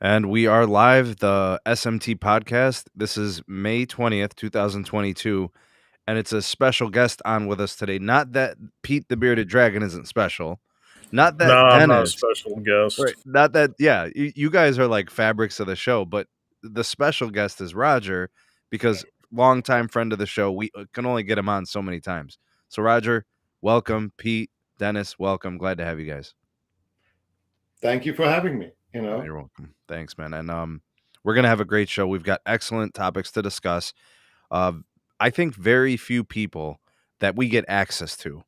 And we are live, the SMT podcast. This is May 20th, 2022, and it's a special guest on with us today. Not that Pete the Bearded Dragon isn't special. Not No, that I'm not a Dennis. special guest. Right. Not that, yeah, you guys are like fabrics of the show, but the special guest is Roger because longtime friend of the show. We can only get him on so many times. So, Roger, welcome. Pete, Dennis, welcome. Glad to have you guys. Thank you for having me. You're welcome. Thanks, man. And we're gonna have a great show. We've got excellent topics to discuss. I think very few people that we get access to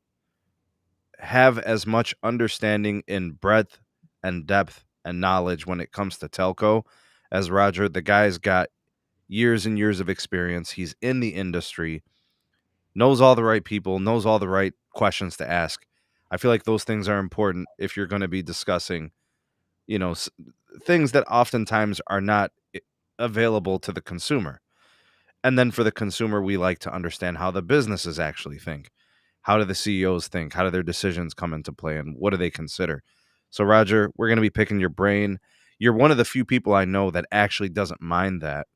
have as much understanding in breadth and depth and knowledge when it comes to telco as Roger. The guy's got years and years of experience. He's in the industry, knows all the right people, knows all the right questions to ask. I feel like those things are important if you're going to be discussing, things that oftentimes are not available to the consumer. And then for the consumer, we like to understand how the businesses actually think. How do the CEOs think? How do their decisions come into play? And what do they consider? So, Roger, we're going to be picking your brain. You're one of the few people I know that actually doesn't mind that.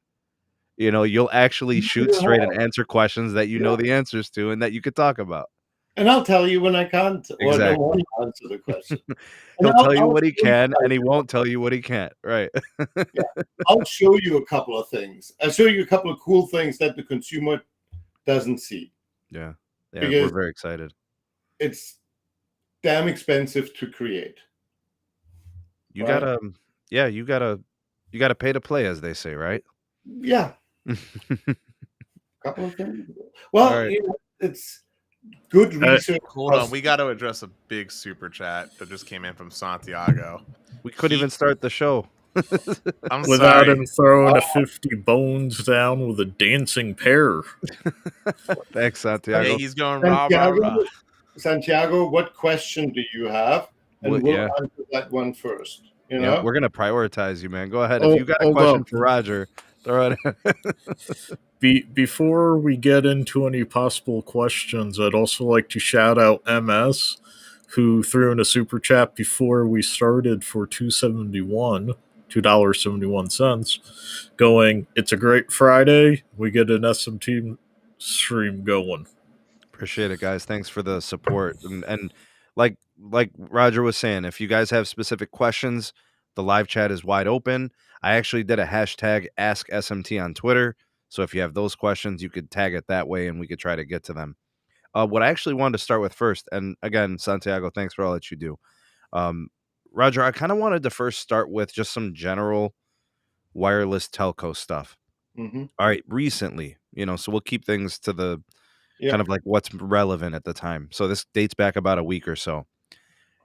You'll actually shoot straight and answer questions that you know the answers to and that you could talk about. And I'll tell you when I can't or don't want to answer the question. He'll tell you what he can, and he won't tell you what he can't. Right. Yeah. I'll show you a couple of things. I'll show you a couple of cool things that the consumer doesn't see. Yeah. We're very excited. It's damn expensive to create. You gotta pay to play, as they say, right? Yeah. Couple of things. Well, right. It's good research. Hold on, we got to address a big super chat that just came in from Santiago. We couldn't even start the show without him throwing a 50 bones down with a dancing pear. Thanks, Santiago. Yeah, he's going rah. Santiago, what question do you have? And we'll answer that one first. Yeah, we're gonna prioritize you, man. Go ahead. If you got a question for Roger, throw it. Before we get into any possible questions, I'd also like to shout out MS, who threw in a super chat before we started for $2.71, going, "It's a great Friday. We get an SMT stream going." Appreciate it, guys. Thanks for the support. And like Roger was saying, if you guys have specific questions, the live chat is wide open. I actually did a hashtag Ask SMT on Twitter. So if you have those questions, you could tag it that way and we could try to get to them. What I actually wanted to start with first, and again, Santiago, thanks for all that you do. Roger, I kind of wanted to first start with just some general wireless telco stuff. Mm-hmm. All right, recently, so we'll keep things to the kind of like what's relevant at the time. So this dates back about a week or so.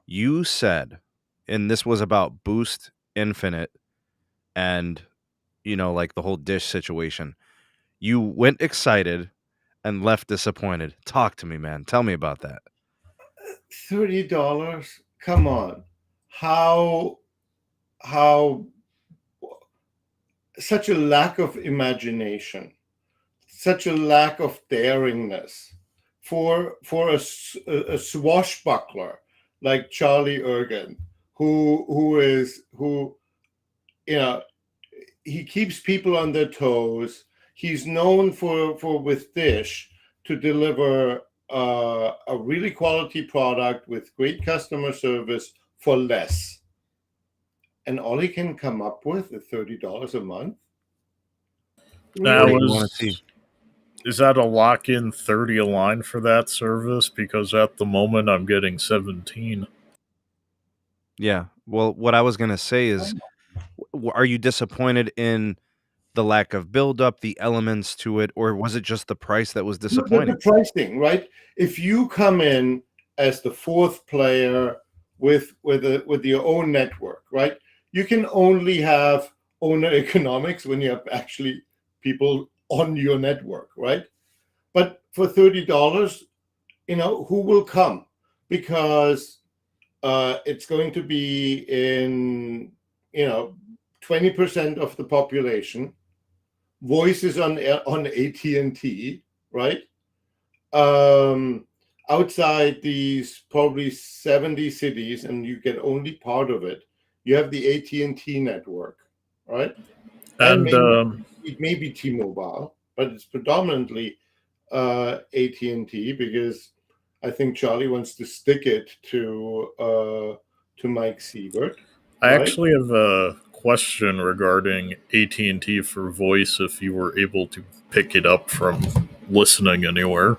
You said, and this was about Boost Infinite and, like the whole Dish situation. You went excited and left disappointed. Talk to me, man. Tell me about that. $30? Come on. How such a lack of imagination, such a lack of daringness for a swashbuckler like Charlie Ergen, who he keeps people on their toes. He's known for with Dish to deliver a really quality product with great customer service for less. And all he can come up with is $30 a month. Is that a lock-in 30 a line for that service? Because at the moment I'm getting 17. Yeah. Well, what I was going to say is, are you disappointed in the lack of build-up, the elements to it, or was it just the price that was disappointing? The pricing, right? If you come in as the fourth player with your own network, right? You can only have owner economics when you have actually people on your network, right? But for $30, who will come? Because it's going to be in 20% of the population. Voice is on AT&T, right? Outside these probably 70 cities, and you get only part of it. You have the AT&T network, right? And And maybe it may be T-Mobile, but it's predominantly AT&T, because I think Charlie wants to stick it to Mike Siebert. I Right? actually have a question regarding AT&T for voice if you were able to pick it up from listening anywhere.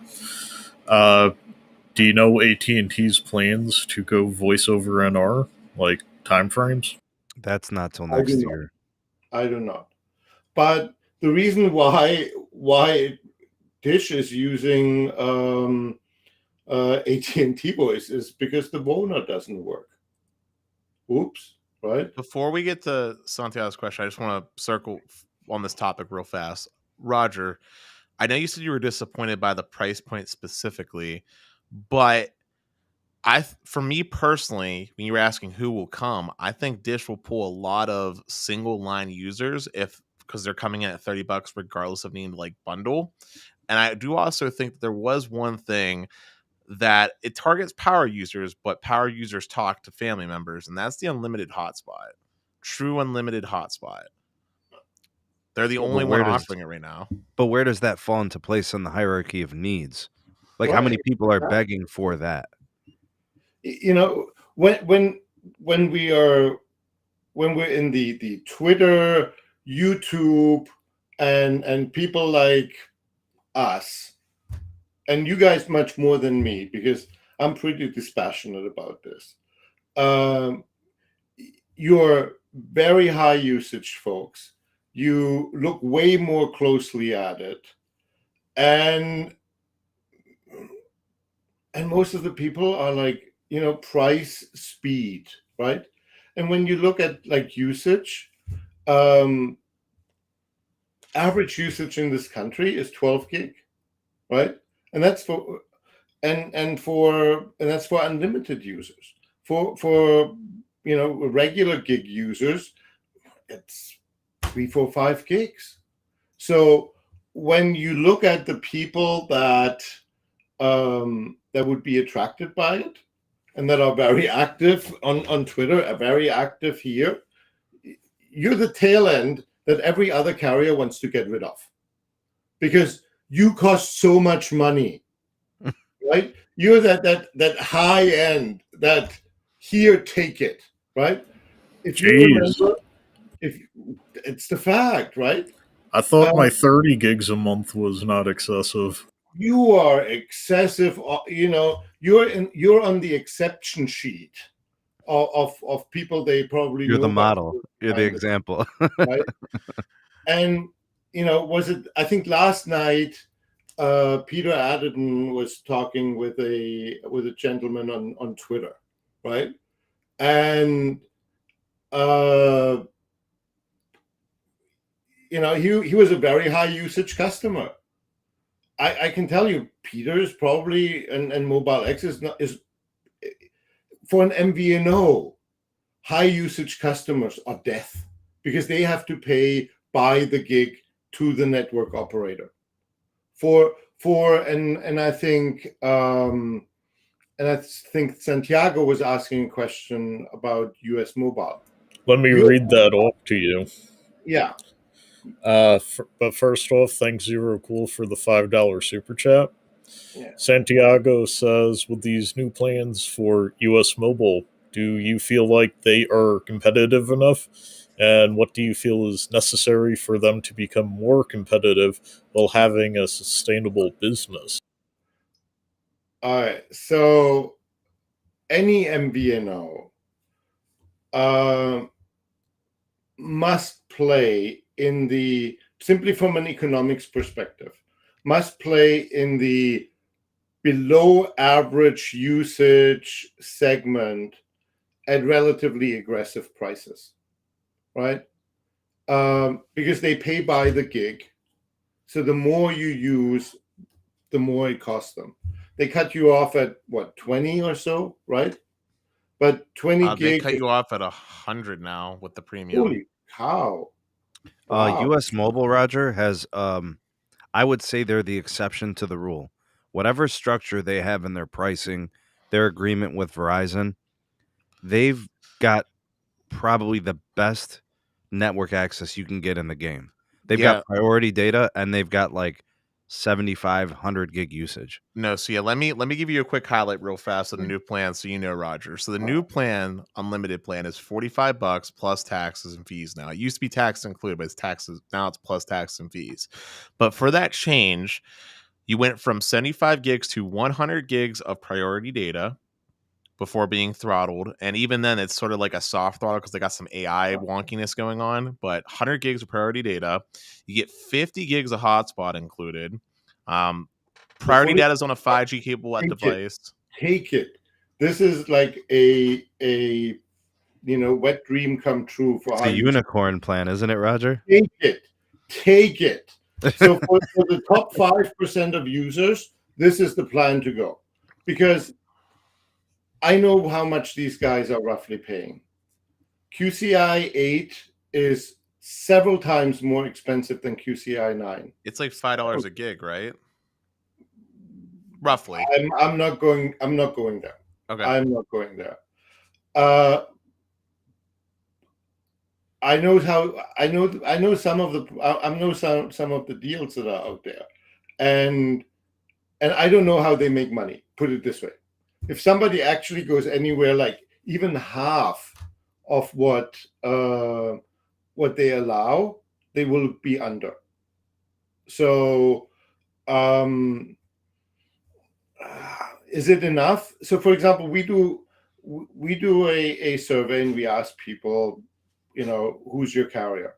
Do you know AT&T's plans to go voice over NR, like timeframes? That's not till I next do not. year. I do not. But the reason why Dish is using AT&T voice is because the Wona doesn't work. Oops, right? Before we get to Santiago's question, I just want to circle on this topic real fast. Roger, I know you said you were disappointed by the price point specifically, but for me personally, when you were asking who will come, I think Dish will pull a lot of single line users because they're coming in at $30 regardless of needing to like bundle. And I do also think that there was one thing that it targets power users, but power users talk to family members, and that's the unlimited hotspot. True unlimited hotspot. They're the only one offering it right now. But where does that fall into place in the hierarchy of needs? Like, how many people are begging for that? You know, when we're in the Twitter, YouTube, and people like us, and you guys much more than me, because I'm pretty dispassionate about this. You're very high usage folks. You look way more closely at it, and most of the people are like, price, speed, right? And when you look at like usage, average usage in this country is 12 gig, right? And that's for that's for unlimited users. For regular gig users, it's 3, 4, 5 gigs. So when you look at the people that would be attracted by it and that are very active on Twitter, are very active here, you're the tail end that every other carrier wants to get rid of, because you cost so much money, right? You're that high end, that here, take it, right? If you remember, it's the fact, right? I thought my 30 gigs a month was not excessive. You are excessive. You're on the exception sheet of people they probably You're know the model. You're the example. Right? And was it? I think last night, Peter Adderton was talking with a gentleman on Twitter, right? And he was a very high usage customer. I can tell you, Peter is probably and Mobile X is for an MVNO. High usage customers are death, because they have to pay by the gig to the network operator. I think Santiago was asking a question about US Mobile. Let me read that off to you. Yeah. But first off, thanks Zero Cool for the $5 super chat. Yeah. Santiago says, with these new plans for US Mobile, do you feel like they are competitive enough? And what do you feel is necessary for them to become more competitive while having a sustainable business? All right. So any MVNO must play in the, simply from an economics perspective, must play in the below average usage segment at relatively aggressive prices, right? Because they pay by the gig. So the more you use, the more it costs them. They cut you off at what, 20 or so, right? But 20 gig. They cut you off at 100 now with the premium. Holy cow. Wow. US Mobile, Roger, has I would say they're the exception to the rule. Whatever structure they have in their pricing, their agreement with Verizon, they've got probably the best network access you can get in the game. They've Yeah. got priority data, and they've got like 7,500 gig usage. No, so yeah, let me give you a quick highlight real fast of the new plan so you know, Roger. So the new plan, unlimited plan, is $45 plus taxes and fees now. It used to be tax included, but it's taxes now, it's plus tax and fees. But for that change, you went from 75 gigs to 100 gigs of priority data before being throttled. And even then, it's sort of like a soft throttle because they got some AI wonkiness going on. But 100 gigs of priority data, you get 50 gigs of hotspot included. Priority data is on a 5G capable device. Take it. This is like a wet dream come true for it's a unicorn plan, isn't it, Roger? Take it. So for the top 5% of users, this is the plan to go, because I know how much these guys are roughly paying. QCI 8 is several times more expensive than QCI 9. It's like $5 a gig, right? Roughly. I'm not going there. Okay. I'm not going there. I know some of the deals that are out there, and I don't know how they make money. Put it this way: if somebody actually goes anywhere like even half of what they allow, they will be under. So, is it enough? So, for example, we do a survey and we ask people, who's your carrier?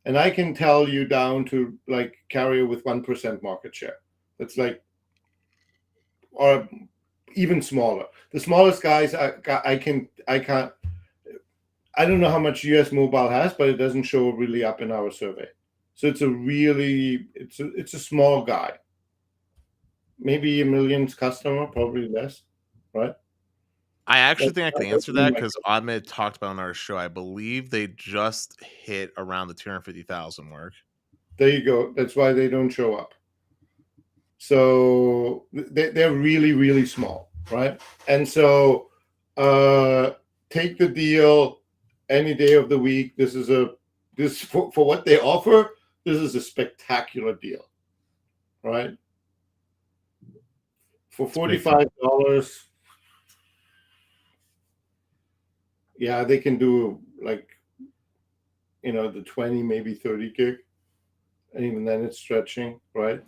And I can tell you down to like carrier with 1% market share. That's like, or even smaller. The smallest guys I don't know how much US Mobile has, but it doesn't show really up in our survey. So it's a small guy. Maybe 1 million customer, probably less, right? I actually think I can answer that because Ahmed talked about on our show. I believe they just hit around the 250,000 mark. There you go. That's why they don't show up. So they're really, really small, right? And so take the deal any day of the week. This for what they offer. This is a spectacular deal, right? For $45, yeah, they can do like, the 20, maybe 30 gig. And even then it's stretching, right?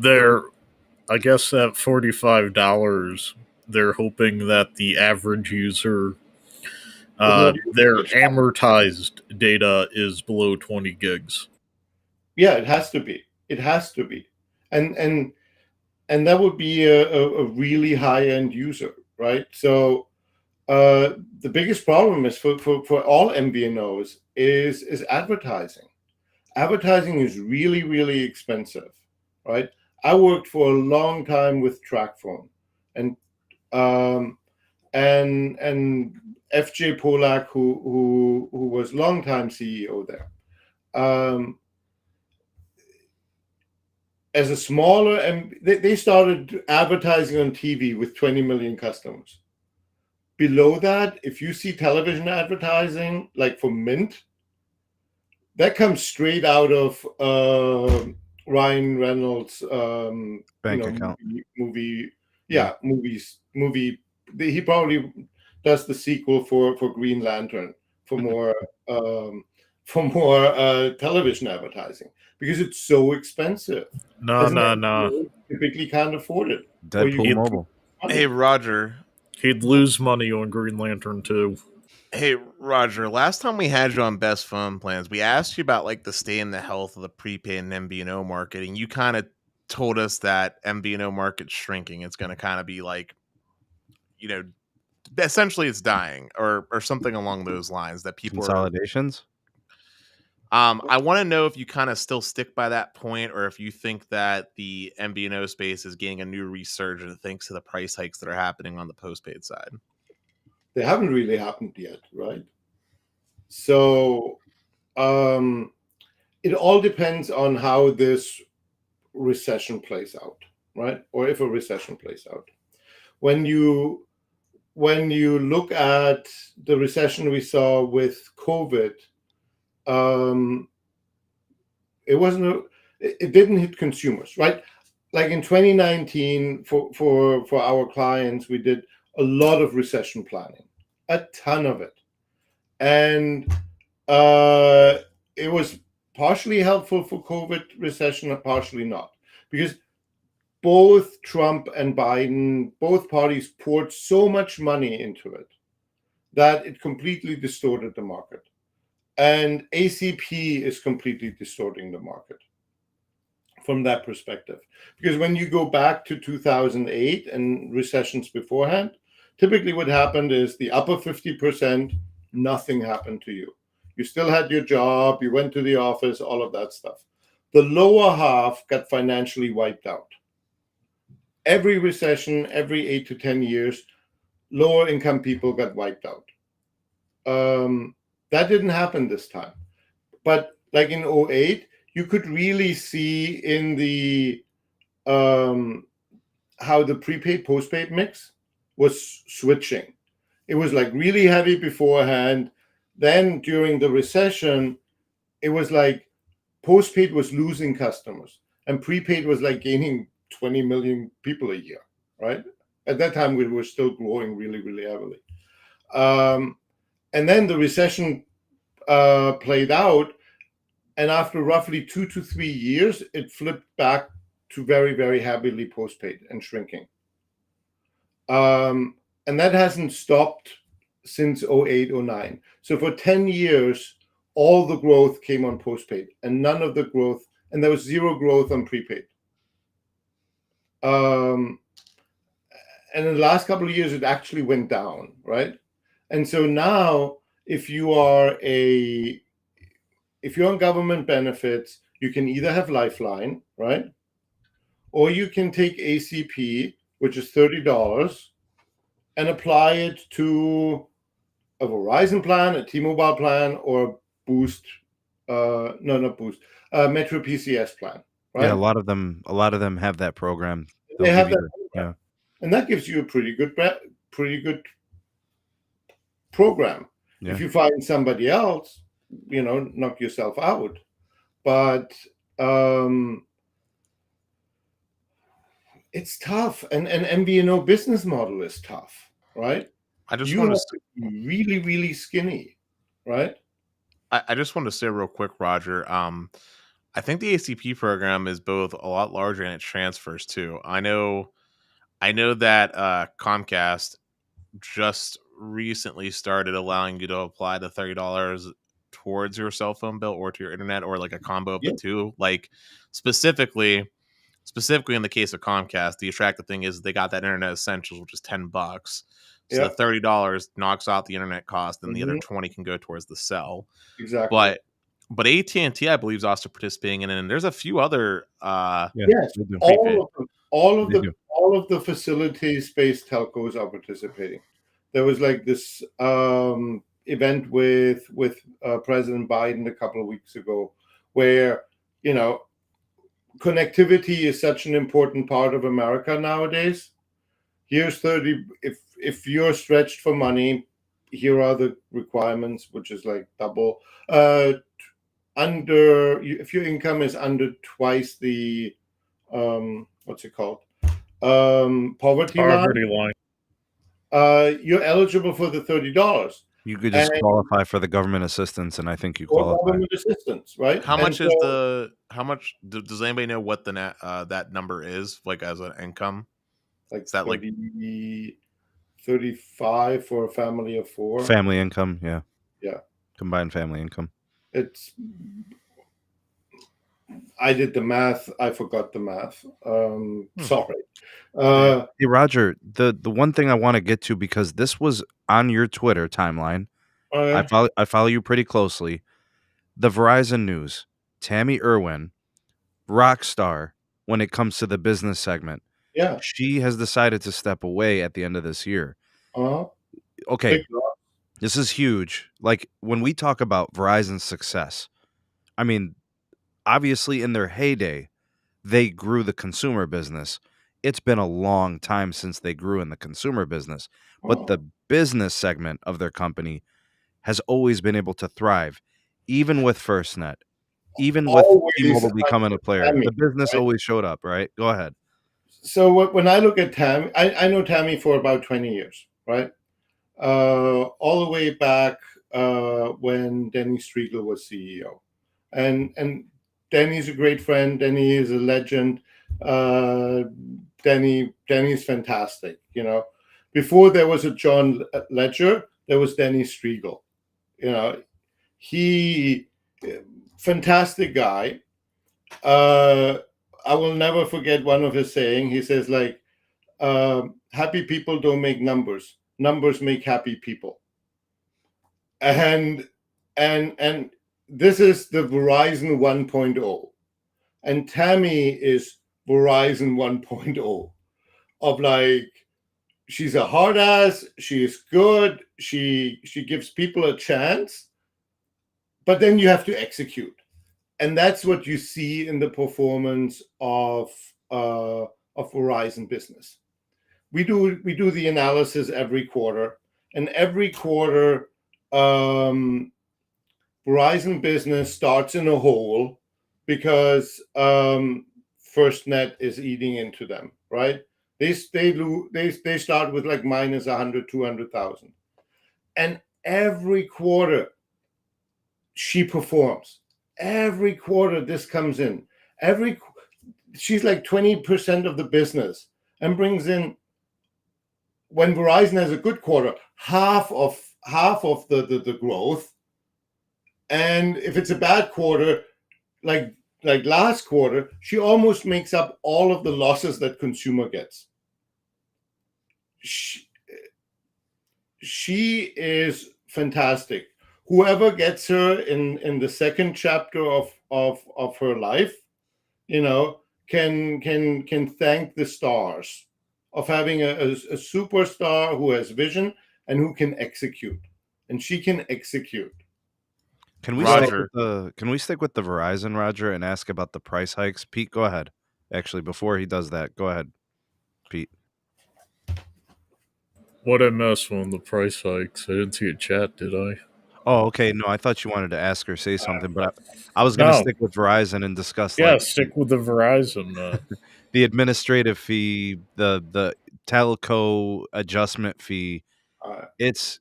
I guess at $45, they're hoping that the average user, their amortized data is below 20 gigs. Yeah, it has to be. It has to be. And that would be a really high-end user, right? So the biggest problem is for all MVNOs is advertising. Advertising is really, really expensive, right? I worked for a long time with TracFone, and FJ Polak, who was longtime CEO there. As a smaller, and they started advertising on TV with 20 million customers. Below that, if you see television advertising, like for Mint, that comes straight out of Ryan Reynolds' bank account movie. Yeah, movies. He probably does the sequel for Green Lantern for more television advertising, because it's so expensive. No. Typically can't afford it. Deadpool Mobile. Hey, Roger. He'd lose money on Green Lantern too. Hey, Roger, last time we had you on Best Phone Plans, we asked you about like the state and the health of the prepaid and MVNO market, and you kind of told us that MVNO market's shrinking. It's going to kind of be like, essentially it's dying or something along those lines, that people consolidations. I want to know if you kind of still stick by that point, or if you think that the MVNO space is getting a new resurgence thanks to the price hikes that are happening on the postpaid side. They haven't really happened yet, right? So it all depends on how this recession plays out, right? Or if a recession plays out. When you look at the recession we saw with COVID, um, it didn't hit consumers, right? Like in 2019, for our clients, we did a lot of recession planning, a ton of it, and it was partially helpful for COVID recession and partially not, because both Trump and Biden, both parties poured so much money into it that it completely distorted the market. And ACP is completely distorting the market from that perspective. Because when you go back to 2008 and recessions beforehand, typically what happened is the upper 50%, nothing happened to you. You still had your job, you went to the office, all of that stuff. The lower half got financially wiped out. Every recession, every 8 to 10 years, lower income people got wiped out. That didn't happen this time. But like in 08, you could really see in the how the prepaid postpaid mix was switching. It was like really heavy beforehand. Then during the recession, it was like postpaid was losing customers and prepaid was like gaining 20 million people a year, right? At that time, we were still growing really, really heavily. And then the recession played out. And after roughly 2 to 3 years, it flipped back to very, very heavily postpaid and shrinking. And that hasn't stopped since 08, 09. So for 10 years, all the growth came on postpaid and none of the growth, and there was zero growth on prepaid. And in the last couple of years, it actually went down, right? And so now, if you're on government benefits, you can either have Lifeline, right? Or you can take ACP, which is $30, and apply it to a Verizon plan, a T-Mobile plan, or a Boost, not Boost, Metro PCS plan, right? Yeah, a lot of them have that program. They have that program. And that gives you a pretty good program. Yeah. If you find somebody else, knock yourself out. But it's tough, and MVNO business model is tough, right? I just want to be really, really skinny, right? I just want to say real quick, Roger. I think the ACP program is both a lot larger and it transfers too. I know that Comcast just recently started allowing you to apply the $30 towards your cell phone bill or to your internet, or like a combo of the two. Like specifically in the case of Comcast, the attractive thing is they got that Internet Essentials, which is $10. So the $30 knocks out the internet cost, and the other 20 can go towards the cell. Exactly. But AT&T, I believe, is also participating in it, and there's a few other. Yes, all of the facilities-based telcos are participating. There was like this event with President Biden a couple of weeks ago, where connectivity is such an important part of America nowadays. Here's 30. If you're stretched for money, here are the requirements, which is like double. If your income is under twice the what's it called? Poverty line. You're eligible for the $30. You could just qualify for the government assistance, and I think you qualify. Government assistance, right? How much does anybody know what the that number is, like as an income? Like, is that 35 for a family of 4? Family income, yeah. Yeah. Combined family income. I did the math. I forgot the math. Sorry. Hey, Roger, the one thing I want to get to, because this was on your Twitter timeline. Oh, yeah? I follow you pretty closely. The Verizon news, Tammy Irwin, rock star when it comes to the business segment. Yeah. She has decided to step away at the end of this year. Okay. This is huge. Like, when we talk about Verizon's success, I mean, obviously in their heyday, they grew the consumer business. It's been a long time since they grew in the consumer business, but the business segment of their company has always been able to thrive. even with FirstNet, even with always T-Mobile becoming a player, Tammy, the business right? always showed up, right? Go ahead. So when I look at Tammy, I know Tammy for about 20 years, right? All the way back when Denny Striegel was CEO. And Denny's a great friend. Denny is a legend. Denny's fantastic. You know, before there was a John Ledger, there was Denny Striegel. You know, he fantastic guy. I will never forget one of his saying. He says like, "Happy people don't make numbers. Numbers make happy people." And this is the Verizon 1.0, and Tammy is Verizon 1.0 of like, she's a hard ass, she is good, she gives people a chance, but then you have to execute. And that's what you see in the performance of Verizon business. We do the analysis every quarter, and every quarter Verizon business starts in a hole because FirstNet is eating into them, right? They start with like minus 100, 200,000. And every quarter she performs. Every quarter this comes in. She's like 20% of the business and brings in, when Verizon has a good quarter, half of the growth. And if it's a bad quarter, like last quarter, she almost makes up all of the losses that consumer gets. She is fantastic. Whoever gets her in the second chapter of her life, you know, can thank the stars of having a superstar who has vision and who can execute. And she can execute. Can we Roger. stick with the Verizon, Roger, and ask about the price hikes? Pete, go ahead. Actually, before he does that, go ahead, Pete. What I missed on the price hikes? I didn't see a chat, did I? Oh, okay. No, I thought you wanted to ask or say something, but I was going to No. stick with Verizon and discuss Yeah, like stick with the Verizon. the administrative fee, the telco adjustment fee. It's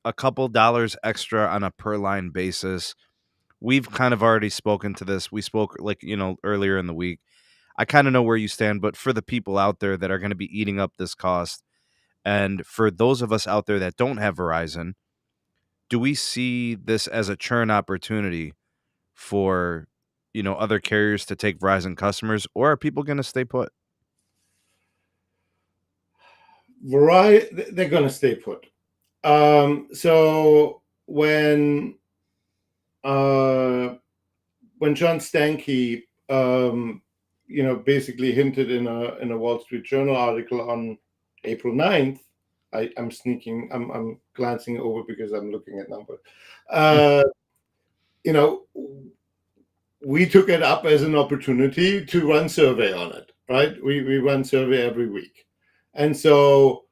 a couple dollars extra on a per line basis. We've kind of already spoken to this. We spoke like, earlier in the week. I kind of know where you stand, but for the people out there that are going to be eating up this cost, and for those of us out there that don't have Verizon, do we see this as a churn opportunity for, other carriers to take Verizon customers, or are people going to stay put? They're going to stay put. So when John Stankey, basically hinted in a Wall Street Journal article on April 9th, I'm glancing over because I'm looking at numbers. We took it up as an opportunity to run survey on it, right? We run survey every week. And so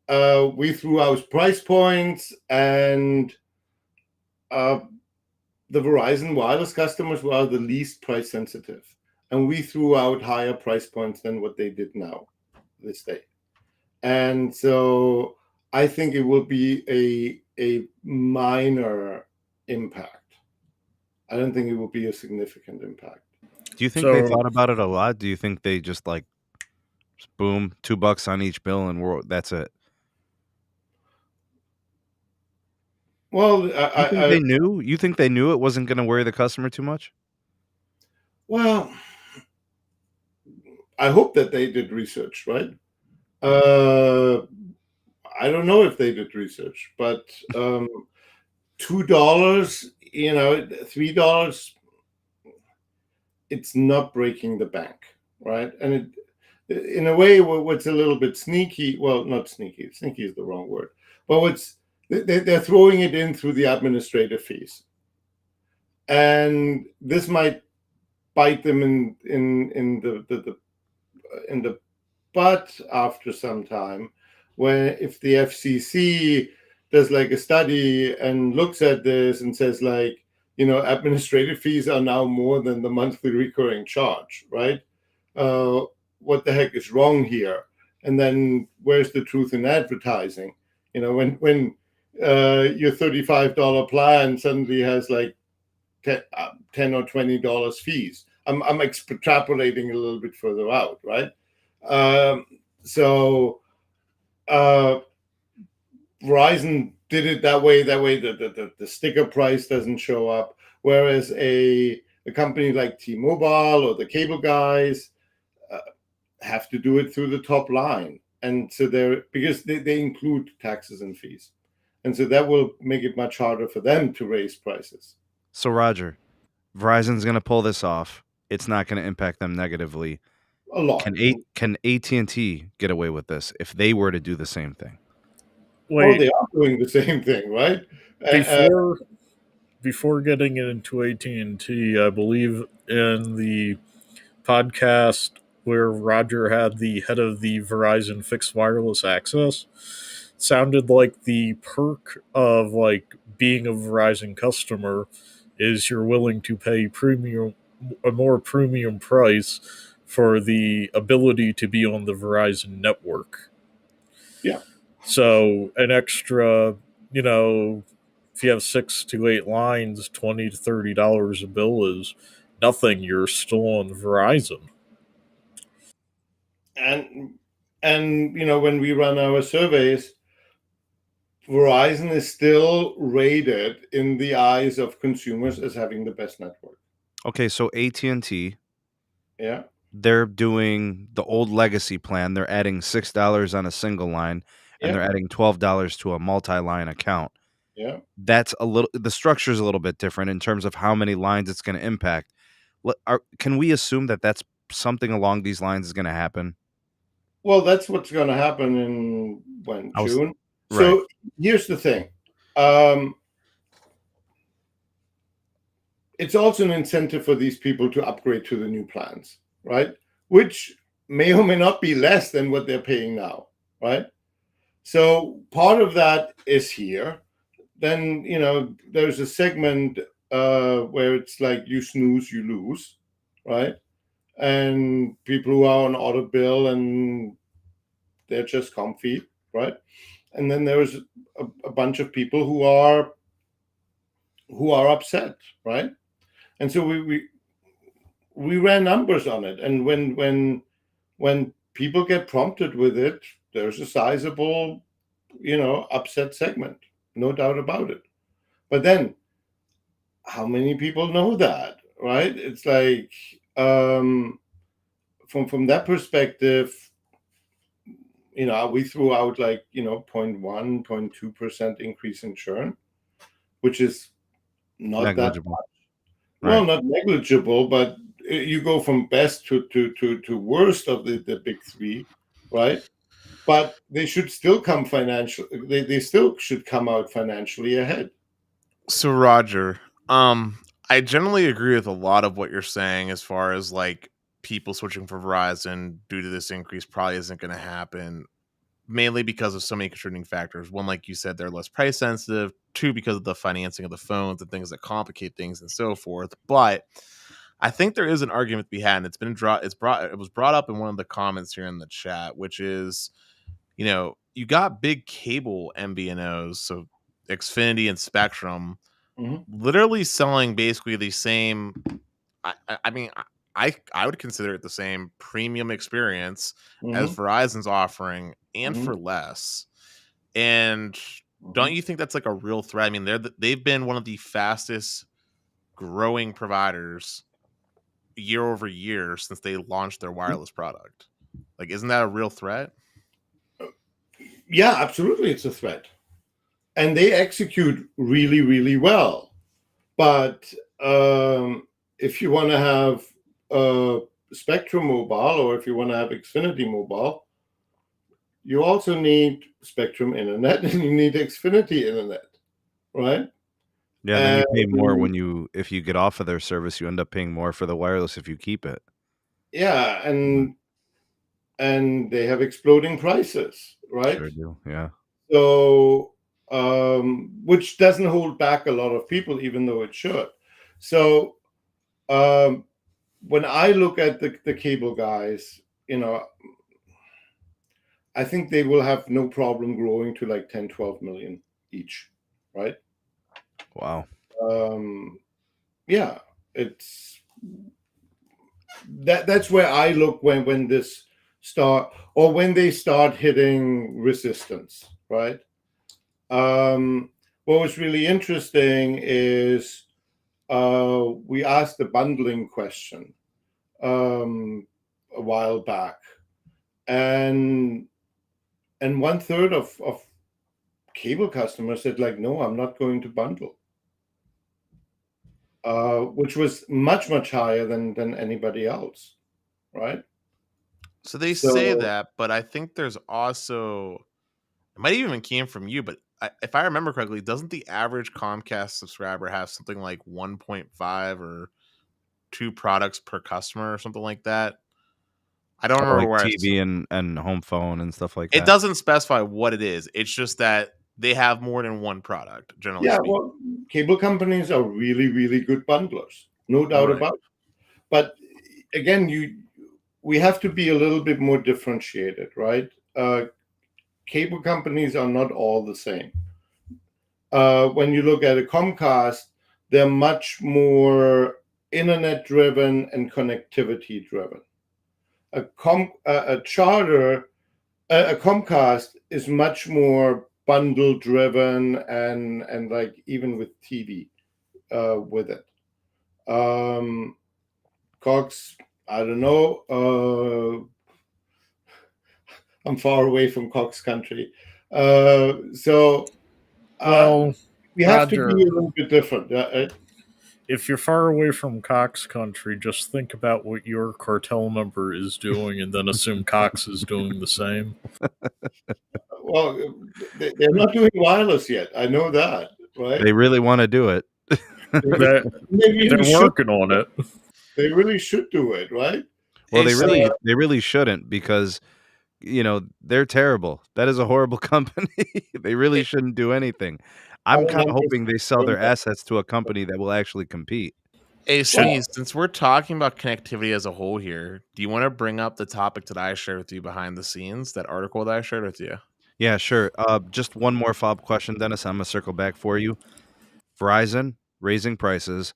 we threw out price points, and the Verizon wireless customers were the least price sensitive. And we threw out higher price points than what they did now, this day. And so I think it will be a minor impact. I don't think it will be a significant impact. Do you think they thought about it a lot? Do you think they just like, boom, $2 on each bill and that's it? Well, they knew? You think they knew it wasn't going to worry the customer too much? Well, I hope that they did research, right? I don't know if they did research, but $2, $3, it's not breaking the bank, right? And in a way, what's a little bit sneaky, well, not sneaky, sneaky is the wrong word, but they're throwing it in through the administrative fees. And this might bite them in the butt after some time, when if the FCC does like a study and looks at this and says like, administrative fees are now more than the monthly recurring charge, right? What the heck is wrong here? And then where's the truth in advertising? When your $35 plan suddenly has like $10 or $20 fees. I'm extrapolating a little bit further out, right? So Verizon did it that way. The sticker price doesn't show up. Whereas a company like T-Mobile or the cable guys have to do it through the top line. And so because they include taxes and fees. And so that will make it much harder for them to raise prices. So Roger, Verizon's going to pull this off. It's not going to impact them negatively. A lot. Can AT&T get away with this if they were to do the same thing? Well, they are doing the same thing, right? Before getting into AT&T, I believe in the podcast where Roger had the head of the Verizon fixed wireless access, sounded like the perk of like being a Verizon customer is you're willing to pay a more premium price for the ability to be on the Verizon network. Yeah. So an extra, if you have 6 to 8 lines, $20 to $30 a bill is nothing. You're still on Verizon. And when we run our surveys, Verizon is still rated in the eyes of consumers as having the best network. Okay, so AT&T, yeah, they're doing the old legacy plan. They're adding $6 on a single line, and they're adding $12 to a multi-line account. Yeah, that's the structure is a little bit different in terms of how many lines it's going to impact. Can we assume that that's something along these lines is going to happen? Well, that's what's going to happen in June. Right. So here's the thing. It's also an incentive for these people to upgrade to the new plans, right? Which may or may not be less than what they're paying now, right? So part of that is here. Then, there's a segment where it's like you snooze, you lose, right? And people who are on auto bill and they're just comfy, right? And then there's a bunch of people who are upset, right? And so we ran numbers on it, and when people get prompted with it, there's a sizable, upset segment, no doubt about it. But then, how many people know that, right? It's like from that perspective, we threw out like 0.1, 0.2% increase in churn, which is not negligible. That much. Right. Well, not negligible, but you go from best to worst of the big three, right? But they should still come they still should come out financially ahead. So Roger, I generally agree with a lot of what you're saying as far as like people switching for Verizon due to this increase probably isn't going to happen, mainly because of so many contributing factors. One, like you said, they're less price sensitive. Two, because of the financing of the phones and things that complicate things and so forth. But I think there is an argument to be had, and it was brought up in one of the comments here in the chat, which is, you got big cable MVNOs, so Xfinity and Spectrum, literally selling basically the same. I mean, I would consider it the same premium experience as Verizon's offering, and for less. And don't you think that's like a real threat? I mean, they've been one of the fastest growing providers year over year since they launched their wireless product. Like, isn't that a real threat? Yeah, absolutely, it's a threat, and they execute really, really well. But if you want to have Spectrum Mobile, or if you want to have Xfinity Mobile, you also need Spectrum Internet and you need Xfinity Internet, right? Yeah, then you pay more if you get off of their service. You end up paying more for the wireless if you keep it. Yeah, and they have exploding prices, right? Sure do, yeah. So, which doesn't hold back a lot of people, even though it should. So when I look at the cable guys, I think they will have no problem growing to like 10, 12 million each, right? Wow. Yeah, that's where I look when this when they start hitting resistance, right? What was really interesting is we asked the bundling question a while back, and 1/3 of cable customers said like, no, I'm not going to bundle, which was much higher than anybody else, right? So they say that, but I think there's also, it might even came from you, but if I remember correctly, doesn't the average Comcast subscriber have something like 1.5 or 2 products per customer or something like that? I don't remember Like where TV and home phone and stuff like that. It doesn't specify what it is. It's just that they have more than one product, generally speaking. Well, cable companies are really, really good bundlers, no doubt about it. But again, we have to be a little bit more differentiated, right? Cable companies are not all the same. When you look at a Comcast, they're much more internet driven and connectivity driven. A Comcast is much more bundle driven and like even with TV with it. Cox, I don't know. I'm far away from Cox country. So we have Roger, to be a little bit different. If you're far away from Cox country, just think about what your cartel member is doing and then assume Cox is doing the same. Well, they're not doing wireless yet. I know that, right? They really want to do it. They're working on it. They really should do it, right? Well, they really shouldn't, because they're terrible. That is a horrible company. They really shouldn't do anything. I'm kind of hoping they sell their assets to a company that will actually compete. Hey, Sneeze, since we're talking about connectivity as a whole here, do you want to bring up the topic that I shared with you behind the scenes, that article that I shared with you? Yeah, sure. Just one more follow-up question, Dennis. I'm going to circle back for you. Verizon raising prices.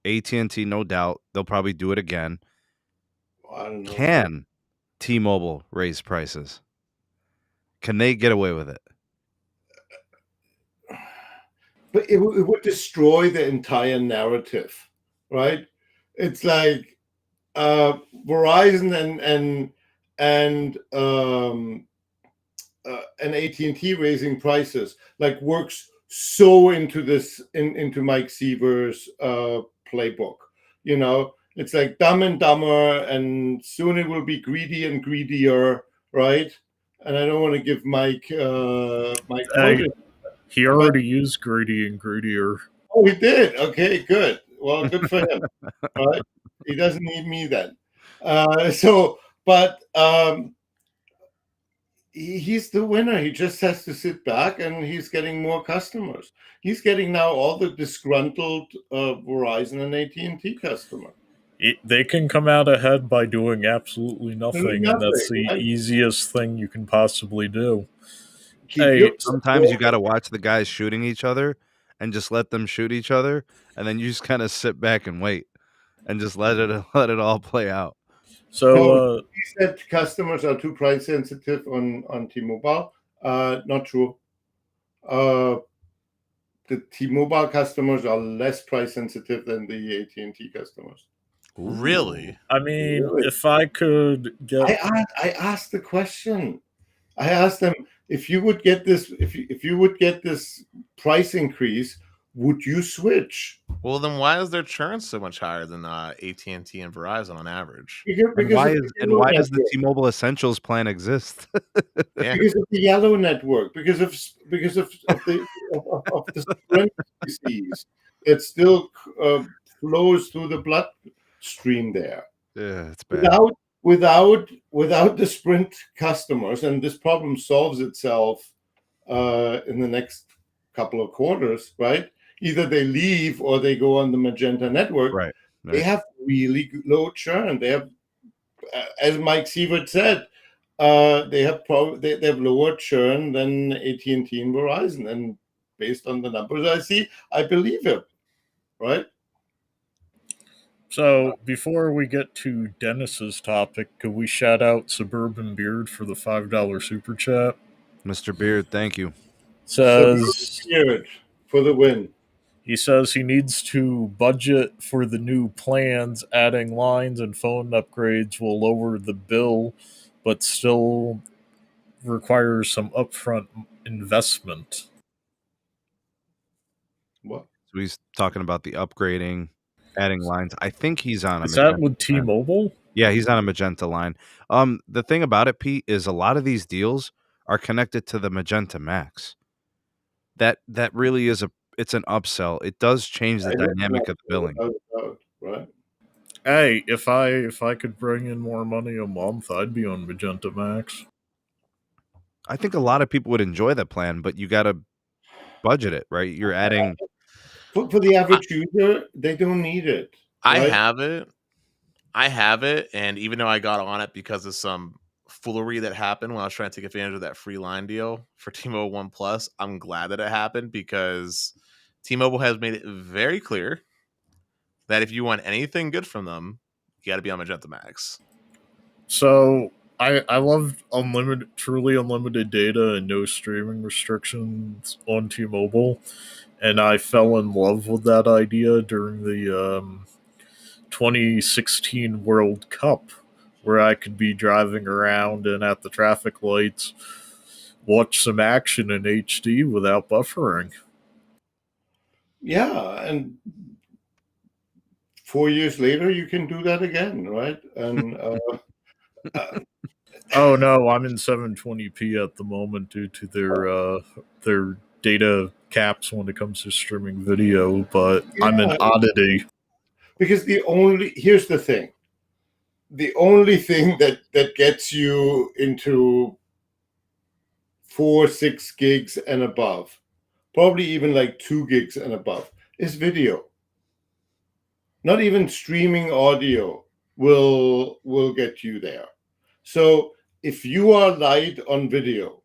AT&T, no doubt. They'll probably do it again. I don't know. Can T-Mobile raise prices? Can they get away with it? But it would destroy the entire narrative, right? It's like Verizon and AT&T raising prices like works so into this into Mike Seaver's playbook. It's like Dumb and Dumber, and soon it will be greedy and greedier, right? And I don't want to give Mike he already used greedy and greedier. Oh, he did. Okay, good. Well, good for him. All right, he doesn't need me then. He's the winner. He just has to sit back, and he's getting more customers. He's getting now all the disgruntled Verizon and AT&T customers. They can come out ahead by doing absolutely nothing, and that's the easiest thing you can possibly do. Sometimes you got to watch the guys shooting each other and just let them shoot each other, and then you just kind of sit back and wait and just let it all play out. So you said customers are too price sensitive on T-Mobile. Not true. The T-Mobile customers are less price sensitive than the AT&T customers. Really? I mean, if I could get, I asked the question. I asked them, if you would get this, if you would get this price increase, would you switch? Well, then why is their churn so much higher than AT&T and Verizon on average? And why does the T-Mobile Essentials plan exist? Because of the yellow network. Because of the Sprint disease that still flows through the bloodstream there. Yeah, it's bad. Without the Sprint customers, and this problem solves itself in the next couple of quarters, right? either they leave or they go on the Magenta network. Right. They have really low churn. They have, as Mike Sievert said, they have lower churn than AT&T and Verizon, and based on the numbers I see, I believe him. Right. So before we get to Dennis's topic, could we shout out Suburban Beard for the $5 super chat? Mr. Beard, thank you. Says Beard for the win. He says he needs to budget for the new plans. Adding lines and phone upgrades will lower the bill, but still requires some upfront investment. What? So he's talking about the upgrading, adding lines. I think he's on a Is that with T-Mobile? Yeah, he's on a Magenta line. The thing about it, Pete, is a lot of these deals are connected to the Magenta MAX. That really is it's an upsell. It does change the dynamic of the billing. Right. Hey, if I could bring in more money a month, I'd be on Magenta MAX. I think a lot of people would enjoy that plan, but you got to budget it, right? You're adding for the average user, they don't need it. Right? I have it, and even though I got on it because of some foolery that happened when I was trying to take advantage of that free line deal for T-Mobile One Plus, I'm glad that it happened because T-Mobile has made it very clear that if you want anything good from them, you got to be on Magenta MAX. So I love truly unlimited data and no streaming restrictions on T-Mobile, and I fell in love with that idea during the 2016 World Cup, where I could be driving around and at the traffic lights watch some action in HD without buffering. Yeah, and 4 years later, you can do that again, right? And oh no, I'm in 720p at the moment due to their data caps when it comes to streaming video, but yeah, I'm an oddity. Because here's the thing. The only thing that gets you into 4-6 gigs and above, probably even like 2 gigs and above, is video. Not even streaming audio will get you there. So if you are light on video,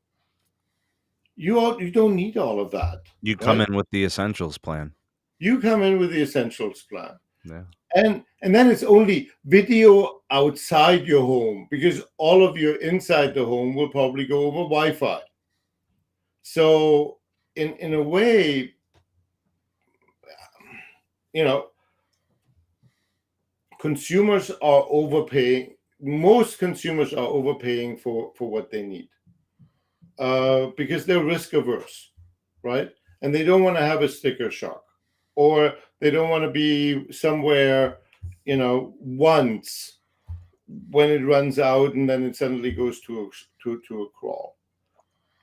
you don't need all of that. You come in with the essentials plan. You come in with the essentials plan. Yeah. And then it's only video outside your home, because all of your inside the home will probably go over Wi-Fi. So in a way, consumers are overpaying. Most consumers are overpaying for what they need because they're risk averse, right? And they don't want to have a sticker shock, or they don't want to be somewhere, once when it runs out and then it suddenly goes to a crawl.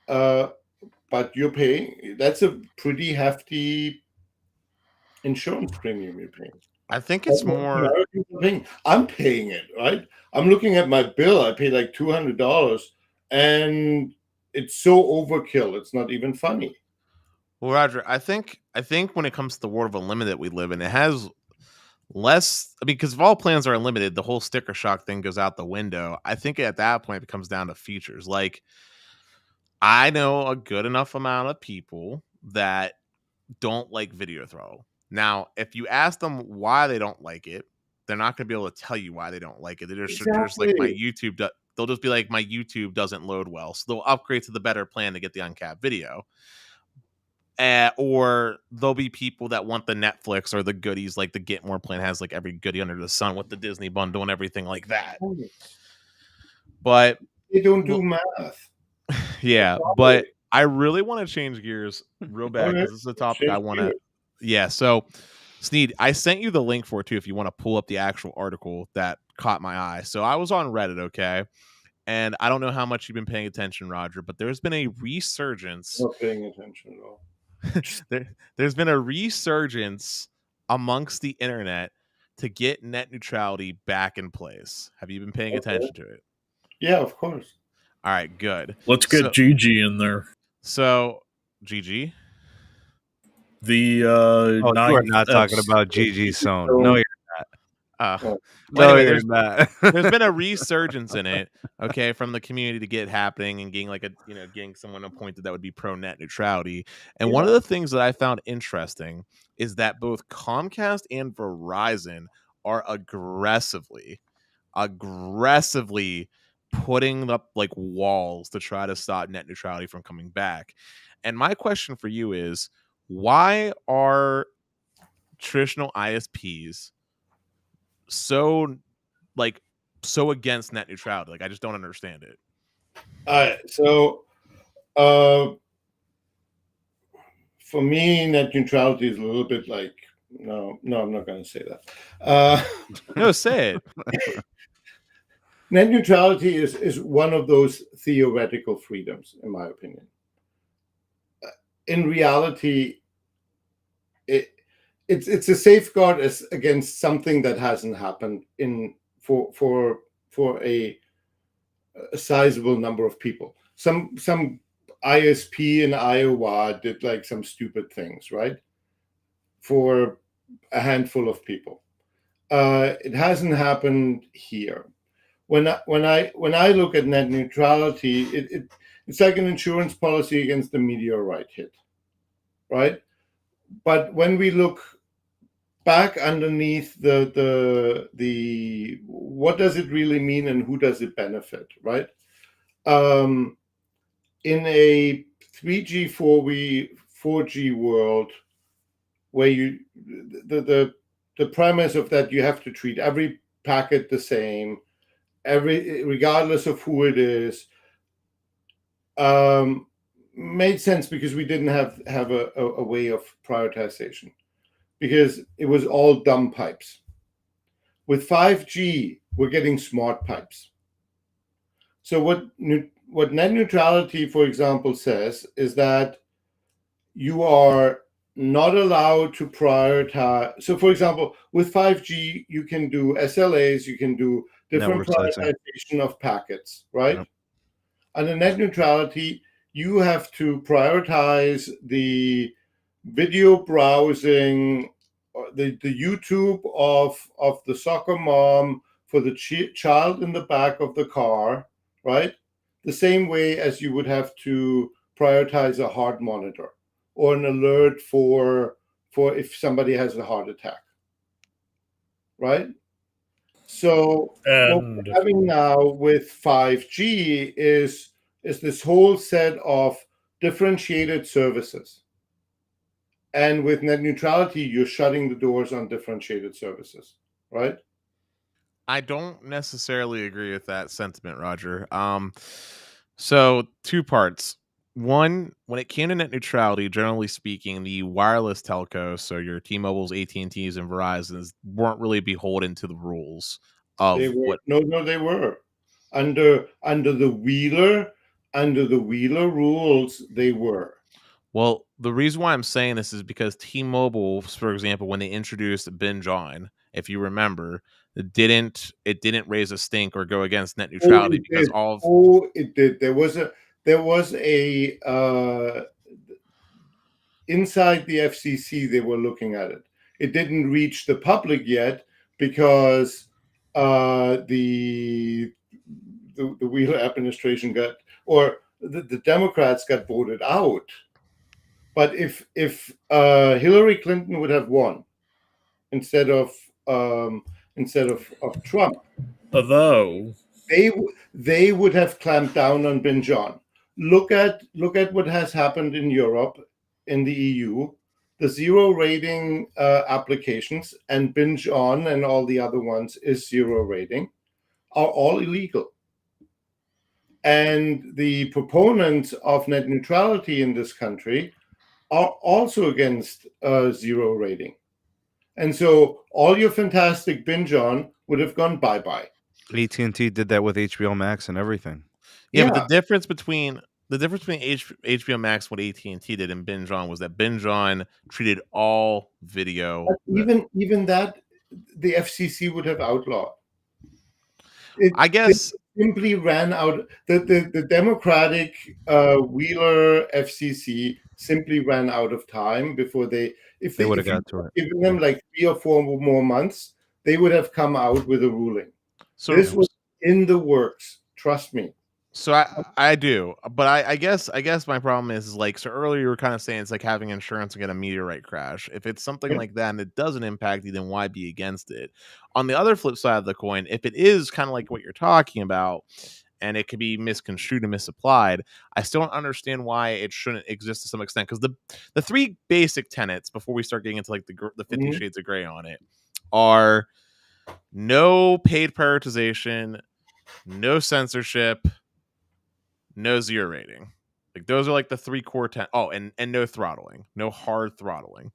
But you're paying. That's a pretty hefty insurance premium you're paying. I think it's more. I'm paying it, right? I'm looking at my bill. I pay like $200, and it's so overkill. It's not even funny. Well, Roger, I think when it comes to the world of unlimited we live in, it has less. I mean, because if all plans are unlimited, the whole sticker shock thing goes out the window. I think at that point it comes down to features. Like, I know a good enough amount of people that don't like video throttle. Now, if you ask them why they don't like it, they're not going to be able to tell you why they don't like it. They're just like, my YouTube. They'll just be like, my YouTube doesn't load well, so they'll upgrade to the better plan to get the uncapped video. Or there'll be people that want the Netflix or the goodies, like the Get More plan has like every goodie under the sun with the Disney bundle and everything like that. But they don't do math. Yeah, but I really want to change gears real bad because this is a topic I want to. Yeah, so Sneed, I sent you the link for it too if you want to pull up the actual article that caught my eye. So I was on Reddit, okay? And I don't know how much you've been paying attention, Roger, but there's been a resurgence. Not paying attention at all. There's been a resurgence amongst the internet to get net neutrality back in place. Have you been paying attention to it? Yeah, of course. All right, good. Let's get Gigi in there. So, Gigi? The Oh, you are ninth not talking S. about Gigi Sohn. No, you're Well, no, anyway, you're not. there's been a resurgence in it, okay, from the community to get happening and getting getting someone appointed that would be pro net neutrality. And one of the things that I found interesting is that both Comcast and Verizon are aggressively putting up like walls to try to stop net neutrality from coming back. And my question for you is, why are traditional ISPs so against net neutrality? Like, I just don't understand it. All right. So, for me, net neutrality is a little bit like no, I'm not going to say that. No, say it. Net neutrality is one of those theoretical freedoms, in my opinion. In reality, it's a safeguard against something that hasn't happened for a sizable number of people. Some ISP in Iowa did like some stupid things, right? For a handful of people. It hasn't happened here. When I look at net neutrality, it's like an insurance policy against a meteorite hit, right? But when we look back underneath the what does it really mean and who does it benefit, right? In a 3G, 4G world, where the premise of that you have to treat every packet the same, regardless of who it is, made sense because we didn't have a way of prioritization, because it was all dumb pipes. With 5G, we're getting smart pipes. So what net neutrality, for example, says is that you are not allowed to prioritize. So, for example, with 5G, you can do SLAs, you can do different prioritization of packets, right? Yep. Under net neutrality, you have to prioritize the video browsing, the YouTube of the soccer mom for the child in the back of the car, right? The same way as you would have to prioritize a heart monitor or an alert for if somebody has a heart attack, right? So what we're having now with 5G is this whole set of differentiated services. And with net neutrality, you're shutting the doors on differentiated services, right? I don't necessarily agree with that sentiment, Roger. So 2 parts. One, when it came to net neutrality, generally speaking, the wireless telcos, so your T-Mobiles, AT&Ts, and Verizons, weren't really beholden to the rules of what. No, they were under the Wheeler rules. They were. Well, the reason why I'm saying this is because T-Mobile, for example, when they introduced Binge On, if you remember, it didn't raise a stink or go against net neutrality because all of it did. There was a inside the FCC, they were looking at it. It didn't reach the public yet because the Wheeler administration got, or the Democrats got voted out. But if Hillary Clinton would have won instead of Trump, although they would have clamped down on Binge On. Look at what has happened in Europe, in the EU. The 0 rating applications and Binge On and all the other ones is 0 rating are all illegal. And the proponents of net neutrality in this country are also against 0 rating. And so all your fantastic Binge On would have gone bye-bye. AT&T did that with HBO Max and everything. Yeah, but the difference between HBO Max, what AT&T did, and Binge On was that Binge On treated all video. But even that, the FCC would have outlawed. I guess simply ran out. The Democratic Wheeler FCC simply ran out of time before if They would have if you got to had it. given them like 3 or 4 more months, they would have come out with a ruling. So This was in the works. Trust me. So I do, but I guess my problem is like, so earlier you were kind of saying it's like having insurance and get a meteorite crash. If it's something Yeah. like that and it doesn't impact you, then why be against it? On the other flip side of the coin, if it is kind of like what you're talking about and it could be misconstrued and misapplied, I still don't understand why it shouldn't exist to some extent. Because the three basic tenets before we start getting into like the 50 Mhm. shades of gray on it are no paid prioritization, no censorship, no zero rating. Like those are like the three core and no throttling, no hard throttling.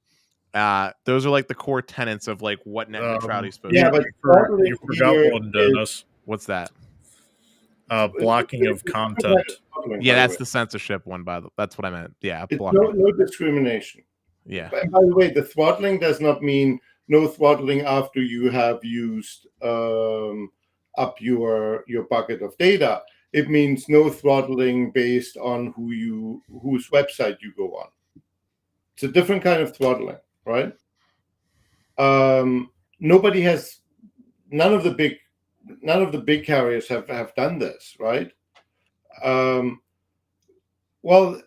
Those are like the core tenets of like what net neutrality is supposed to be. but you forgot here one, Dennis. What's that? Blocking of content. Yeah, that's the censorship one. That's what I meant. Yeah, it's blocking. no discrimination. Yeah. And by the way, the throttling does not mean no throttling after you have used up your bucket of data. It means no throttling based on whose website you go on. It's a different kind of throttling, right? None of the big carriers have done this, right? Well,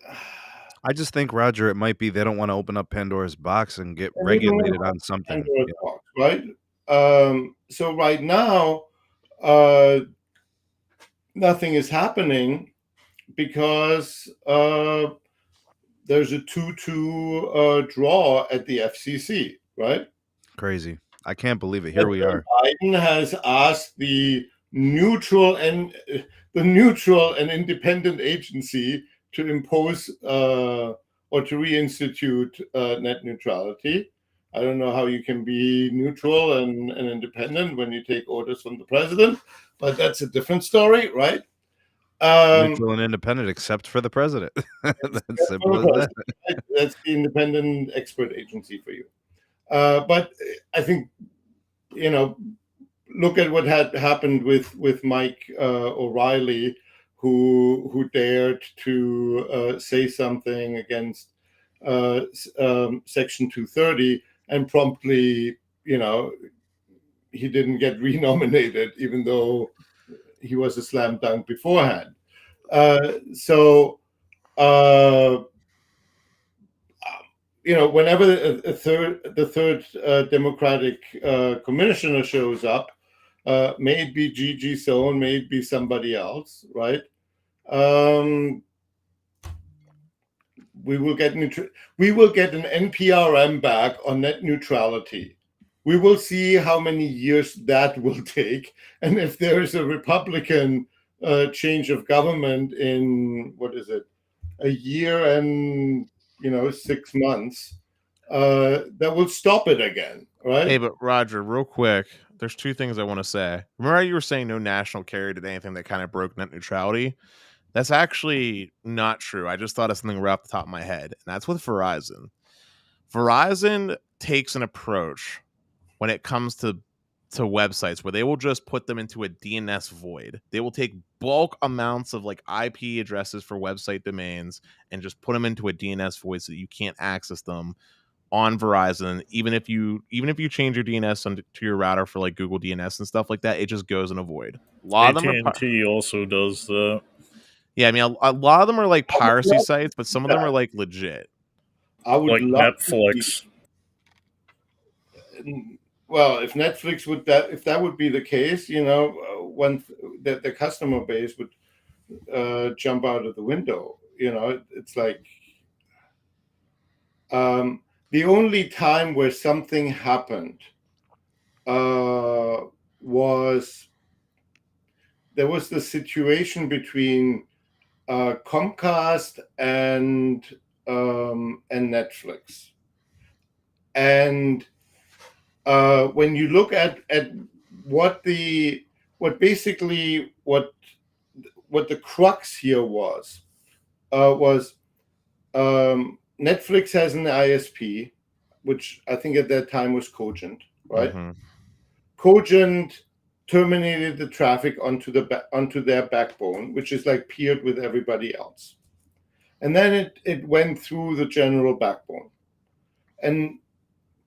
I just think, Roger, it might be they don't want to open up Pandora's box and get regulated on something. Pandora's box, right? So right now, nothing is happening because there's a 2-2 draw at the FCC, right? Crazy. I can't believe it. Here we are. Biden has asked the neutral and independent agency to impose or to reinstitute net neutrality. I don't know how you can be neutral and independent when you take orders from the president, but that's a different story, right? Neutral and independent, except for the president. That's simple as that. That's the independent expert agency for you. But I think, look at what had happened with Mike O'Reilly, who dared to say something against Section 230, and promptly, he didn't get renominated, even though he was a slam dunk beforehand. Whenever the third Democratic commissioner shows up, may it be Gigi Sohn, may it be somebody else, right? We will get an NPRM back on net neutrality. We will see how many years that will take, and if there is a Republican change of government in a year and 6 months, that will stop it again, right? Hey, but Roger, real quick, there's two things I want to say. Remember how you were saying no national carrier did anything that kind of broke net neutrality? That's actually not true. I just thought of something right off the top of my head, and that's with Verizon. Verizon takes an approach when it comes to websites where they will just put them into a DNS void. They will take bulk amounts of like IP addresses for website domains and just put them into a DNS void so that you can't access them on Verizon. Even if you change your DNS to your router for like Google DNS and stuff like that, it just goes in a void. A lot of them AT&T also does that. Yeah, I mean, a lot of them are like piracy sites, but some of them are like legit. I would like love Netflix. Well, if Netflix if that would be the case, when the customer base would jump out of the window. It's like the only time where something happened was there was the situation between Comcast and Netflix, and when you look at what the crux here was Netflix has an ISP, which I think at that time was Cogent, right? Mm-hmm. Cogent terminated the traffic onto their backbone, which is like peered with everybody else. and then it went through the general backbone. And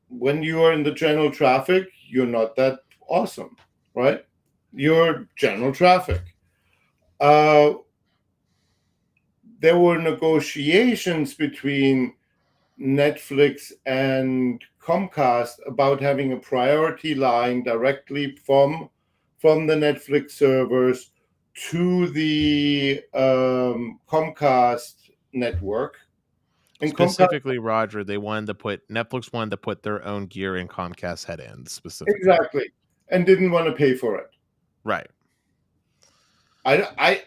when you are in the general traffic, you're not that awesome, right? You're general traffic. There were negotiations between Netflix and Comcast about having a priority line directly from the Netflix servers to the Comcast network. And specifically, Roger, Netflix wanted to put their own gear in Comcast head-ends specifically. Exactly, and didn't want to pay for it. Right. I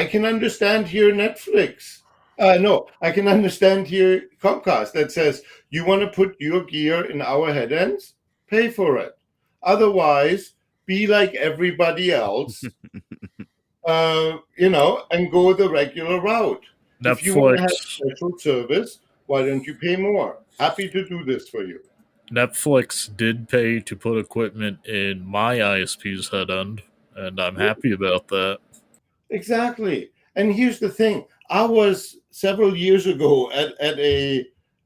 can understand here Netflix. No, I can understand here Comcast that says you want to put your gear in our head-ends, pay for it. Otherwise, be like everybody else, and go the regular route. Netflix. If you want to have special service, why don't you pay more? Happy to do this for you. Netflix did pay to put equipment in my ISP's head end, and I'm happy about that. Exactly. And here's the thing: I was several years ago at a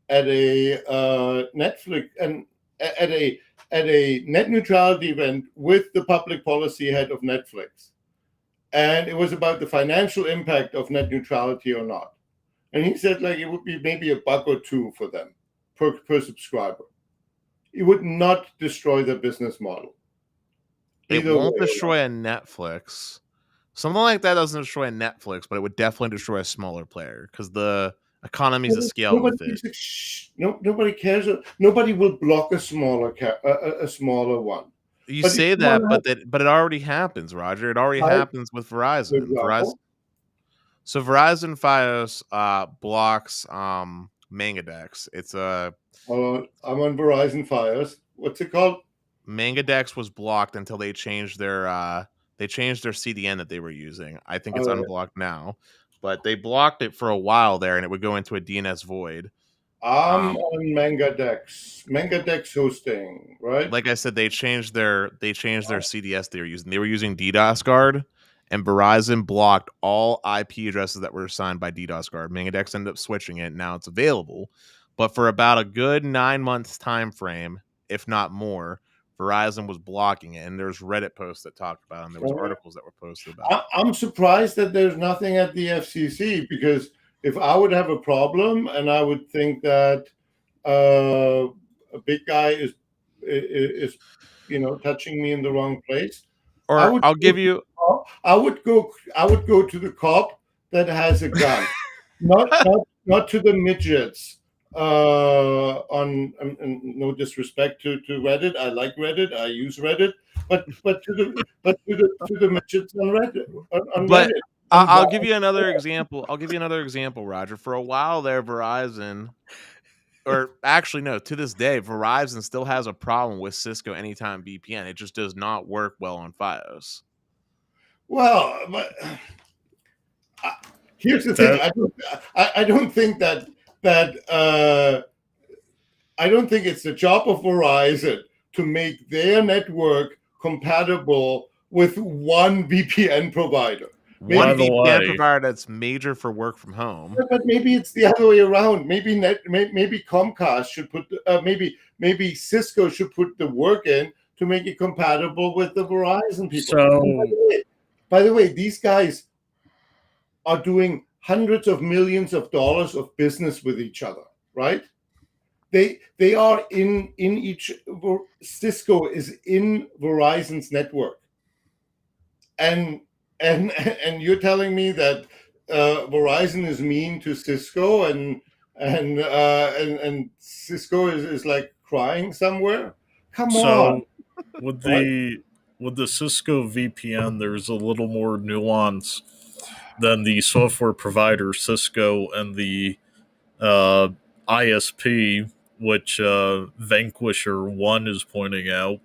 Netflix and at a net neutrality event with the public policy head of Netflix, and it was about the financial impact of net neutrality or not. And he said like it would be maybe $1 or $2 for them per subscriber. It would not destroy their business model. It won't destroy a Netflix. Something like that doesn't destroy a Netflix, but it would definitely destroy a smaller player because the economies of scale with it. Nobody cares. Nobody will block a smaller one. You say that, but it already happens, Roger. It already happens with Verizon. So Verizon Fios blocks MangaDex. It's a. I'm on Verizon Fios. What's it called? MangaDex was blocked until they changed their CDN that they were using. I think it's unblocked now, but they blocked it for a while there, and it would go into a DNS void. I'm on MangaDex hosting, right? Like I said, they changed their CDS they were using. They were using DDoS guard, and Verizon blocked all IP addresses that were assigned by DDoS guard. MangaDex ended up switching it. Now it's available, but for about a good 9 months time frame, if not more, Verizon was blocking it, and there's Reddit posts that talked about it, and there was articles that were posted about it. I'm surprised that there's nothing at the FCC, because if I would have a problem and I would think that a big guy is touching me in the wrong place, or I would go to the cop that has a gun, not to the midgets. On no disrespect to Reddit, I like Reddit, I use Reddit, but to the midgets on Reddit. Reddit. I'll give you another example. Roger. For a while there, Verizon, or actually no, to this day, Verizon still has a problem with Cisco Anytime VPN. It just does not work well on Fios. Well, but here's the thing: I don't think that. I don't think it's the job of Verizon to make their network compatible with one VPN provider. One VPN provider that's major for work from home. But maybe it's the other way around. Maybe Comcast should put. Maybe Cisco should put the work in to make it compatible with the Verizon people. So, by the way, these guys are doing hundreds of millions of dollars of business with each other, right? They are in each. Cisco is in Verizon's network, and you're telling me that Verizon is mean to Cisco, and Cisco is like crying somewhere. Come on. With the Cisco VPN, there's a little more nuance than the software provider Cisco and the ISP, which Vanquisher 1 is pointing out.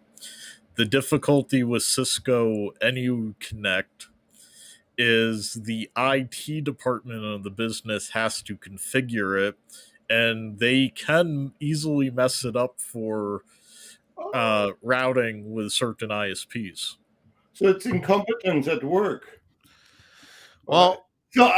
The difficulty with Cisco NU-Connect is the IT department of the business has to configure it, and they can easily mess it up for routing with certain ISPs. So it's incompetence at work. Well, So,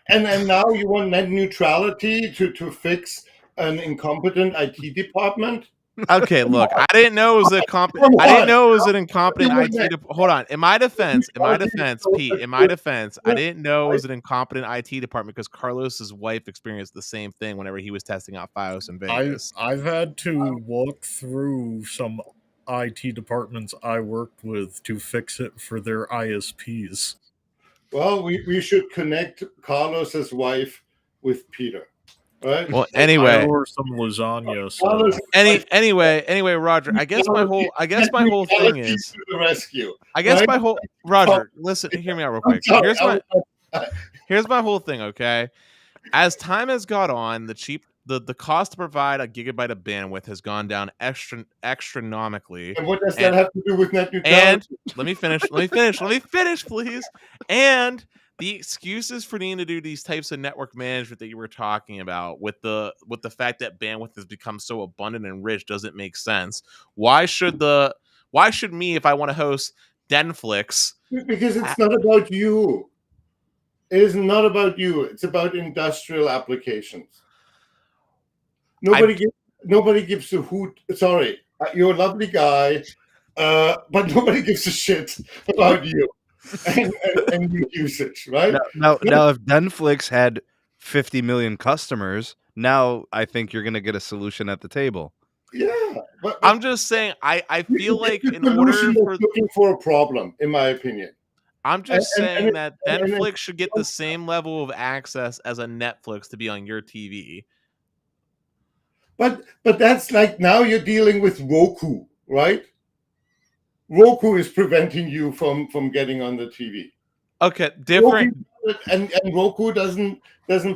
and now you want net neutrality to fix an incompetent IT department? Okay, look, I didn't know it was an incompetent IT. Hold on. In my defense, Pete. In my defense, I didn't know it was an incompetent IT department because Carlos's wife experienced the same thing whenever he was testing out FiOS in Vegas. I've had to walk through some IT departments I worked with to fix it for their ISPs. Well, we should connect Carlos's wife with Peter. Right? Well, anyway, or some lasagna. Anyway, Roger. I guess my whole thing is the rescue. Roger. Listen, hear me out real quick. Here's my whole thing. Okay, as time has gone on, the cost to provide a gigabyte of bandwidth has gone down astronomically. And what does that have to do with net neutrality? And let me finish, please. And the excuses for needing to do these types of network management that you were talking about with the fact that bandwidth has become so abundant and rich doesn't make sense. Why should me, if I want to host Denflix? Because it's not about you. It is not about you. It's about industrial applications. Nobody gives a hoot. Sorry, you're a lovely guy, but nobody gives a shit about you. and usage, right? Now, if Denflix had 50 million customers, now I think you're going to get a solution at the table. Yeah, but I'm just saying. I feel like in order for looking for a problem, in my opinion, I'm just saying that Denflix should get the same level of access as a Netflix to be on your TV. But that's like now you're dealing with Roku, right? Roku is preventing you from getting on the TV. Okay, different. And Roku doesn't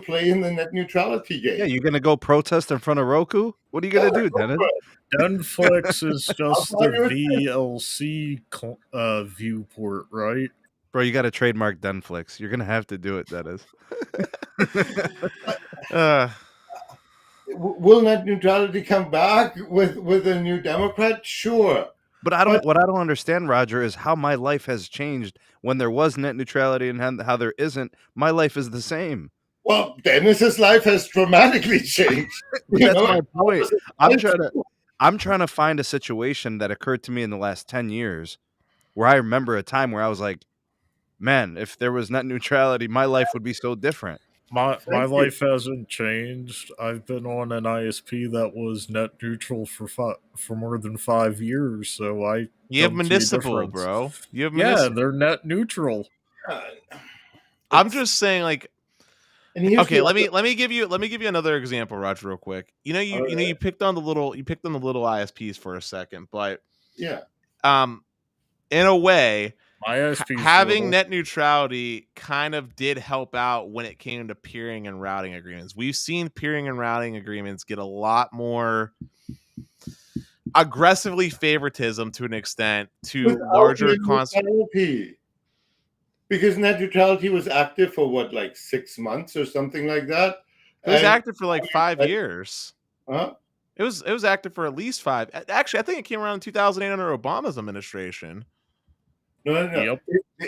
play in the net neutrality game. Yeah, you're gonna go protest in front of Roku? What are you gonna do, Dennis? Denflix is just the VLC viewport, right? Bro, you got to trademark Denflix. You're gonna have to do it, Dennis. Will net neutrality come back with a new Democrat? Sure. But what I don't understand, Roger, is how my life has changed when there was net neutrality and how there isn't. My life is the same. Well, Dennis's life has dramatically changed. That's my point. I'm trying to find a situation that occurred to me in the last 10 years where I remember a time where I was like, man, if there was net neutrality, my life would be so different. My life hasn't changed. I've been on an ISP that was net neutral for more than 5 years, so you have municipal, bro. You have municipal. Yeah, they're net neutral. I'm just saying, like, okay. Let me give you another example, Roger, real quick. You picked on the little ISPs for a second, but yeah, in a way, having little. net neutrality kind of did help out when it came to peering and routing agreements. We've seen peering and routing agreements get a lot more aggressively favoritism to an extent to larger because net neutrality was active for what, like 6 months or something like that. It was active for like 5 years. Huh? It was active for at least 5. Actually, I think it came around in 2008 under Obama's administration. No. Yep.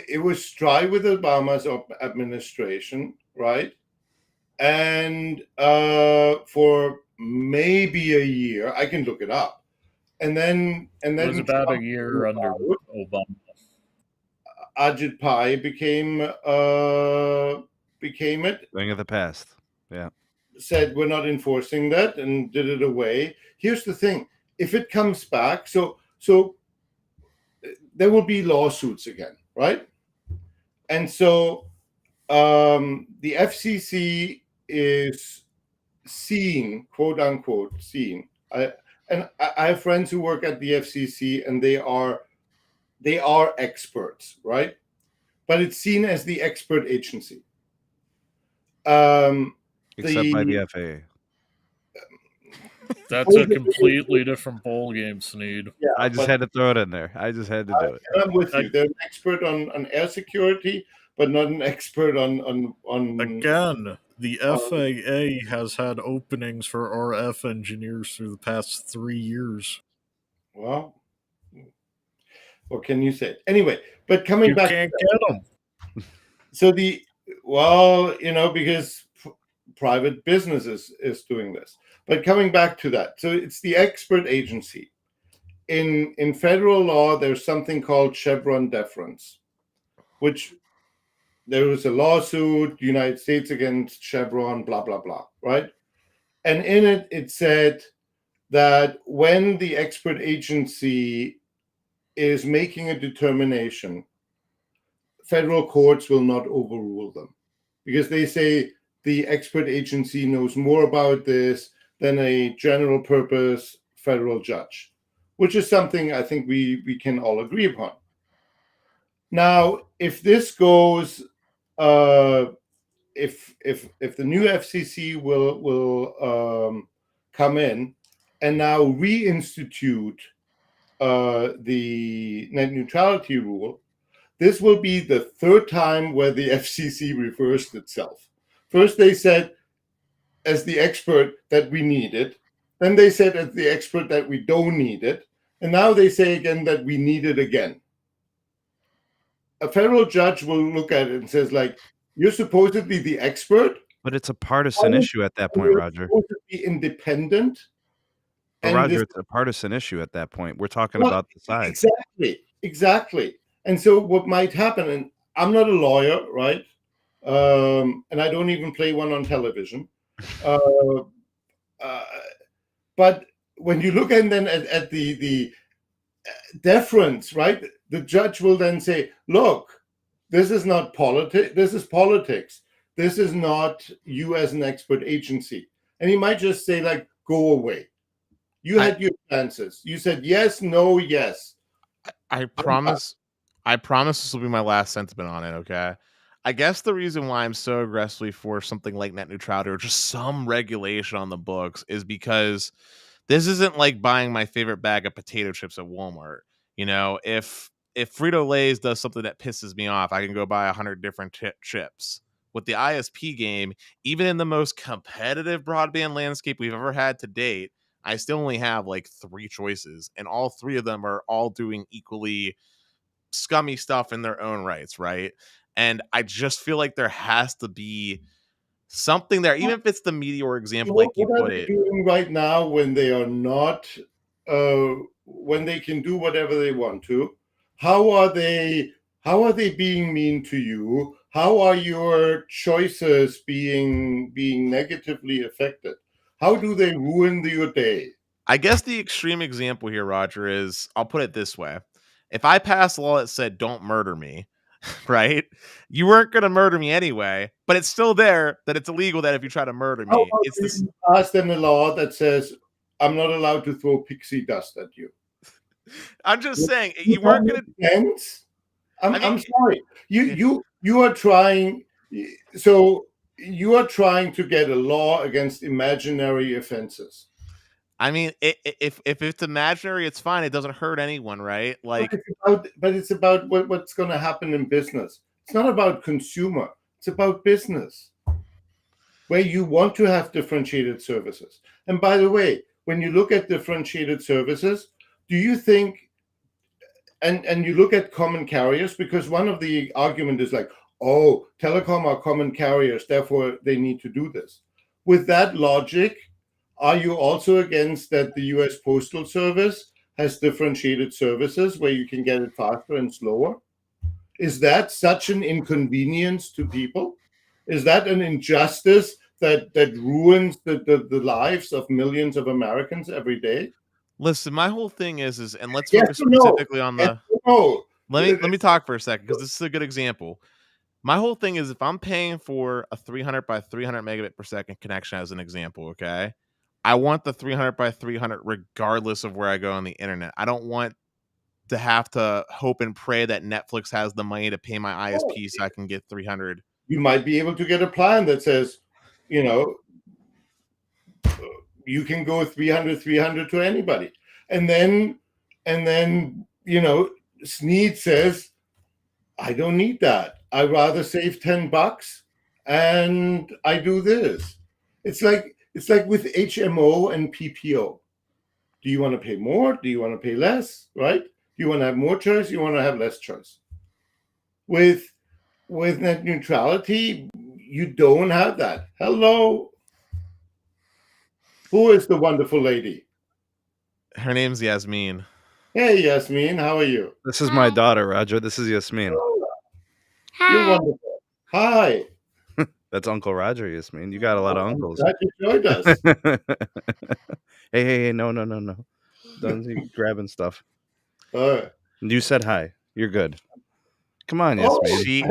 It was dry with Obama's administration, right? And for maybe a year, I can look it up, and then it was about a year under Obama. Ajit Pai became it. Thing of the past. Yeah. Said we're not enforcing that and did it away. Here's the thing: if it comes back, so there will be lawsuits again, right? And so the FCC is seeing, quote unquote, seeing. I have friends who work at the FCC, and they are experts, right? But it's seen as the expert agency. Except by the FAA. That's a completely different ball game, Sneed. Yeah, I just had to throw it in there. I just had to do it. I'm with you. They're an expert on air security, but not an expert on. Again, the FAA has had openings for RF engineers through the past 3 years. Well, what can you say? Anyway, but coming back, can't get them. So the Well, because private businesses is doing this. But coming back to that, so it's the expert agency. In federal law, there's something called Chevron Deference, which there was a lawsuit, United States against Chevron, blah, blah, blah, right? And in it, it said that when the expert agency is making a determination, federal courts will not overrule them because they say the expert agency knows more about this than a general purpose federal judge, which is something I think we can all agree upon. Now, if this goes, if the new FCC will come in and now reinstitute the net neutrality rule, this will be the third time where the FCC reversed itself. First, they said, as the expert, that we need it. Then they said, as the expert, that we don't need it. And now they say again that we need it again. A federal judge will look at it and says, like, you're supposedly the expert. But it's a partisan issue at that point, You're Roger. supposed to be independent. But Roger, it's a partisan issue at that point. We're talking about the sides. Exactly. And so what might happen, and I'm not a lawyer, right? And I don't even play one on television. But when you look at the deference, right? The judge will then say, look, this is not politics. This is politics. This is not you as an expert agency. And he might just say, like, go away. You had your chances. You said yes, no, yes. I promise this will be my last sentiment on it, okay? I guess the reason why I'm so aggressively for something like net neutrality or just some regulation on the books is because this isn't like buying my favorite bag of potato chips at Walmart. If Frito-Lay's does something that pisses me off, I can go buy 100 different chips. With the ISP game, even in the most competitive broadband landscape we've ever had to date, I still only have like 3 choices, and all 3 of them are all doing equally scummy stuff in their own rights, right? And I just feel like there has to be something there, even if it's the Meteor example, like you put it. Doing right now when they are not, when they can do whatever they want to, how are they being mean to you? How are your choices being negatively affected? How do they ruin your day? I guess the extreme example here, Roger, is, I'll put it this way. If I passed a law that said don't murder me, right? You weren't going to murder me anyway, but it's still there that it's illegal that if you try to murder me. It's this. Pass them a law that says I'm not allowed to throw pixie dust at you. I'm just saying, you weren't going to. I'm sorry. You are trying. So you are trying to get a law against imaginary offenses. I mean, if it's imaginary, it's fine. It doesn't hurt anyone, right? Like, but it's about what's going to happen in business. It's not about consumer. It's about business, where you want to have differentiated services. And by the way, when you look at differentiated services, do you think, and you look at common carriers, because one of the argument is like, oh, telecom are common carriers, therefore they need to do this. With that logic, are you also against that the US Postal Service has differentiated services where you can get it faster and slower? Is that such an inconvenience to people? Is that an injustice that ruins the lives of millions of Americans every day? Listen, my whole thing is, and let's focus specifically on the. Let me talk for a second, because this is a good example. My whole thing is, if I'm paying for a 300 by 300 megabit per second connection, as an example, okay, I want the 300 by 300 regardless of where I go on the internet. I don't want to have to hope and pray that Netflix has the money to pay my ISP so I can get 300. You might be able to get a plan that says, you can go 300 to anybody. And then Sneed says, I don't need that. I'd rather save $10 and I do this. It's like with HMO and PPO. Do you want to pay more? Do you want to pay less? Right? Do you want to have more choice? You want to have less choice? With with net neutrality, you don't have that. Hello. Who is the wonderful lady? Her name's Yasmin. Hey, Yasmin, how are you? This is my daughter, Roger. This is Yasmin. You're wonderful. Hi. That's Uncle Roger, Yasmin. You got a lot of uncles. Glad you joined us. Hey, no. Don't be grabbing stuff. You said hi. You're good. Come on, Yasmin.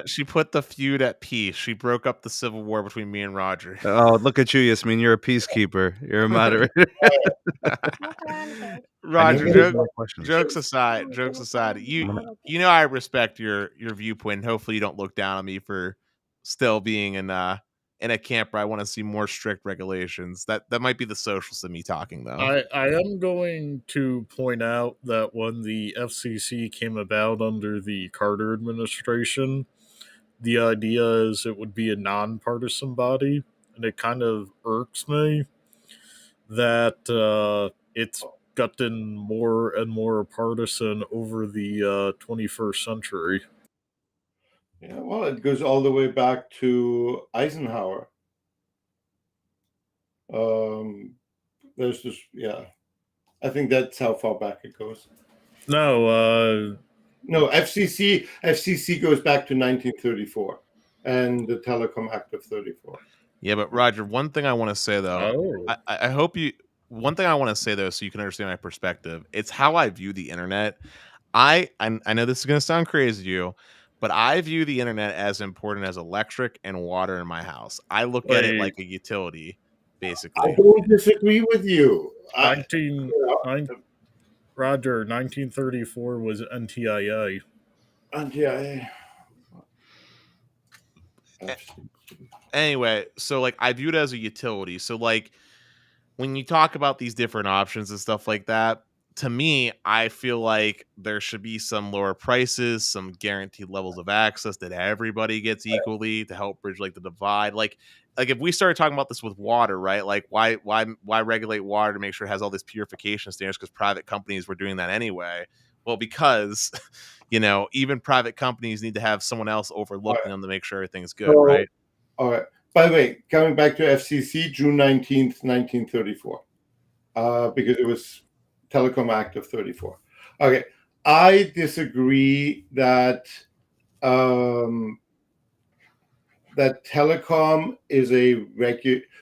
She put the feud at peace. She broke up the civil war between me and Roger. Oh, look at you, Yasmin. You're a peacekeeper. You're a moderator. Roger, jokes aside, you know I respect your viewpoint. Hopefully, you don't look down on me for still being in a camp where I want to see more strict regulations. That might be the socialist in me talking, though. I am going to point out that when the FCC came about under the Carter administration, the idea is it would be a nonpartisan body, and it kind of irks me that it's gotten more and more partisan over the 21st century. Yeah, well, it goes all the way back to Eisenhower. There's just, I think that's how far back it goes. No, FCC goes back to 1934 and the Telecom Act of 34. Yeah, but Roger, one thing I want to say though, I hope you. One thing I want to say though, so you can understand my perspective, it's how I view the internet. I know this is going to sound crazy to you, but I view the internet as important as electric and water in my house. I look at it like a utility, basically. I don't disagree with you. Roger, 1934 was NTIA. NTIA. Anyway, so like I view it as a utility. So like when you talk about these different options and stuff like that, to me, I feel like there should be some lower prices, some guaranteed levels of access that everybody gets equally to help bridge like the divide. Like if we started talking about this with water, right? Like why regulate water to make sure it has all this purification standards because private companies were doing that anyway? Well, because even private companies need to have someone else overlooking them to make sure everything's good, right? All right. By the way, coming back to FCC, June 19th, 1934, because it was Telecom Act of 34. Okay. I disagree that that telecom is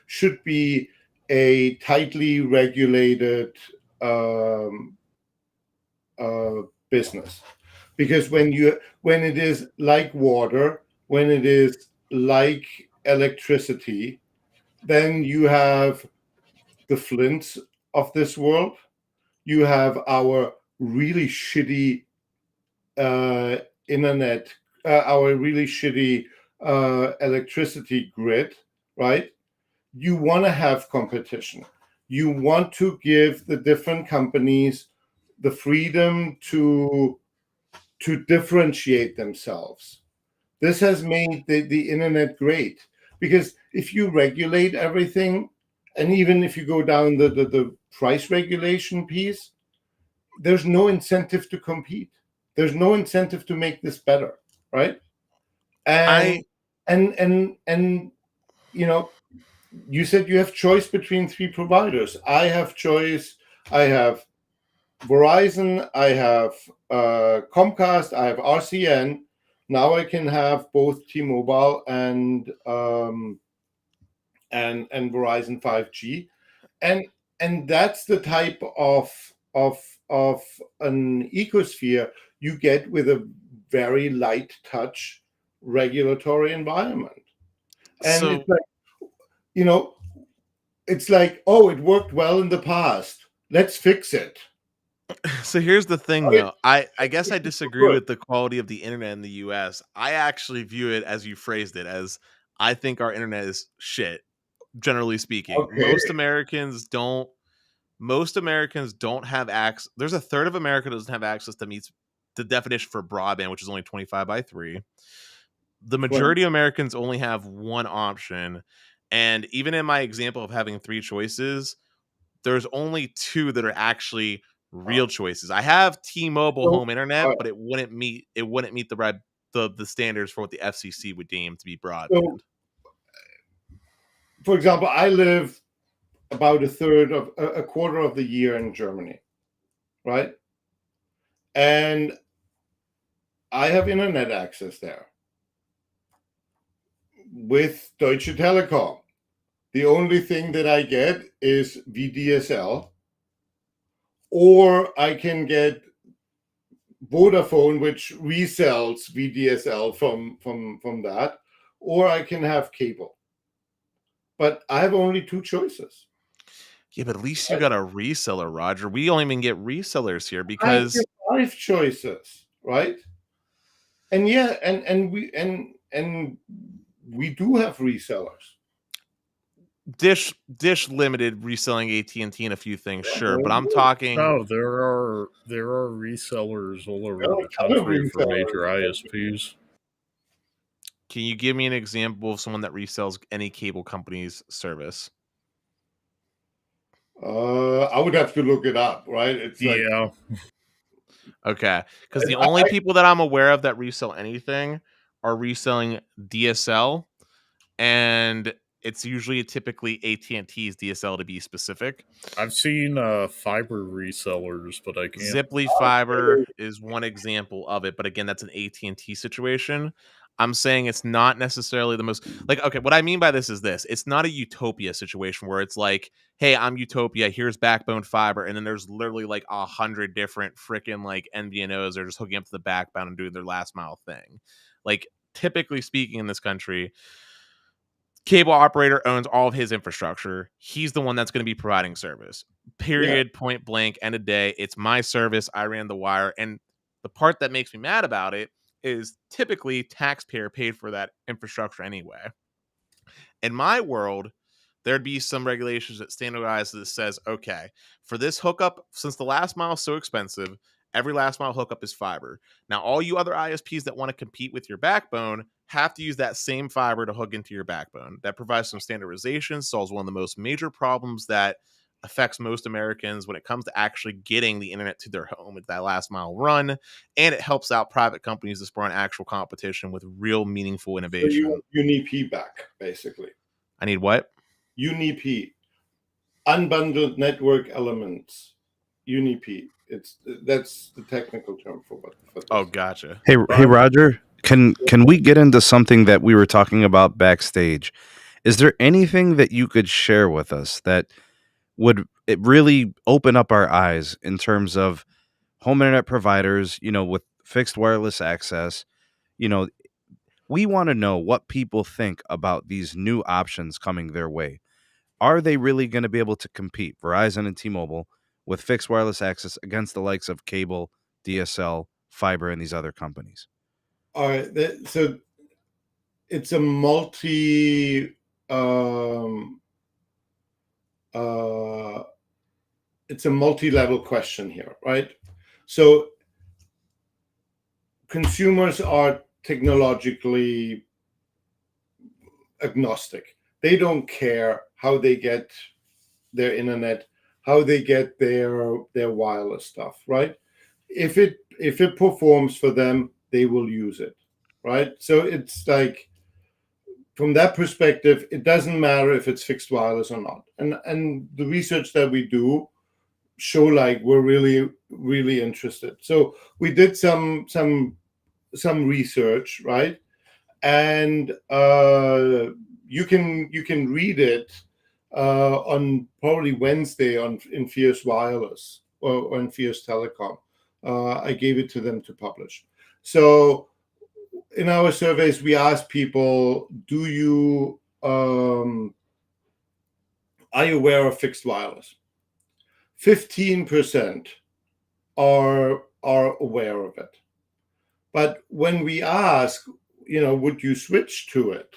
should be a tightly regulated business, because when it is like water, when it is like electricity, then you have the Flints of this world, you have our really shitty internet, our really shitty electricity grid, right? You want to have competition. You want to give the different companies the freedom to differentiate themselves. This has made the internet great, because if you regulate everything, and even if you go down the price regulation piece, there's no incentive to compete. There's no incentive to make this better, right? And you said you have choice between three providers. I have choice. I have Verizon, I have Comcast, I have RCN. Now I can have both T-Mobile and Verizon 5G, and that's the type of an ecosphere you get with a very light touch regulatory environment. And it's like, oh, it worked well in the past, let's fix it. So here's the thing, though. I guess I disagree with the quality of the internet in the US. I actually view it, as you phrased it, as I think our internet is shit, generally speaking. Okay. Most Americans don't have access. There's a third of America doesn't have access to meet the definition for broadband, which is only 25x3. The majority of Americans only have one option. And even in my example of having three choices, there's only two that are actually real choices. I have T-Mobile Home Internet, but it wouldn't meet the the standards for what the FCC would deem to be broadband. So, for example, I live about a quarter of the year in Germany, right? And I have internet access there with Deutsche Telekom. The only thing that I get is VDSL, or I can get Vodafone, which resells VDSL from that, or I can have cable. But I have only two choices. Yeah, but at least you got a reseller, Roger. We don't even get resellers here I because have 5 choices, right? And yeah, and we do have resellers. Dish Limited reselling AT&T and a few things, sure, but I'm talking. No, there are resellers all over the ton of country for major resellers. ISPs. Can you give me an example of someone that resells any cable company's service? I would have to look it up, right? It's Yeah. Okay, because the only people that I'm aware of that resell anything are reselling DSL, and it's usually typically AT&T's DSL to be specific. I've seen fiber resellers, but I can't. Ziply Fiber is one example of it, but again, that's an AT&T situation. I'm saying it's not necessarily the most okay, what I mean by this is this. It's not a utopia situation where it's like, hey, I'm utopia, here's backbone fiber, and then there's literally like 100 different freaking like MVNOs that are just hooking up to the backbone and doing their last mile thing. Like, typically speaking in this country, cable operator owns all of his infrastructure. He's the one that's going to be providing service. Period, point blank, end of day. It's my service. I ran the wire. And the part that makes me mad about it is typically taxpayer paid for that infrastructure anyway. In my world, there'd be some regulations that standardize that says, okay, for this hookup, since the last mile is so expensive, every last mile hookup is fiber. Now, all you other ISPs that want to compete with your backbone have to use that same fiber to hook into your backbone. That provides some standardization, solves one of the most major problems that affects most Americans when it comes to actually getting the internet to their home with that last mile run. And it helps out private companies to spawn actual competition with real meaningful innovation. So you need P back, basically. I need what? UNIP, unbundled network elements. UNIP. That's the technical term for this. Oh, gotcha. Hey, Roger, can we get into something that we were talking about backstage? Is there anything that you could share with us that would it really open up our eyes in terms of home internet providers, with fixed wireless access? We want to know what people think about these new options coming their way. Are they really going to be able to compete, Verizon and T-Mobile, with fixed wireless access against the likes of cable, DSL, fiber, and these other companies? All right. So it's a multi-level question here, right? So consumers are technologically agnostic. They don't care how they get their internet, how they get their wireless stuff, right? If it performs for them, they will use it, right? So it's like, from that perspective, it doesn't matter if it's fixed wireless or not. And the research that we do show like we're really, really interested. So we did some research, right? And you can read it on probably Wednesday in Fierce Wireless or in Fierce Telecom. I gave it to them to publish. So in our surveys, we asked people, are you aware of fixed wireless? 15% are aware of it. But when we ask, would you switch to it?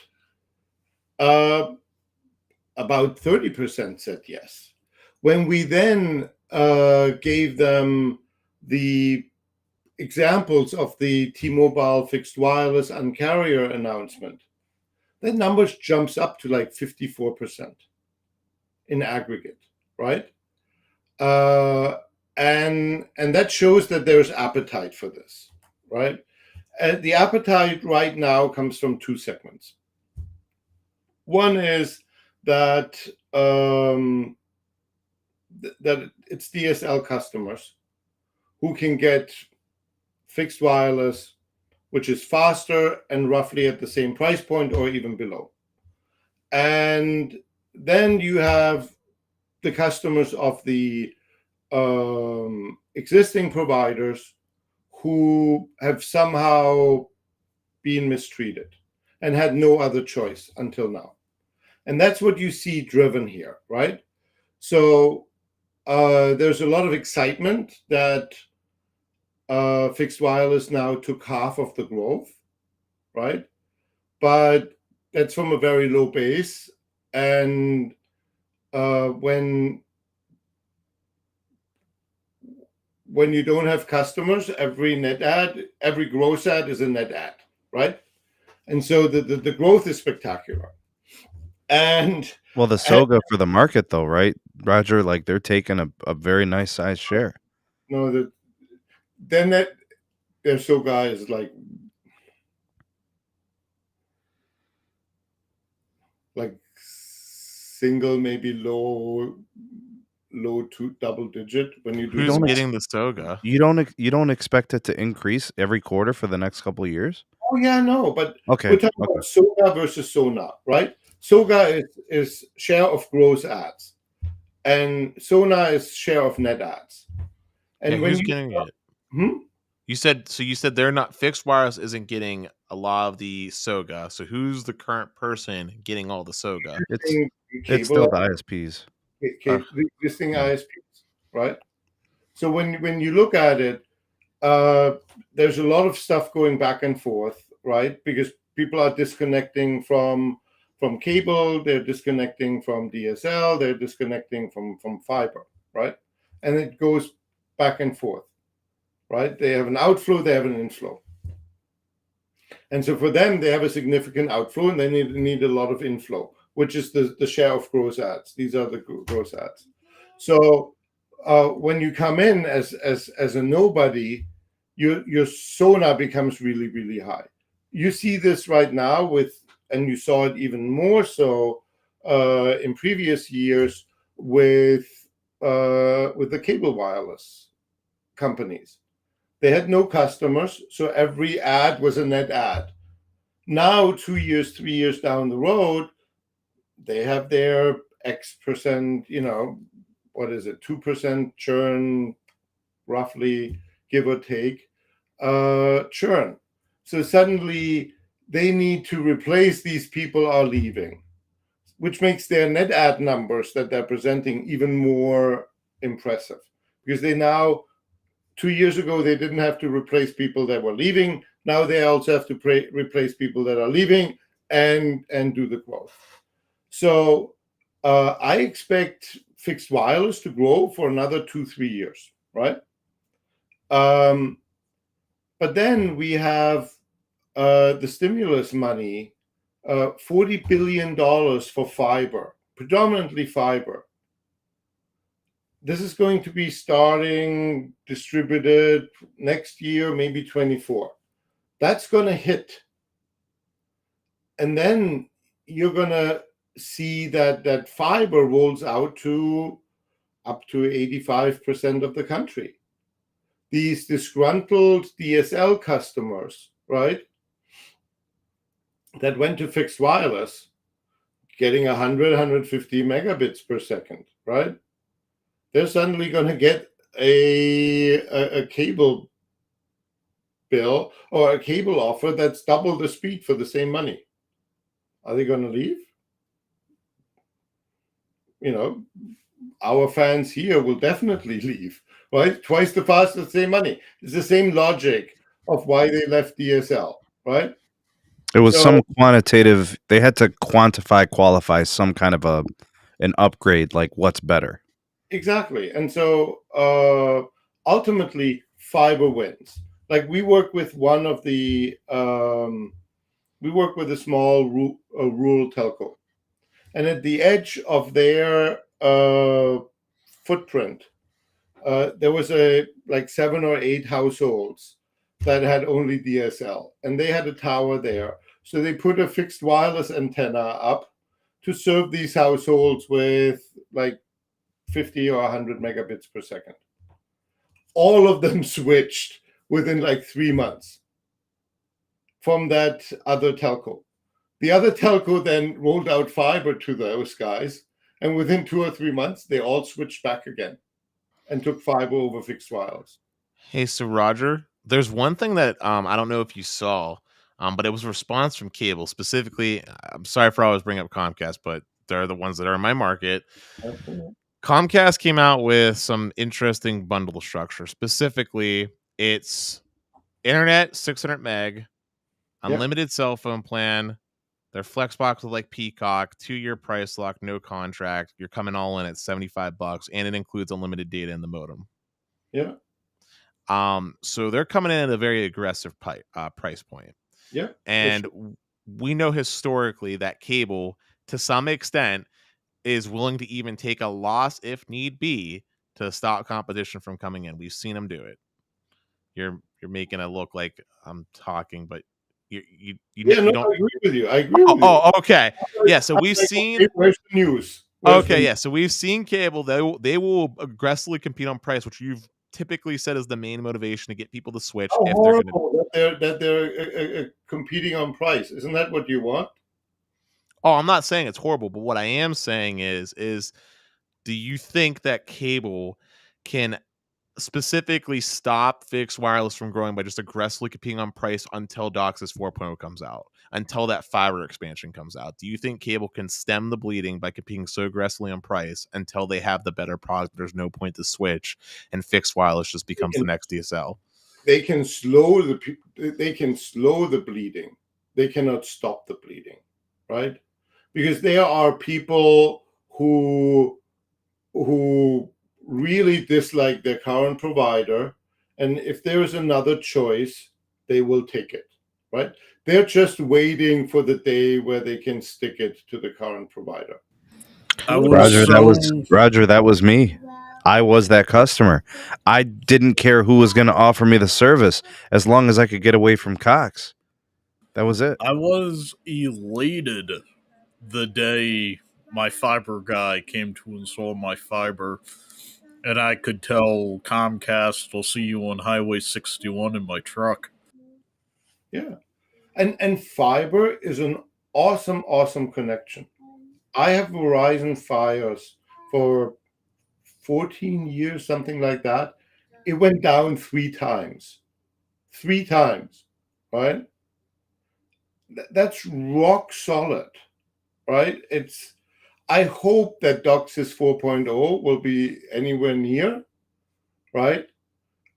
About 30% said yes. When we then gave them the examples of the T-Mobile fixed wireless Un-carrier announcement, that number jumps up to like 54% in aggregate, right? And that shows that there's appetite for this, right? the appetite right now comes from two segments. One is that that it's DSL customers who can get fixed wireless, which is faster and roughly at the same price point or even below. And then you have the customers of the existing providers who have somehow been mistreated and had no other choice until now. And that's what you see driven here, right? So there's a lot of excitement that fixed wireless now took half of the growth, right? But that's from a very low base. And when you don't have customers, every net ad, every gross ad is a net ad, right? And so the growth is spectacular. And well, the SOGA for the market, though, right, Roger? Like they're taking a very nice size share. No, then their SOGA is like single, maybe low to double digit when you do. Who's getting the SOGA? You don't expect it to increase every quarter for the next couple of years? Oh yeah, no, but okay, we're talking about SOGA versus SONA, right? SOGA is share of gross ads, and SONA is share of net ads. And who's getting it? You said they're not, fixed wireless isn't getting a lot of the SOGA. So who's the current person getting all the SOGA? It's still the ISPs. Existing ISPs, right? So when you look at it, there's a lot of stuff going back and forth, right? Because people are disconnecting from cable, they're disconnecting from DSL, they're disconnecting from fiber, right? And it goes back and forth, right? They have an outflow, they have an inflow. And so for them, they have a significant outflow and they need a lot of inflow, which is the share of gross ads. These are the gross ads. So when you come in as a nobody, your SONA becomes really, really high. You see this right now and you saw it even more so in previous years with the cable wireless companies. They had no customers, so every ad was a net ad. Now, 2 years, 3 years down the road, they have their X%, what is it, 2% churn, roughly, give or take, churn. So suddenly they need to replace these people are leaving, which makes their net ad numbers that they're presenting even more impressive. Because they now, 2 years ago, they didn't have to replace people that were leaving. Now they also have to replace people that are leaving and do the growth. So I expect fixed wireless to grow for another 2-3 years, right? But then we have the stimulus money, $40 billion for fiber, predominantly fiber. This is going to be starting distributed next year, maybe 24. That's going to hit. And then you're going to see that fiber rolls out to up to 85% of the country. These disgruntled DSL customers, right, that went to fixed wireless, getting 100, 150 megabits per second, right? They're suddenly going to get a cable bill or a cable offer that's double the speed for the same money. Are they going to leave? Our fans here will definitely leave, right? Twice the fast, the same money. It's the same logic of why they left DSL, right? It was some quantitative, they had to qualify some kind of an upgrade, like what's better. Exactly. And so ultimately fiber wins. Like we work with a small rural telco. And at the edge of their footprint, there was 7 or 8 households that had only DSL, and they had a tower there. So they put a fixed wireless antenna up to serve these households with like 50 or 100 megabits per second. All of them switched within like 3 months from that other telco. The other telco then rolled out fiber to those guys, and within 2 or 3 months, they all switched back again and took fiber over fixed wireless. Hey, so Roger, there's one thing that I don't know if you saw, but it was a response from cable. Specifically, I'm sorry for always bringing up Comcast, but they're the ones that are in my market. Comcast came out with some interesting bundle structure. Specifically, it's internet, 600 meg, unlimited cell phone plan, their Flexbox with like Peacock, 2-year price lock, no contract. You're coming all in at $75, and it includes unlimited data in the modem. Yeah. So they're coming in at a very aggressive price point. Yeah. And we know historically that cable, to some extent, is willing to even take a loss if need be to stop competition from coming in. We've seen them do it. You're making it look like I'm talking, but you don't. I agree with you. I agree with you. Oh, okay. Yeah, so we've seen. Where's the news? Okay, so we've seen cable. They will aggressively compete on price, which you've typically said is the main motivation to get people to switch. How horrible that they're competing on price. Isn't that what you want? Oh, I'm not saying it's horrible, but what I am saying is do you think that cable can specifically stop fixed wireless from growing by just aggressively competing on price until DOCSIS 4.0 comes out, until that fiber expansion comes out? Do you think cable can stem the bleeding by competing so aggressively on price until they have the better product? There's no point to switch, and fixed wireless just becomes the next DSL. They can slow the bleeding. They cannot stop the bleeding, right? Because there are people who really dislike their current provider, and if there is another choice, they will take it, right? They're just waiting for the day where they can stick it to the current provider. Roger, that was me. I was that customer. I didn't care who was going to offer me the service as long as I could get away from Cox. That was it. I was elated the day my fiber guy came to install my fiber, and I could tell Comcast will see you on Highway 61 in my truck. Yeah. And fiber is an awesome connection. I have Verizon Fios for 14 years, something like that. It went down 3 times. 3 times, right? That's rock solid, right? I hope that DOCSIS 4.0 will be anywhere near, right?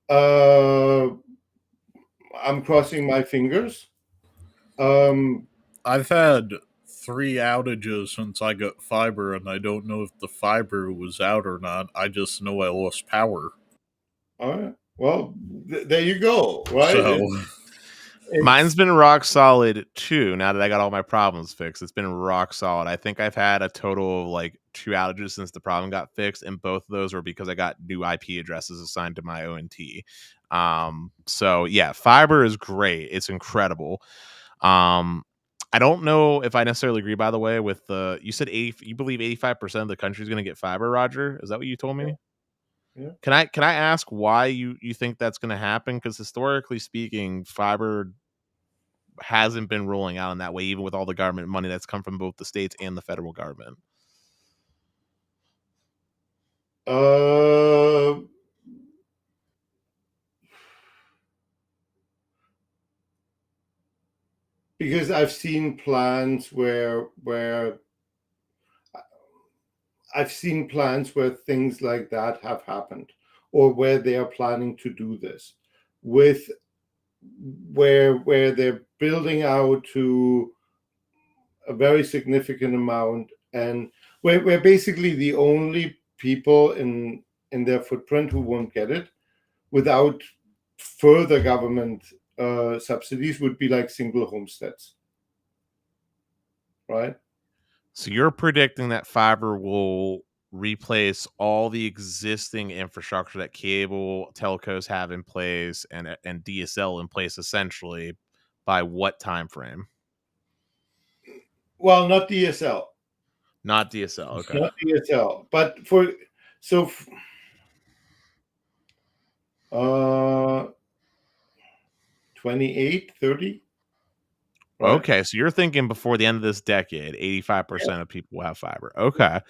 I'm crossing my fingers. I've had 3 outages since I got fiber, and I don't know if the fiber was out or not. I just know I lost power. All right. Well, there you go, right? So, mine's been rock solid too. Now that I got all my problems fixed, it's been rock solid. I think I've had a total of like 2 outages since the problem got fixed, and both of those were because I got new IP addresses assigned to my ONT. So yeah, fiber is great. It's incredible. I don't know if I necessarily agree, by the way, with you said you believe 85% of the country is going to get fiber, Roger? Is that what you told me? Yeah. Can I ask why you think that's going to happen? Because historically speaking, fiber hasn't been rolling out in that way, even with all the government money that's come from both the states and the federal government. Because I've seen plans where things like that have happened, or where they are planning to do this, with where they're building out to a very significant amount, and where basically the only people in their footprint who won't get it without further government subsidies would be like single homesteads, right? So you're predicting that fiber will replace all the existing infrastructure that cable telcos have in place and DSL in place essentially by what time frame? Well, not DSL. Not DSL. Okay. Not DSL. But uh 28, 30. Right? Okay, so you're thinking before the end of this decade, 85% of people will have fiber. Okay.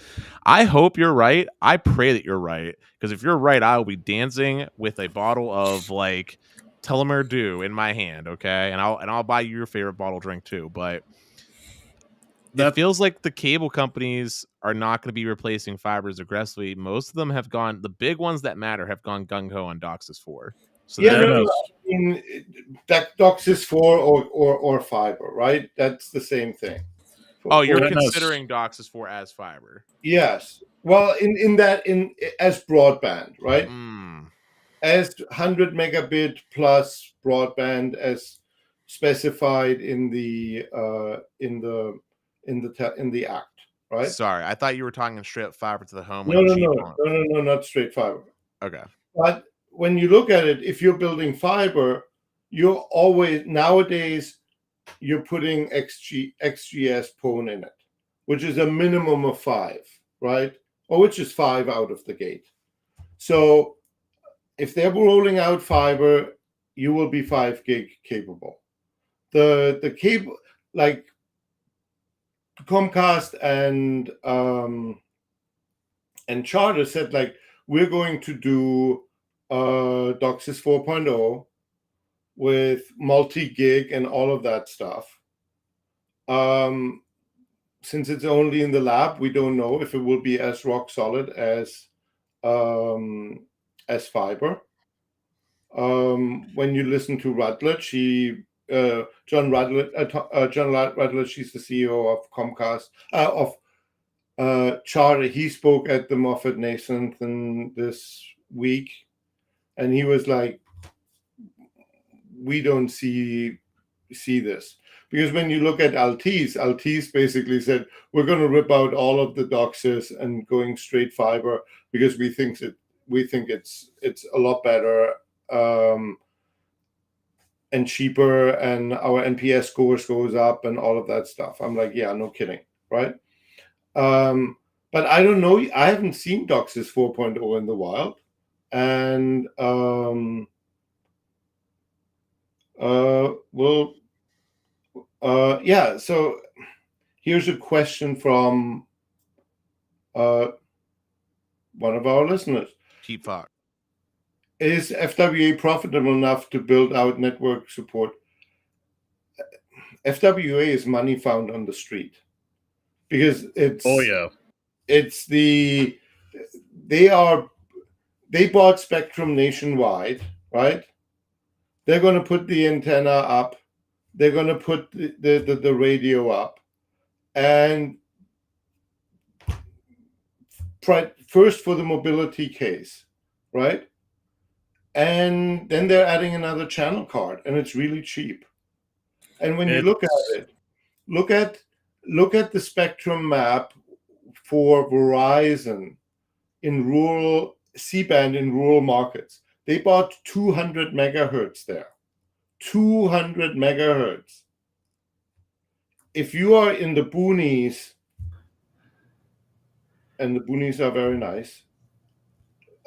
I hope you're right. I pray that you're right. Because if you're right, I will be dancing with a bottle of like Telomere Dew in my hand, okay? And I'll buy you your favorite bottle drink too. But it feels like the cable companies are not going to be replacing fibers aggressively. Most of them have gone, the big ones that matter have gone gung-ho on DOCSIS 4. So yeah, no. I mean, DOCSIS 4 or fiber, right? That's the same thing. You're considering DOCSIS 4 as fiber? Yes. Well, in as broadband, right? As 100 megabit plus broadband as specified in the act, right? Sorry, I thought you were talking straight up fiber to the home. No, not straight fiber. Okay. But when you look at it, if you're building fiber, you're always nowadays you're putting XGS PON in it, which is a minimum of 5, right? Or which is 5 out of the gate. So if they're rolling out fiber, you will be 5 gig capable. The cable, like Comcast and Charter said, like, we're going to do DOCSIS 4.0 with multi-gig and all of that stuff. Since it's only in the lab, we don't know if it will be as rock solid as fiber. When you listen to Rutledge, John Rutledge, he's the CEO of Comcast, of Charter. He spoke at the Moffett Nathan this week, and he was like, we don't see this. Because when you look at Altice basically said, we're going to rip out all of the DOCSIS and going straight fiber because we think it's a lot better and cheaper, and our NPS scores goes up and all of that stuff. I'm like, yeah, no kidding, right? But I don't know. I haven't seen DOCSIS 4.0 in the wild, and yeah. So here's a question from one of our listeners. Pete Fox. Is FWA profitable enough to build out network support? FWA is money found on the street because it's they bought spectrum nationwide, right? They're going to put the antenna up. They're going to put the radio up, and first for the mobility case, right? And then they're adding another channel card, and it's really cheap. And when you look at it, look at the spectrum map for Verizon in rural C-band in rural markets. They bought 200 megahertz there. 200 megahertz. If you are in the boonies, and the boonies are very nice,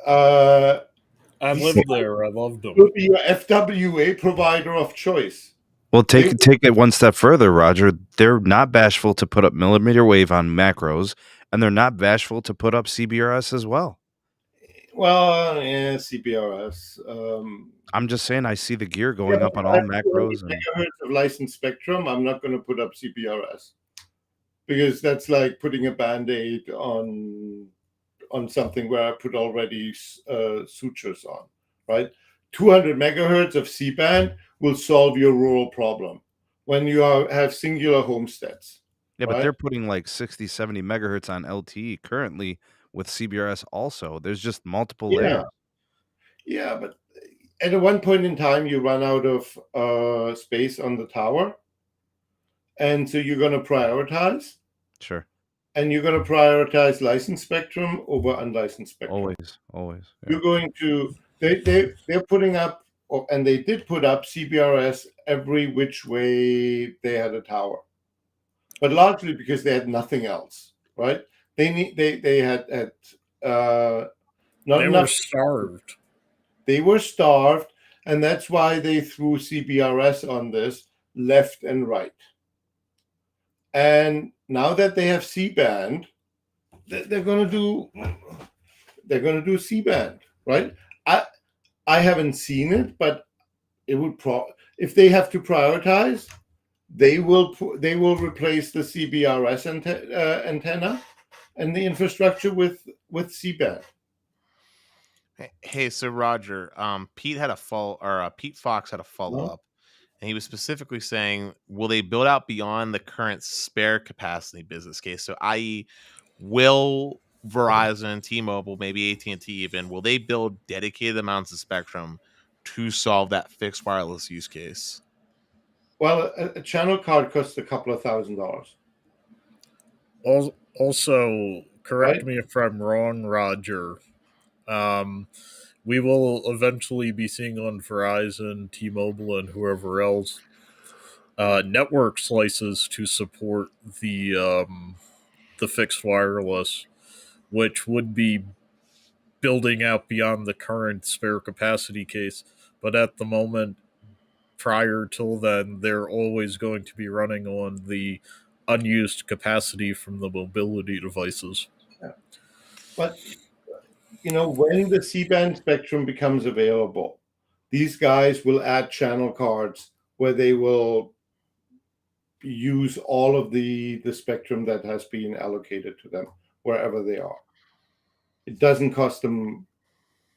I've lived there. I loved them. Will be your FWA provider of choice. Well, take it one step further, Roger. They're not bashful to put up millimeter wave on macros, and they're not bashful to put up CBRS as well. Well, yeah, CBRS. I'm just saying, I see the gear going up on all macros. Megahertz of licensed spectrum. I'm not going to put up CBRS because that's like putting a Band-Aid on something where I put already sutures on, right? 200 megahertz of C-band will solve your rural problem when you have singular homesteads. Yeah, but they're putting like 60, 70 megahertz on LTE currently with CBRS also. There's just multiple layers. Yeah, but at one point in time, you run out of space on the tower. And so you're going to prioritize. Sure. and you're going to prioritize licensed spectrum over unlicensed spectrum. Always. Yeah. You're going to they're putting up, and they did put up CBRS every which way they had a tower, but largely because they had nothing else, right? They had not They enough. were starved. They were starved, and that's why they threw CBRS on this left and right. And now that they have C-band, they're going to do C-band, right? I haven't seen it, but it would if they have to prioritize, they will replace the CBRS antenna and the infrastructure with C-band. Hey, so Roger, Pete Fox had a follow up, and he was specifically saying, will they build out beyond the current spare capacity business case? So, i.e., will Verizon, T-Mobile, maybe AT&T even, will they build dedicated amounts of spectrum to solve that fixed wireless use case? Well, a channel card costs a couple of $1,000s. Also, correct me if I'm wrong, Roger. We will eventually be seeing on Verizon, T-Mobile, and whoever else network slices to support the fixed wireless, which would be building out beyond the current spare capacity case. But at the moment, prior till then, they're always going to be running on the unused capacity from the mobility devices. Yeah. But when the C-band spectrum becomes available, these guys will add channel cards where they will use all of the spectrum that has been allocated to them wherever they are. It doesn't cost them.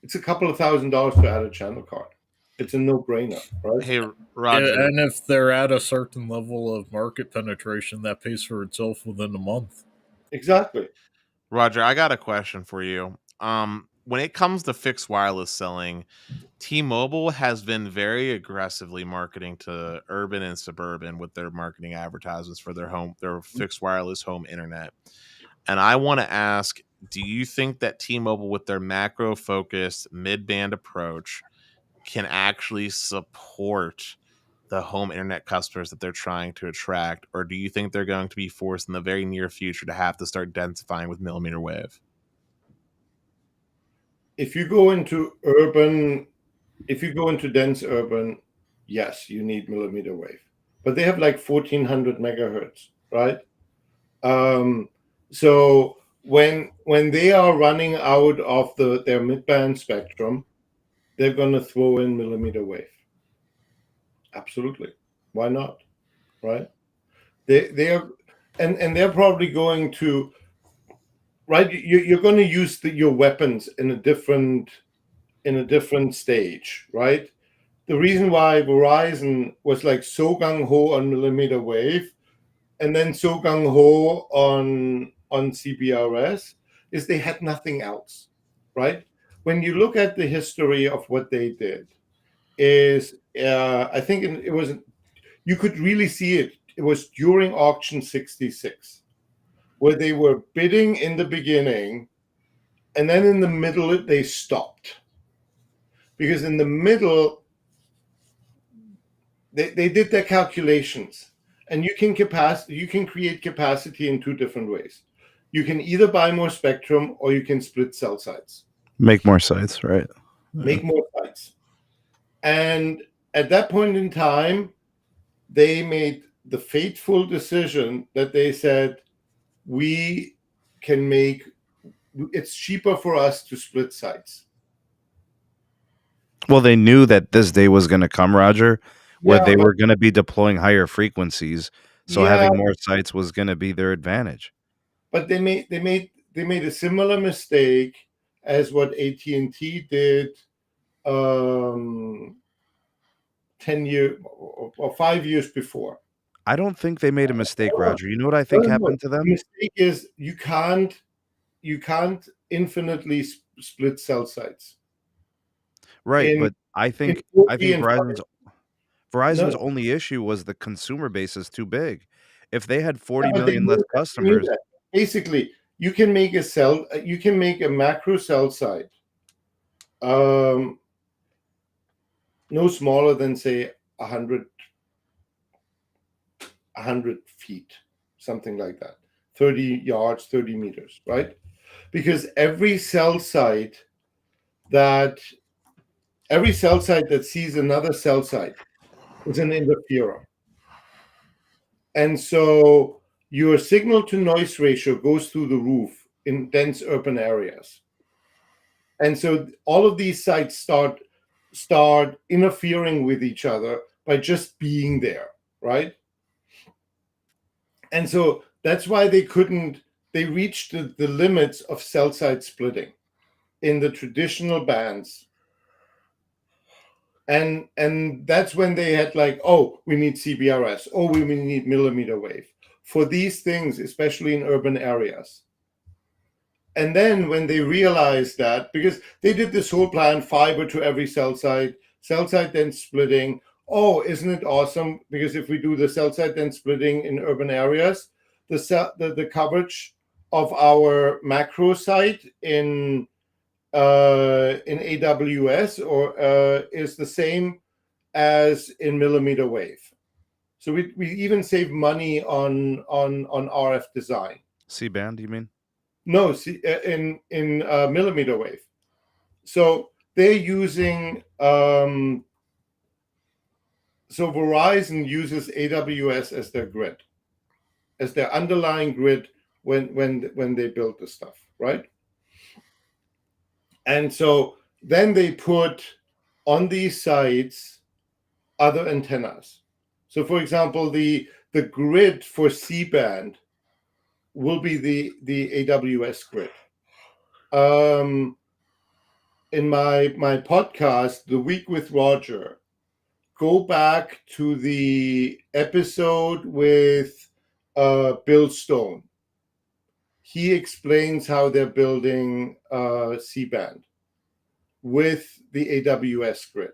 It's a couple of $1,000s to add a channel card. It's a no-brainer, right? Hey, Roger. Yeah, and if they're at a certain level of market penetration, that pays for itself within a month. Exactly. Roger, I got a question for you. When it comes to fixed wireless selling, T-Mobile has been very aggressively marketing to urban and suburban with their marketing advertisements for their fixed wireless home internet. And I want to ask, do you think that T-Mobile, with their macro-focused mid-band approach, can actually support the home internet customers that they're trying to attract, or do you think they're going to be forced in the very near future to have to start densifying with millimeter wave? If you go into dense urban, yes, you need millimeter wave, but they have like 1400 megahertz, right? So when they are running out of their mid-band spectrum, they're going to throw in millimeter wave. Absolutely. Why not? Right? They're probably going to, right? You're going to use your weapons in a different stage, right? The reason why Verizon was like so gung-ho on millimeter wave and then so gung-ho on CBRS is they had nothing else, right? When you look at the history of what they did, I think it was, you could really see it. It was during auction 66, where they were bidding in the beginning, and then in the middle they stopped. Because in the middle, they did their calculations, and you can create capacity in two different ways. You can either buy more spectrum or you can split cell sites. Make more sites, right? Make more sites. And at that point in time, they made the fateful decision that they said, it's cheaper for us to split sites. Well, they knew that this day was going to come, Roger, where they were going to be deploying higher frequencies. So having more sites was going to be their advantage. But they made a similar mistake as what AT&T did 10 years or 5 years before. I don't think they made a mistake, Roger. You know what I think happened to them? The mistake is you can't infinitely split cell sites. Right, but I think Verizon's only issue was the consumer base is too big. If they had 40 million less customers, basically you can make a macro cell site no smaller than, say, 100 feet, something like that, 30 yards, 30 meters, right? Because every cell site that sees another cell site is an interferer. And so your signal to noise ratio goes through the roof in dense urban areas. And so all of these sites start interfering with each other by just being there, right? And so that's why they reached the limits of cell site splitting in the traditional bands. And that's when they had like, oh, we need CBRS, oh, we need millimeter wave for these things, especially in urban areas. And then when they realized that, because they did this whole plan, fiber to every cell site then splitting. Oh, isn't it awesome? Because if we do the cell site then splitting in urban areas, the coverage of our macro site in AWS is the same as in millimeter wave. So we even save money on RF design. C-band, you mean? No, in millimeter wave. So they're using. So Verizon uses AWS as their grid, as their underlying grid when they build the stuff, right? And so then they put on these sites other antennas. So, for example, the grid for C-band will be the AWS grid. In my podcast, The Week with Roger, go back to the episode with Bill Stone. He explains how they're building C-band with the AWS grid.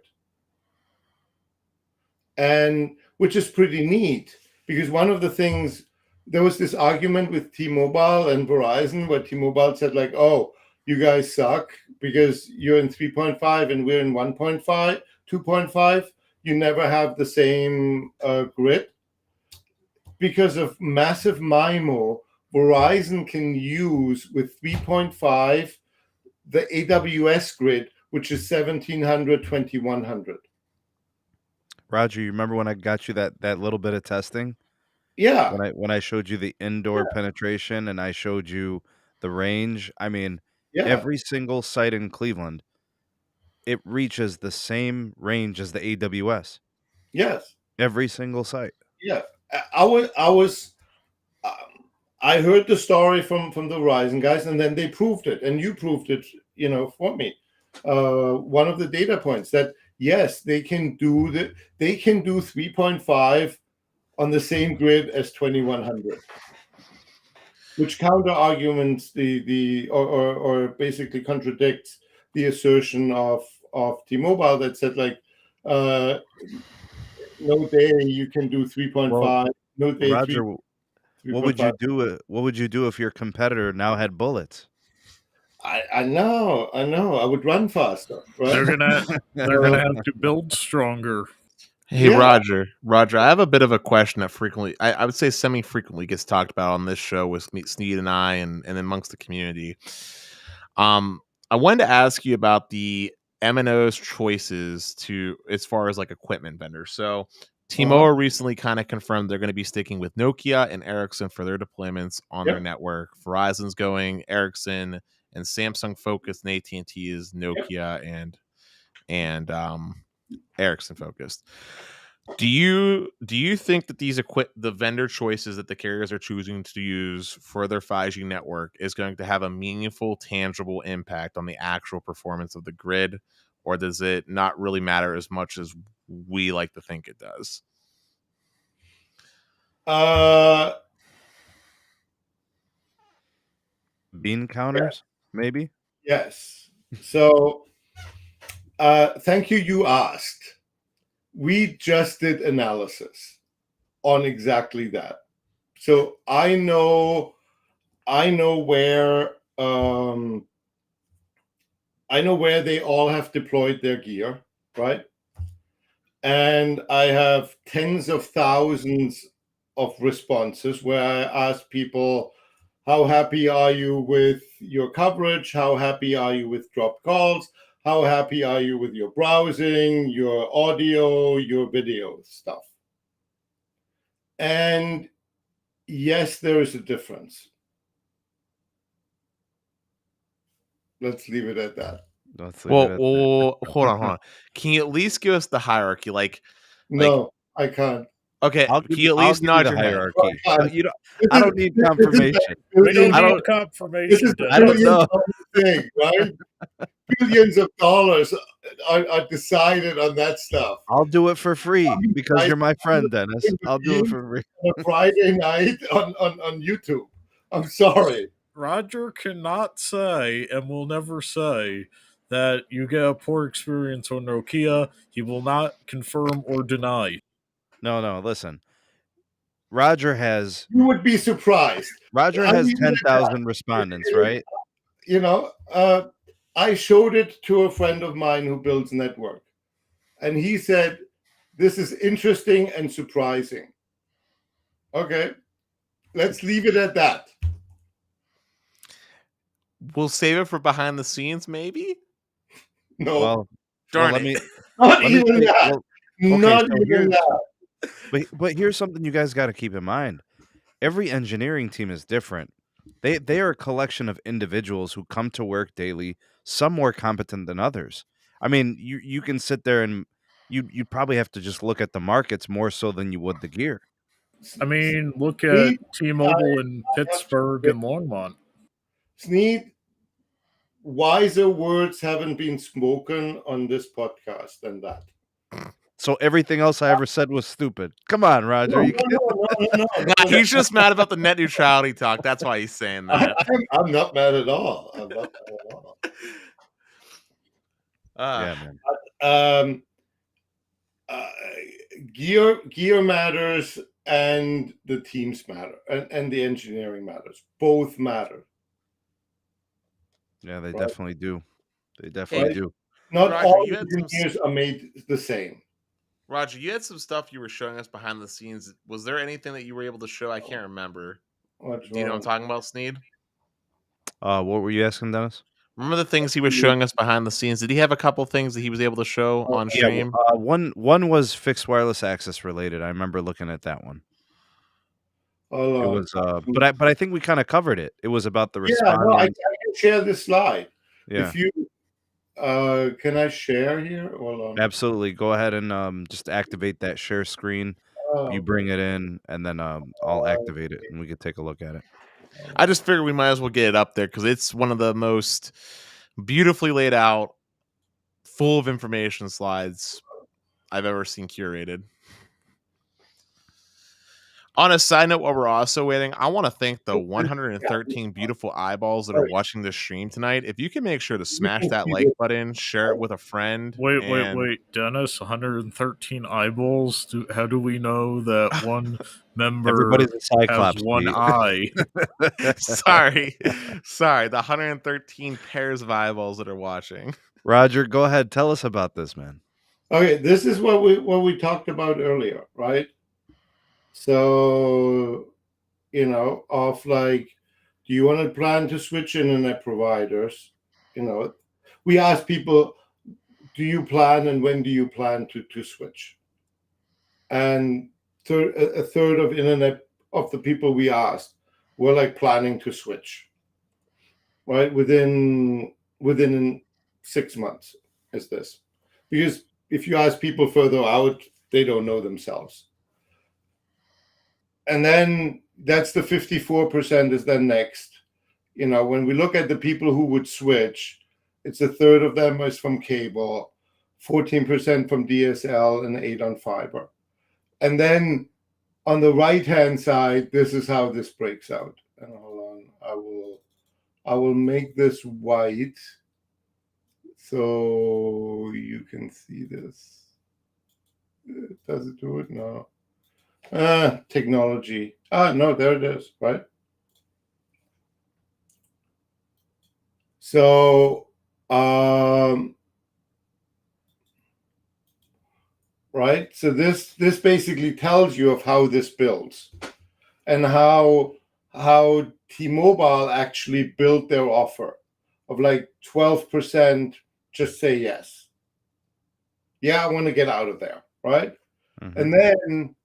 And which is pretty neat, because one of the things, there was this argument with T-Mobile and Verizon where T-Mobile said like, oh, you guys suck because you're in 3.5 and we're in 1.5, 2.5. You never have the same grid. Because of massive MIMO, Verizon can use with 3.5 the AWS grid, which is 1700, 2100. Roger, you remember when I got you that little bit of testing? Yeah. When I showed you the indoor penetration and I showed you the range? I mean, every single site in Cleveland, it reaches the same range as the AWS. Yes. Every single site. Yeah. I heard the story from the Verizon guys, and then they proved it, and you proved it, for me. One of the data points that yes, they can do 3.5 on the same grid as 2100, which counter arguments or basically contradicts the assertion of T-Mobile that said like no day you can do 3.5, Well, no day Roger, 3. what would you do? What would you do if your competitor now had bullets? I know. I would run faster, right? They're gonna have to build stronger. Hey, Yeah. Roger, I have a bit of a question that frequently, I would say semi-frequently gets talked about on this show with Sneed and I and amongst the community. I wanted to ask you about the MNO's choices as far as like equipment vendors. So T-Mobile recently kind of confirmed they're going to be sticking with Nokia and Ericsson for their deployments on their network. Verizon's going Ericsson, and Samsung focused, and AT&T is Nokia and Ericsson focused. Do you think that the vendor choices that the carriers are choosing to use for their 5G network is going to have a meaningful, tangible impact on the actual performance of the grid, or does it not really matter as much as we like to think it does? Bean counters, maybe? Yes. So thank you. You asked. We just did analysis on exactly that. So I know I know where they all have deployed their gear, right? And I have tens of thousands of responses where I ask people, how happy are you with your coverage? How happy are you with dropped calls? How happy are you with your browsing, your audio, your video stuff? And yes, there is a difference. Let's leave it at that. Well, hold on. Can you at least give us the hierarchy? No, I can't. Okay, I'll can you at least give nod the your head? hierarchy. You I don't need confirmation. We don't I need don't- confirmation. This is I don't billions know. of thing, right? Billions of dollars are decided on that stuff. I'll do it for free because you're my friend, Dennis. I'll do it You- for free. On a Friday night on YouTube. I'm sorry. Roger cannot say and will never say that you get a poor experience on Nokia. He will not confirm or deny. No, listen. Roger has You would be surprised. I 10,000 respondents, right? You know, I showed it to a friend of mine who builds network, and he said, "This is interesting and surprising." Okay, let's leave it at that. We'll save it for behind the scenes, maybe. No, Well, Darn let it. me not let me even say- that. well, Not so even here's- that. but here's something you guys got to keep in mind. Every engineering team is different. They are a collection of individuals who come to work daily, some more competent than others. I mean, you can sit there and you probably have to just look at the markets more so than you would the gear. I mean, look at Sneed, T-Mobile in Pittsburgh and Longmont. Sneed, wiser words haven't been spoken on this podcast than that. So everything else I ever said was stupid. Come on, Roger. You can't- No. Nah, he's just mad about the net neutrality talk. That's why he's saying that. I'm not mad at all. I'm not mad at all. Yeah, man. Um, gear matters, and the teams matter, and the engineering matters. Both matter. Yeah, they Right. definitely do. They definitely do. Not Roger, all you had some engineers are made the same. Roger, you had some stuff you were showing us behind the scenes. Was there anything that you were able to show? I can't remember. What's Do you know what I'm wrong? talking about, Sneed? What were you asking, Dennis? Remember the things he was showing us behind the scenes? Did he have a couple things that he was able to show on Yeah, stream? one was fixed wireless access related. I remember looking at that one. Hold It on. was, but I think we kind of covered it. It was about the Yeah, no, I responding. can share this slide. Yeah, If you can I share here? Hold on. absolutely. Go ahead and just activate that share screen. You bring it in, and then I'll activate it, and we can take a look at it. I just figured we might as well get it up there because it's one of the most beautifully laid out, full of information slides I've ever seen curated. On a side note, while we're also waiting, I want to thank the 113 beautiful eyeballs that are watching this stream tonight. If you can make sure to smash that like button, share it with a friend. Wait, Dennis, 113 eyeballs? How do we know that one member Everybody's a has cyclops. one Pete. eye? Sorry, the 113 pairs of eyeballs that are watching. Roger, go ahead. Tell us about this, man. Okay, this is what we talked about earlier, right? So, of like, do you want to plan to switch internet providers? We ask people, do you plan and when do you plan to switch? And a third of the people we asked were like planning to switch, right? Within 6 months is this. Because if you ask people further out, they don't know themselves. And then that's the 54% is then next. When we look at the people who would switch, it's a third of them is from cable, 14% from DSL, and 8 on fiber. And then on the right-hand side, this is how this breaks out. And hold on, I will make this white so you can see this. Does it do it? No. Technology. No, there it is, right? So, right. So this basically tells you of how this builds and how T-Mobile actually built their offer of like 12%. Just say yes. Yeah, I want to get out of there, right? Mhm. And then,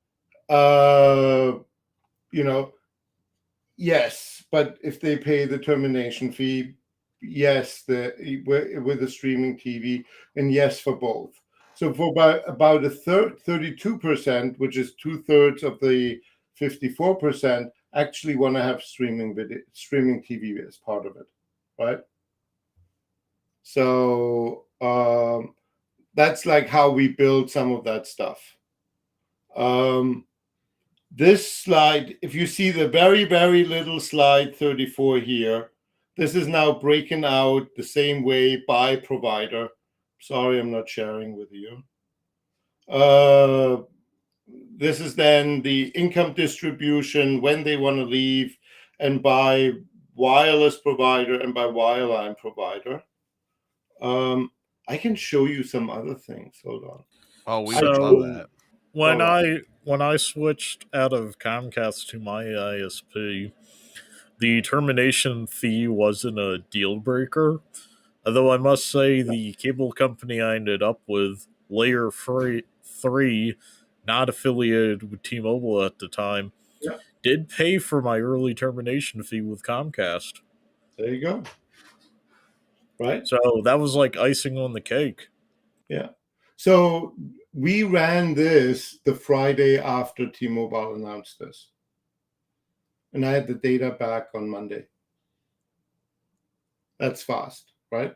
yes, but if they pay the termination fee, yes, with the streaming TV, and yes for both. So for about a third, 32%, which is 2/3 of the 54%, actually want to have streaming TV as part of it, right? So that's like how we build some of that stuff. This slide, if you see the very, very little slide 34 here, this is now breaking out the same way by provider. Sorry, I'm not sharing with you. This is then the income distribution, when they want to leave, and by wireless provider and by wireline provider. I can show you some other things. Hold on. Oh, we So- would love that. When I switched out of Comcast to my ISP, the termination fee wasn't a deal breaker. Although I must say the cable company I ended up with, Layer 3, not affiliated with T-Mobile at the time, Yeah. did pay for my early termination fee with Comcast. There you go. Right? So that was like icing on the cake. Yeah. So we ran this the Friday after T-Mobile announced this. And I had the data back on Monday. That's fast, right?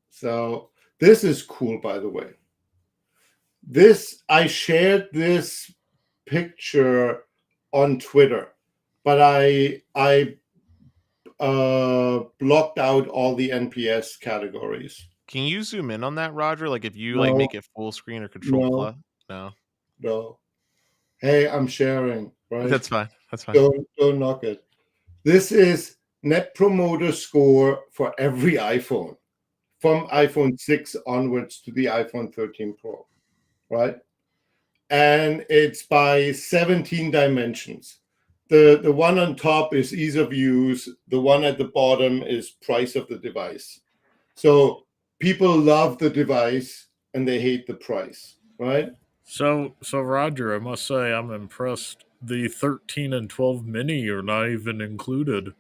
So this is cool, by the way. I shared this picture on Twitter, but I blocked out all the NPS categories. Can you zoom in on that, Roger? Like if you No. like make it full screen or control No. plus? No. Hey, I'm sharing, right? That's fine. That's fine. Don't knock it. This is Net Promoter Score for every iPhone, from iPhone 6 onwards to the iPhone 13 Pro, right? And it's by 17 dimensions. The one on top is ease of use. The one at the bottom is price of the device. So people love the device and they hate the price, right? So Roger, I must say I'm impressed. The 13 and 12 mini are not even included.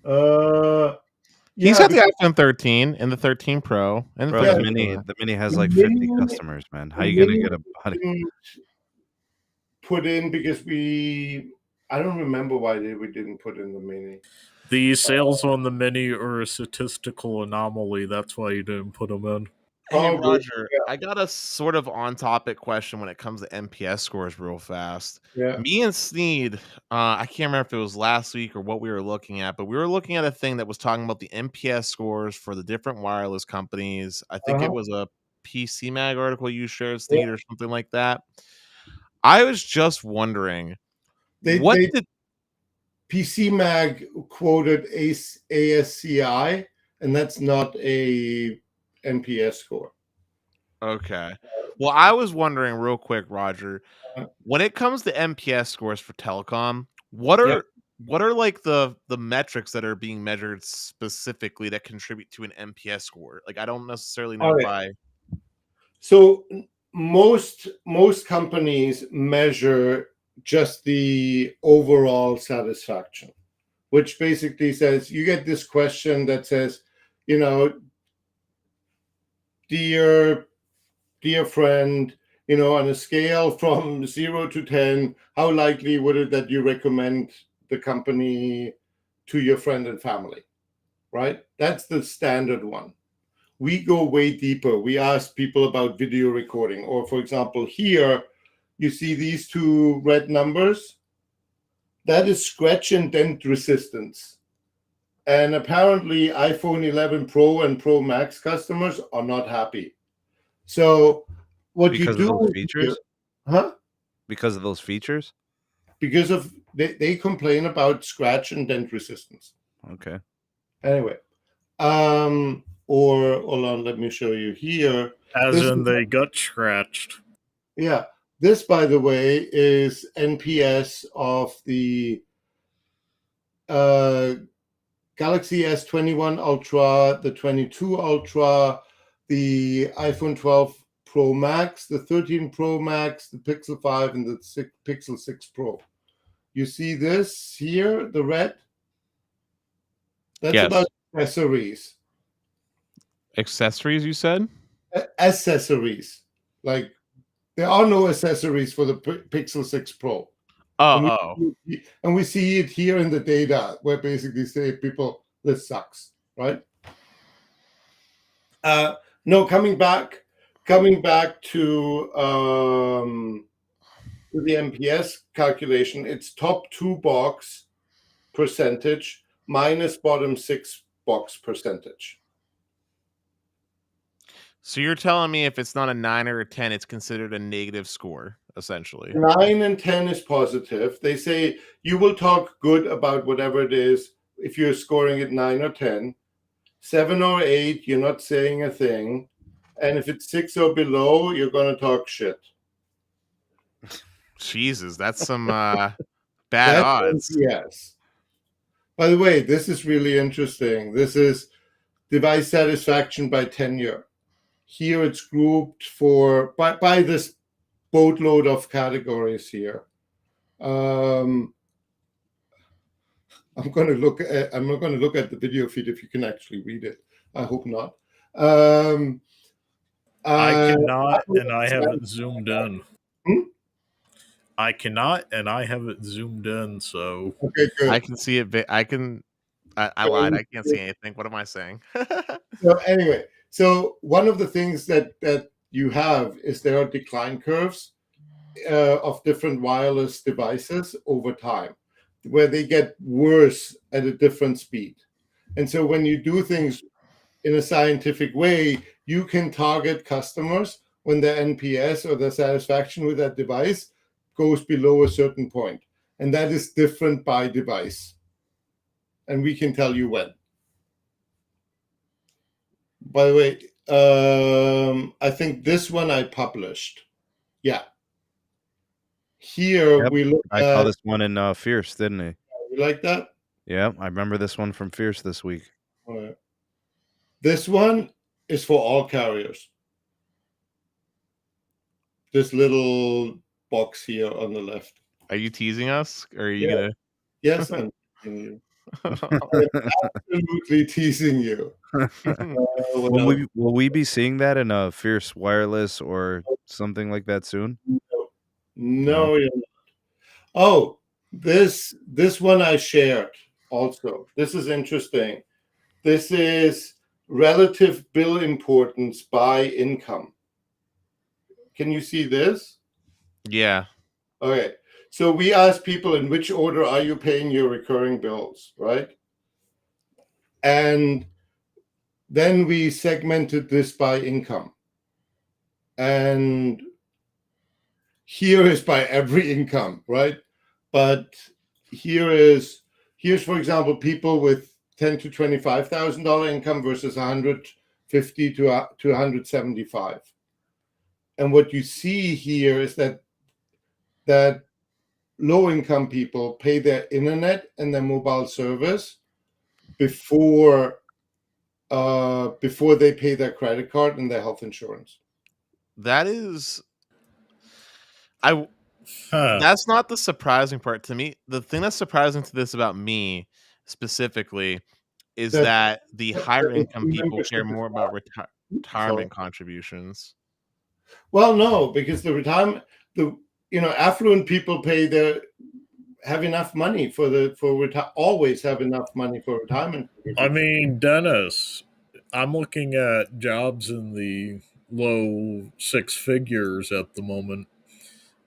He's got the iPhone 13 and the 13 Pro and the Bro, 13 the mini has The like 50 mini- customers, man. How you gonna get a buddy? Put in because I don't remember why we didn't put in the mini. The sales on the mini are a statistical anomaly. That's why you didn't put them in. Hey, Probably, Roger, I got a sort of on-topic question when it comes to NPS scores real fast. Yeah. Me and Sneed, I can't remember if it was last week or what we were looking at, but we were looking at a thing that was talking about the NPS scores for the different wireless companies. I think it was a PC Mag article you shared, Sneed, or something like that. I was just wondering, PC Mag quoted ASCI, and that's not a NPS score. Okay. Well, I was wondering real quick, Roger, when it comes to NPS scores for telecom, what are like the metrics that are being measured specifically that contribute to an NPS score? Like I don't necessarily know why. So most companies measure just the overall satisfaction, which basically says you get this question that says, dear friend, on a scale from 0 to 10, how likely would it that you recommend the company to your friend and family, right? That's the standard one. We go way deeper. We ask people about video recording. Or, for example, here, you see these two red numbers. That is scratch and dent resistance. And apparently, iPhone 11 Pro and Pro Max customers are not happy. So what because you do of those features? Because of those features? Because of they complain about scratch and dent resistance. Okay. Anyway, or hold on, let me show you here. As in they got scratched. Yeah, this, by the way, is NPS of the Galaxy S21 Ultra, the 22 Ultra, the iPhone 12 Pro Max, the 13 Pro Max, the Pixel 5, and the Pixel 6 Pro. You see this here, the red? That's Yes. about accessories. Accessories, you said? Accessories. Like, there are no accessories for the Pixel 6 Pro. And we see it here in the data where basically say people, this sucks, right? No, coming back to the NPS calculation, it's top 2 box percentage minus bottom 6 box percentage. So you're telling me if it's not a 9 or a 10, it's considered a negative score, essentially. 9 and 10 is positive. They say you will talk good about whatever it is if you're scoring at 9 or 10. 7 or 8, you're not saying a thing. And if it's 6 or below, you're going to talk shit. Jesus, that's some bad odds. Yes. By the way, this is really interesting. This is device satisfaction by tenure. Here it's grouped for by this boatload of categories here. I'm not going to look at the video feed if you can actually read it. I hope not. I cannot, and I haven't zoomed in. I cannot, and I haven't zoomed in. So okay, good. I can see it. I lied. I can't see anything. What am I saying? So anyway, so one of the things that you have is there are decline curves of different wireless devices over time, where they get worse at a different speed. And so when you do things in a scientific way, you can target customers when their NPS or their satisfaction with that device goes below a certain point. And that is different by device. And we can tell you when. By the way, I think this one I published. Yeah. Here we look I saw this one in Fierce, didn't I? You like that? Yeah, I remember this one from Fierce this week. All right. This one is for all carriers. This little box here on the left. Are you teasing us? Or are you gonna? Yes, I'm teasing you. I'm absolutely teasing you. Will we be seeing that in a Fierce Wireless or something like that soon? No, you're not. Oh, this one I shared also. This is interesting. This is relative bill importance by income. Can you see this? Yeah. Okay. So we asked people in which order are you paying your recurring bills, right? And then we segmented this by income. And here is by every income, right? But here's for example, people with $10,000 to $25,000 income versus $150,000 to $175,000. And what you see here is that low income people pay their internet and their mobile service before they pay their credit card and their health insurance. That is, that's not the surprising part to me. The thing that's surprising to this about me specifically is that the higher income people care more about retirement contributions. Well, no, because affluent people have enough money always have enough money for retirement. I mean, Dennis, I'm looking at jobs in the low 6 figures at the moment,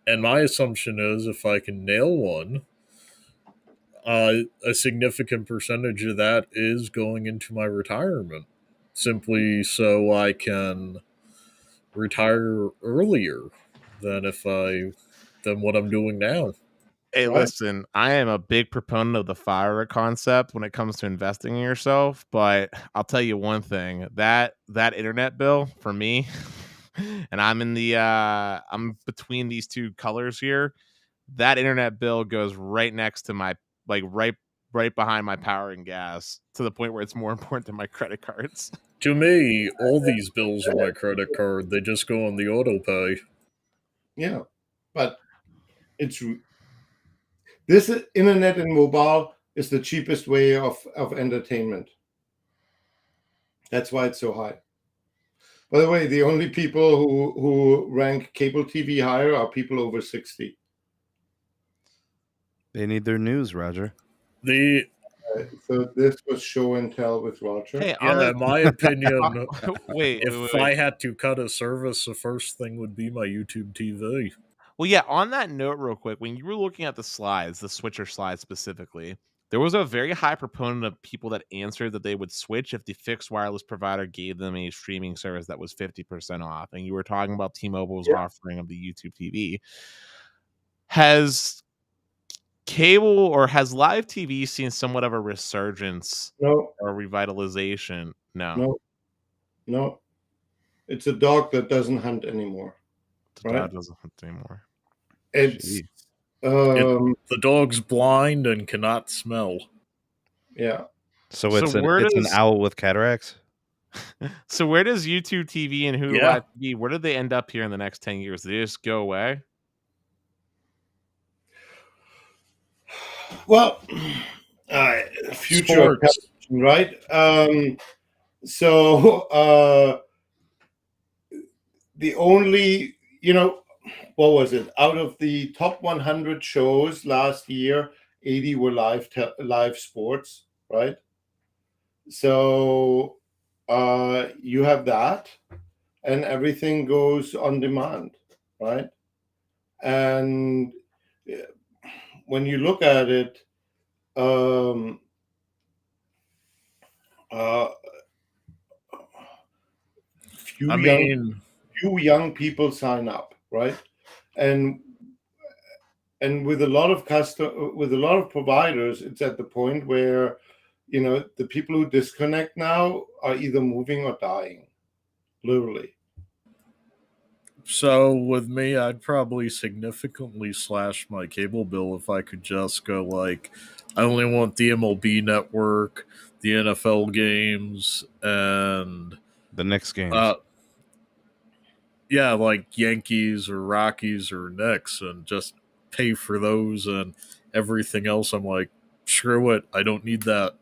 and my assumption is if I can nail one, a significant percentage of that is going into my retirement, simply so I can retire earlier than what I'm doing now. Hey, right? listen, I am a big proponent of the FIRE concept when it comes to investing in yourself, but I'll tell you one thing, that internet bill for me, and I'm in the I'm between these two colors here, that internet bill goes right next to my, like, right behind my power and gas, to the point where it's more important than my credit cards. To me, all these bills are my credit card. They just go on the auto pay. Yeah, but it's this internet and mobile is the cheapest way of entertainment. That's why it's so high. By the way, the only people who rank cable TV higher are people over 60. They need their news, Roger. The So this was show and tell with Roger. Hey, in my opinion, wait, if I had to cut a service, the first thing would be my YouTube TV. Well, yeah, on that note, real quick, when you were looking at the slides, the switcher slides specifically, there was a very high proponent of people that answered that they would switch if the fixed wireless provider gave them a streaming service that was 50% off. And you were talking about T-Mobile's offering of the YouTube TV. Has cable or has live TV seen somewhat of a resurgence No, or revitalization? No. no. It's a dog that doesn't hunt anymore. The dog doesn't hunt anymore. It's The dog's blind and cannot smell. yeah. So it's an owl with cataracts. So where does YouTube TV and Hulu Live TV, where did they end up here in the next 10 years? Did they just go away? Well, future Sports. right? So the only, what was it? Out of the top 100 shows last year, 80 were live sports, right? So you have that, and everything goes on demand, right? And when you look at it, few young people sign up, right? And with a lot of providers, it's at the point where the people who disconnect now are either moving or dying, literally. So with me, I'd probably significantly slash my cable bill if I could just go like, I only want the MLB network, the NFL games, and the Knicks games. Yeah, like Yankees or Rockies or Knicks, and just pay for those, and everything else I'm like, screw it, I don't need that.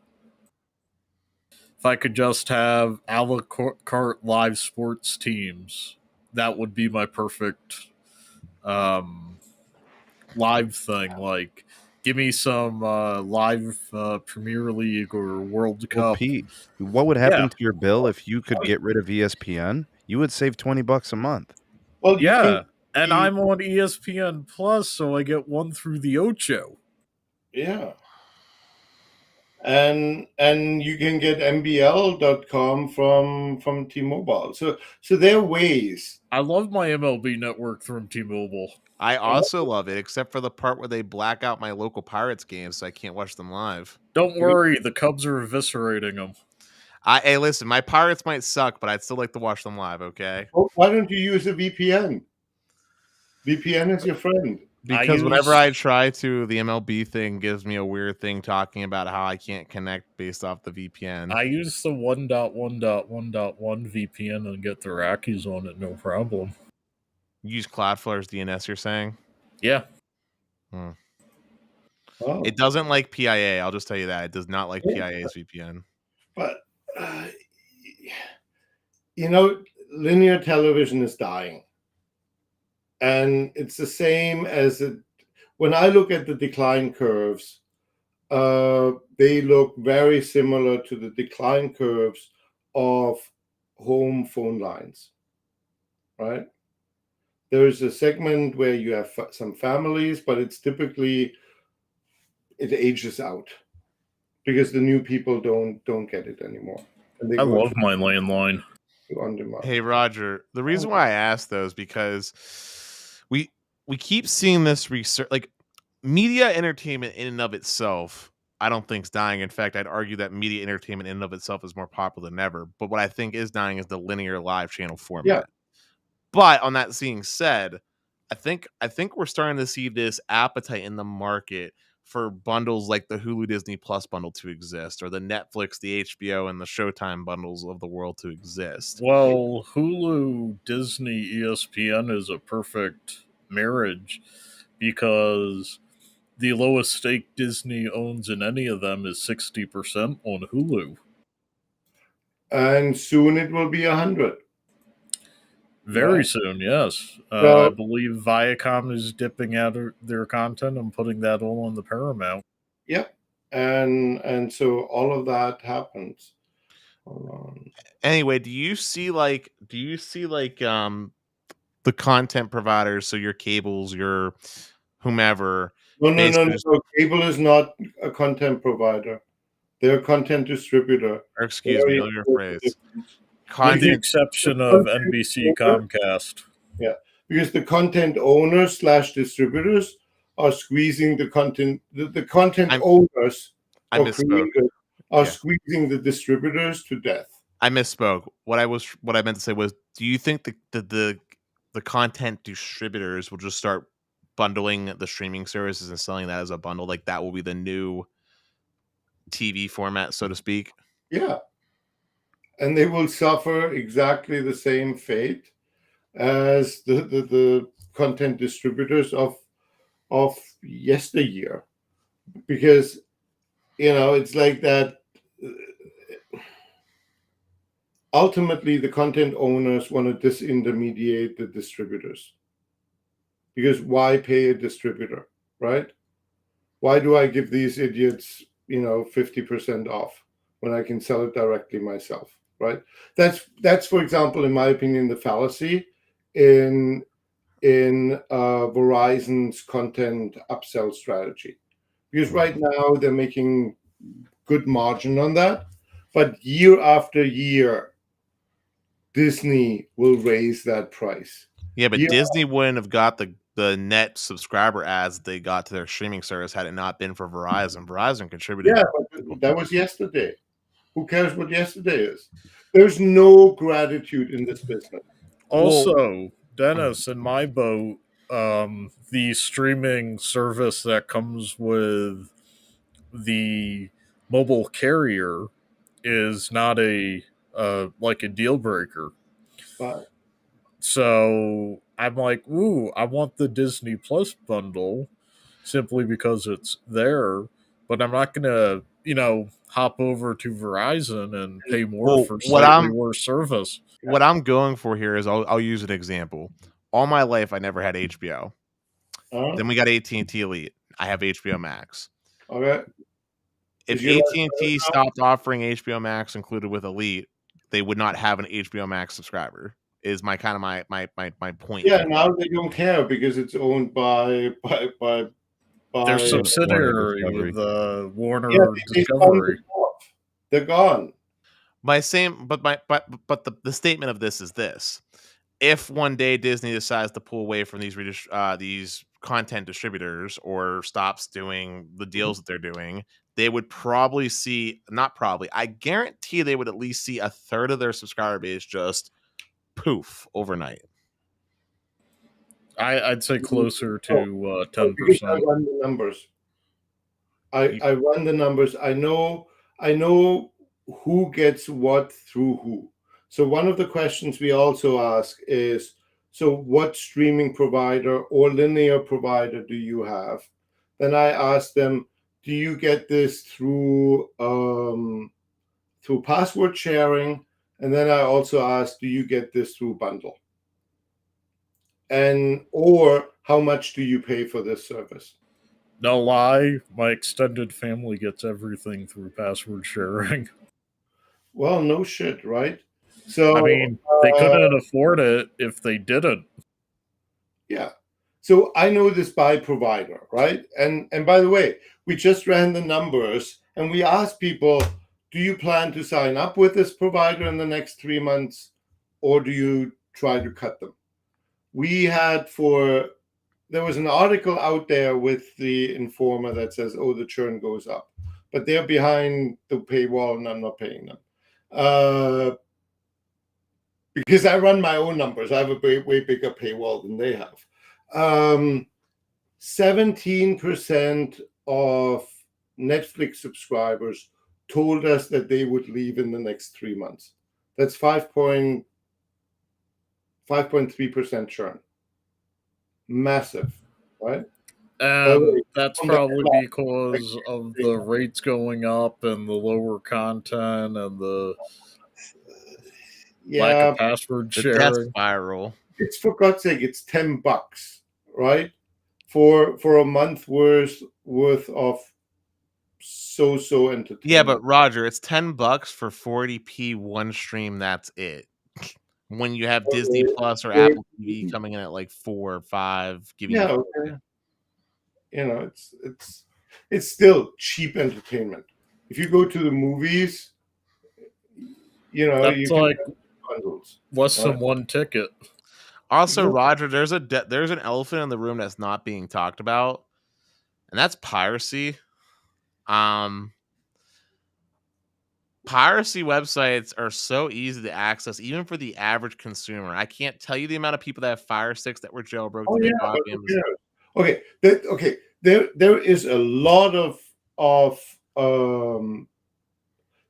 If I could just have a la carte live sports teams, that would be my perfect live thing. Like, give me some live Premier League or World Cup. Well, Pete, what would happen to your bill if you could get rid of ESPN? You would save $20 a month. Well, yeah, and I'm on ESPN Plus, so I get one through the Ocho. Yeah. And you can get mbl.com from T-Mobile. So there are ways. I love my MLB network from T-Mobile. I also love it, except for the part where they black out my local Pirates games, so I can't watch them live. Don't worry, the Cubs are eviscerating them. Hey, listen, my Pirates might suck, but I'd still like to watch them live, okay? Well, why don't you use a VPN? VPN is your friend. Because whenever I try to, the MLB thing gives me a weird thing talking about how I can't connect based off the VPN. I use the 1.1.1.1 VPN and get the Rockies on it, no problem. You use Cloudflare's DNS, you're saying? Yeah. Oh. It doesn't like PIA, I'll just tell you that. It does not like PIA's VPN. But, linear television is dying. And it's the same as when I look at the decline curves, they look very similar to the decline curves of home phone lines, right? There's a segment where you have some families, but it's typically, it ages out because the new people don't get it anymore. And I love my landline. On demand. Hey, Roger, the reason why I asked though is because we keep seeing this research, like media entertainment in and of itself, I don't think is dying. In fact, I'd argue that media entertainment in and of itself is more popular than ever. But what I think is dying is the linear live channel format. Yeah. But on that being said, I think we're starting to see this appetite in the market for bundles like the Hulu Disney Plus bundle to exist, or the Netflix, the HBO, and the Showtime bundles of the world to exist. Well, Hulu, Disney, ESPN is a perfect marriage because the lowest stake Disney owns in any of them is 60% on Hulu. And soon it will be 100. Very Right. soon, yes. So- I believe Viacom is dipping out of their content and putting that all on the Paramount. Yep. And so all of that happens. Hold on. Anyway, do you see like the content providers, so your cables, your whomever? No. basically just- Cable is not a content provider. They're a content distributor. Or excuse me, your phrase. With the Content. exception of NBC Comcast. Yeah, because the content owners / distributors are squeezing the content. The content owners I or misspoke. creators are squeezing the distributors to death. I misspoke. What I meant to say was, do you think the content distributors will just start bundling the streaming services and selling that as a bundle? Like that will be the new TV format, so to speak? Yeah. And they will suffer exactly the same fate as the content distributors of yesteryear. Because, it's like that. Ultimately, the content owners want to disintermediate the distributors. Because why pay a distributor, right? Why do I give these idiots, 50% off when I can sell it directly myself, right? That's for example, in my opinion, the fallacy in Verizon's content upsell strategy. Because right now they're making good margin on that, but year after year, Disney will raise that price. Yeah, but Disney wouldn't have got the net subscriber ads they got to their streaming service had it not been for Verizon. Verizon contributed. Yeah, but that was yesterday. Who cares what yesterday is? There's no gratitude in this business. Also, Dennis, in my boat, the streaming service that comes with the mobile carrier is not a deal breaker. But so I'm like, ooh, I want the Disney Plus bundle simply because it's there, but I'm not gonna, hop over to Verizon and pay more for slightly worse service. What I'm going for here is I'll use an example. All my life, I never had HBO. Then we got AT&T Elite. I have HBO Max. Okay. If AT&T stopped offering HBO Max included with Elite, they would not have an HBO Max subscriber. Is my point. Yeah, now they don't care because it's owned by their subsidiary with Warner Discovery. They're gone. But the statement of this is this: if one day Disney decides to pull away from these content distributors or stops doing the deals that they're doing, they would probably see, not probably, I guarantee they would at least see a third of their subscriber base just poof overnight. I'd say closer to 10%. I run the numbers. I run the numbers. I know who gets what through who. So one of the questions we also ask is, so what streaming provider or linear provider do you have? Then I ask them, do you get this through password sharing? And then I also ask, do you get this through bundle? Or how much do you pay for this service? No lie, my extended family gets everything through password sharing. Well, no shit, right? So I mean, they couldn't afford it if they didn't. Yeah. So I know this by provider, right? And by the way, we just ran the numbers and we asked people, do you plan to sign up with this provider in the next 3 months, or do you try to cut them? We had for there was an article out there with the Informer that says, "Oh, the churn goes up," but they're behind the paywall, and I'm not paying them because I run my own numbers. I have a way bigger paywall than they have. 17% of Netflix subscribers told us that they would leave in the next 3 months. That's 5.3% churn. Massive, right? And that's probably because of the rates going up and the lower content and the lack of password The death sharing. spiral. It's, for God's sake, it's $10, right? For a month worth of so entertainment. Yeah, but Roger, it's $10 for 40p one stream. That's it. When you have Disney Plus or Apple TV coming in at like 4 or 5, giving you okay. You know, it's still cheap entertainment. If you go to the movies, you know, that's you like can bundles, less than one ticket. Also, Roger, there's an elephant in the room that's not being talked about, and that's piracy. Piracy websites are so easy to access, even for the average consumer. I can't tell you the amount of people that have Fire Sticks that were jailbroken. Okay, there is a lot of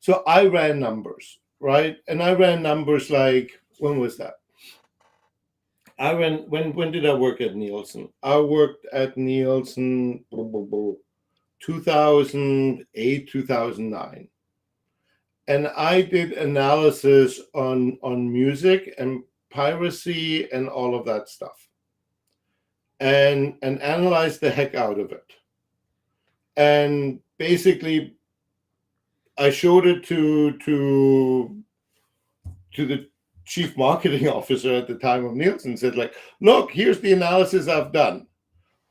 so I ran numbers, right? And I ran numbers like, when was that? When did I work at Nielsen? I worked at Nielsen 2008, 2009. And I did analysis on music and piracy and all of that stuff. And analyzed the heck out of it. And basically I showed it to the chief marketing officer at the time of Nielsen, said, like, look, here's the analysis I've done.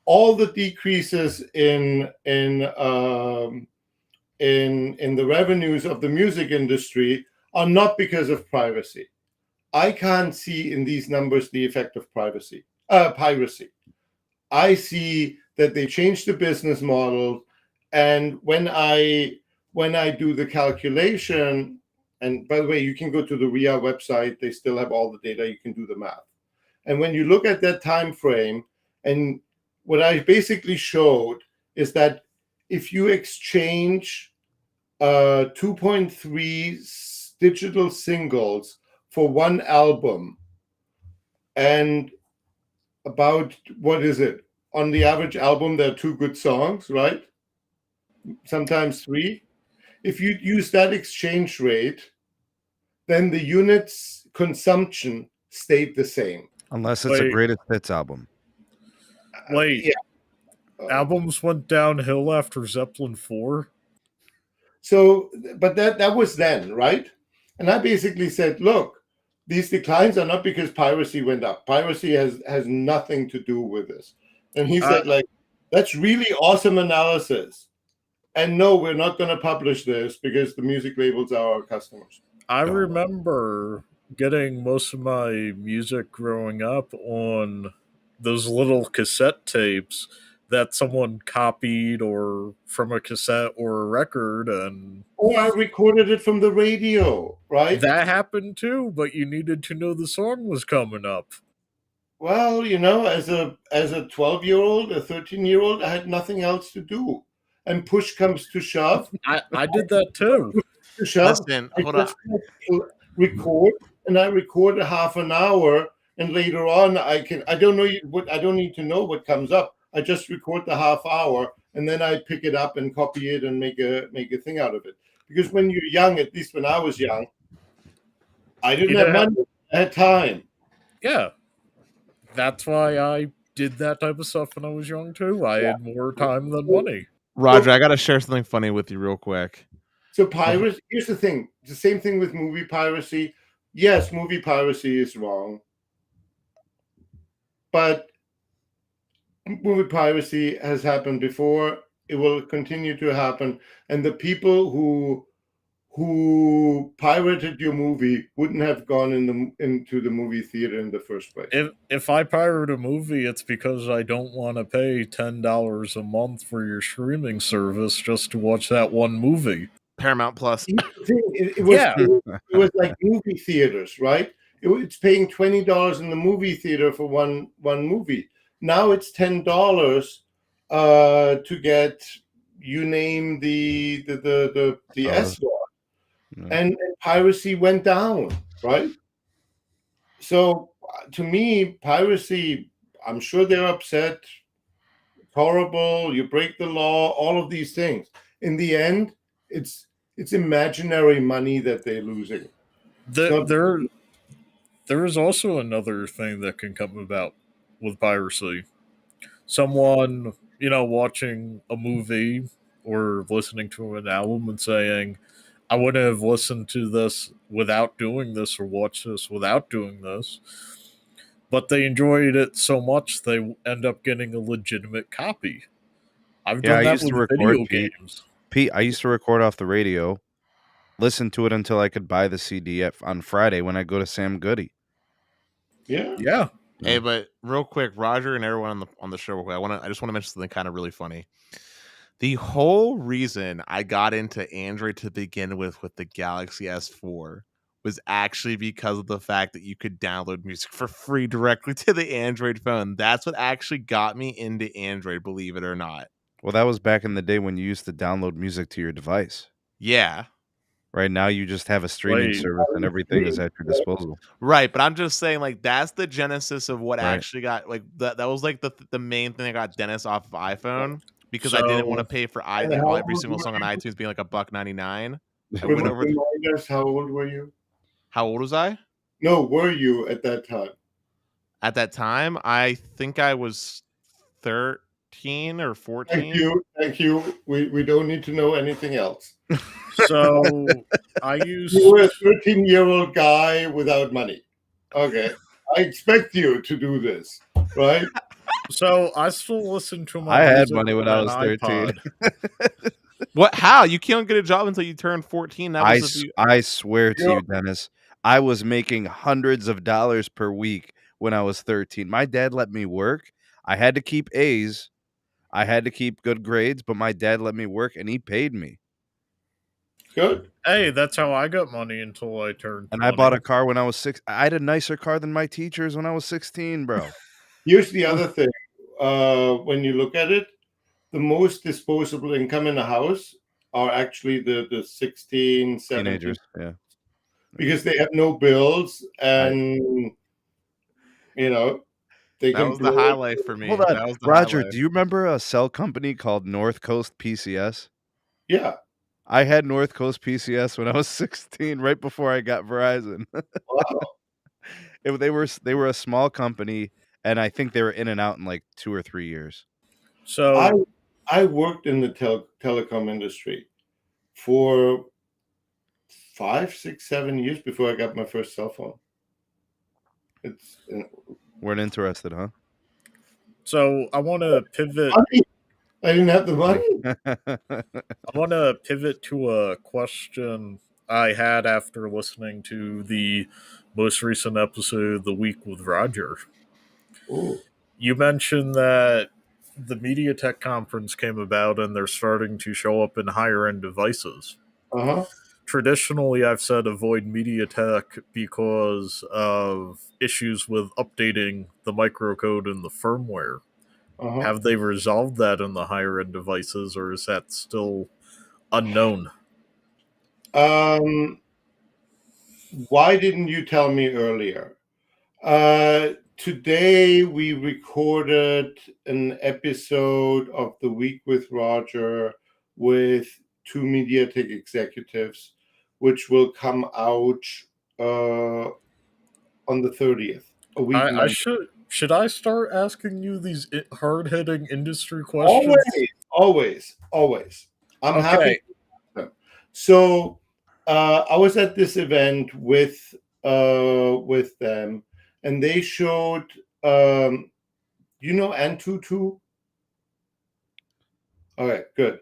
All the decreases in the revenues of the music industry are not because of piracy. I can't see in these numbers the effect of piracy. I see that they changed the business model, and when I do the calculation, and by the way, you can go to the RIA website, they still have all the data, you can do the math. And when you look at that time frame, and what I basically showed is that if you exchange 2.3 digital singles for one album, and about, what is it? On the average album, there are 2 good songs, right? Sometimes 3. If you use that exchange rate, then the units consumption stayed the same. Unless it's a greatest hits album. Wait, albums went downhill after Zeppelin 4? So, but that was then, right? And I basically said, look, these declines are not because piracy went up. Piracy has nothing to do with this. And he said, like, that's really awesome analysis. And no, we're not going to publish this because the music labels are our customers. I remember getting most of my music growing up on those little cassette tapes that someone copied or from a cassette or a record, and I recorded it from the radio, right? That happened too, but you needed to know the song was coming up. Well, you know, as a 12-year-old, a 13-year-old, I had nothing else to do. And push comes to shove. I did that too. Listen, hold on. Record, and I record a half an hour, and later on I don't need to know what comes up. I just record the half hour, and then I pick it up and copy it and make a thing out of it. Because when you're young, at least when I was young, I didn't have money. I had time. Yeah. That's why I did that type of stuff when I was young too. I had more time than money. Roger, I got to share something funny with you real quick. So piracy, here's the thing. The same thing with movie piracy. Yes, movie piracy is wrong. But movie piracy has happened before. It will continue to happen. And the people who who pirated your movie wouldn't have gone into the movie theater in the first place. If I pirate a movie, it's because I don't want to pay $10 a month for your streaming service just to watch that one movie. Paramount Plus. It was like movie theaters, right? It's paying $20 in the movie theater for one movie. Now it's $10 to get, you name the S law, and piracy went down, right? So to me, piracy, I'm sure they're upset. It's horrible. You break the law. All of these things. In the end, it's imaginary money that they're losing. There is also another thing that can come about with piracy. Someone, watching a movie or listening to an album and saying, I wouldn't have listened to this without doing this or watched this without doing this. But they enjoyed it so much they end up getting a legitimate copy. I've done that with video games. Pete, I used to record off the radio, listen to it until I could buy the CD on Friday when I go to Sam Goody. Yeah. Hey, but real quick, Roger and everyone on the show, I just want to mention something kind of really funny. The whole reason I got into Android to begin with the Galaxy S4 was actually because of the fact that you could download music for free directly to the Android phone. That's what actually got me into Android, believe it or not. Well, that was back in the day when you used to download music to your device. Yeah. Right now, you just have a streaming service and everything is at your disposal. Right, but I'm just saying, like, that's the genesis of what actually got, like, that was like the main thing that got Dennis off of iPhone, because I didn't want to pay for every single song on iTunes being like $1.99. I went over. How old were you? How old was I? No, were you at that time? At that time, I think I was 13 or 14. Thank you. We don't need to know anything else. So You were a 13-year-old guy without money. Okay. I expect you to do this, right? So I still listen to my I had money when I was 13. What? How? You can't get a job until you turn 14. I swear to you, Dennis, I was making hundreds of dollars per week when I was 13. My dad let me work. I had to keep A's. I had to keep good grades, but my dad let me work and he paid me. Good. Hey, that's how I got money until I turned 20. And I bought a car when I was 6. I had a nicer car than my teachers when I was 16, bro. Here's the other thing. When you look at it, the most disposable income in a house are actually the 16, 17. Teenagers, yeah. Because they have no bills and, they that was the highlight for me. Hold on. Roger, do you remember a cell company called North Coast PCS? Yeah. I had North Coast PCS when I was 16, right before I got Verizon. Wow. They were a small company, and I think they were in and out in like 2 or 3 years. So I worked in the telecom industry for 5, 6, 7 years before I got my first cell phone. Weren't interested, huh? So I want to pivot. I didn't have the money. I want to pivot to a question I had after listening to the most recent episode of The Week with Roger. Ooh. You mentioned that the MediaTek conference came about and they're starting to show up in higher-end devices. Uh-huh. Traditionally, I've said avoid MediaTek because of issues with updating the microcode and the firmware. Uh-huh. Have they resolved that in the higher-end devices, or is that still unknown? Why didn't you tell me earlier? Today we recorded an episode of The Week with Roger with 2 MediaTek executives, which will come out on the 30th. A week. Should I start asking you these hard-hitting industry questions? Always. I'm happy. So I was at this event with them, and they showed, Antutu? All right, good.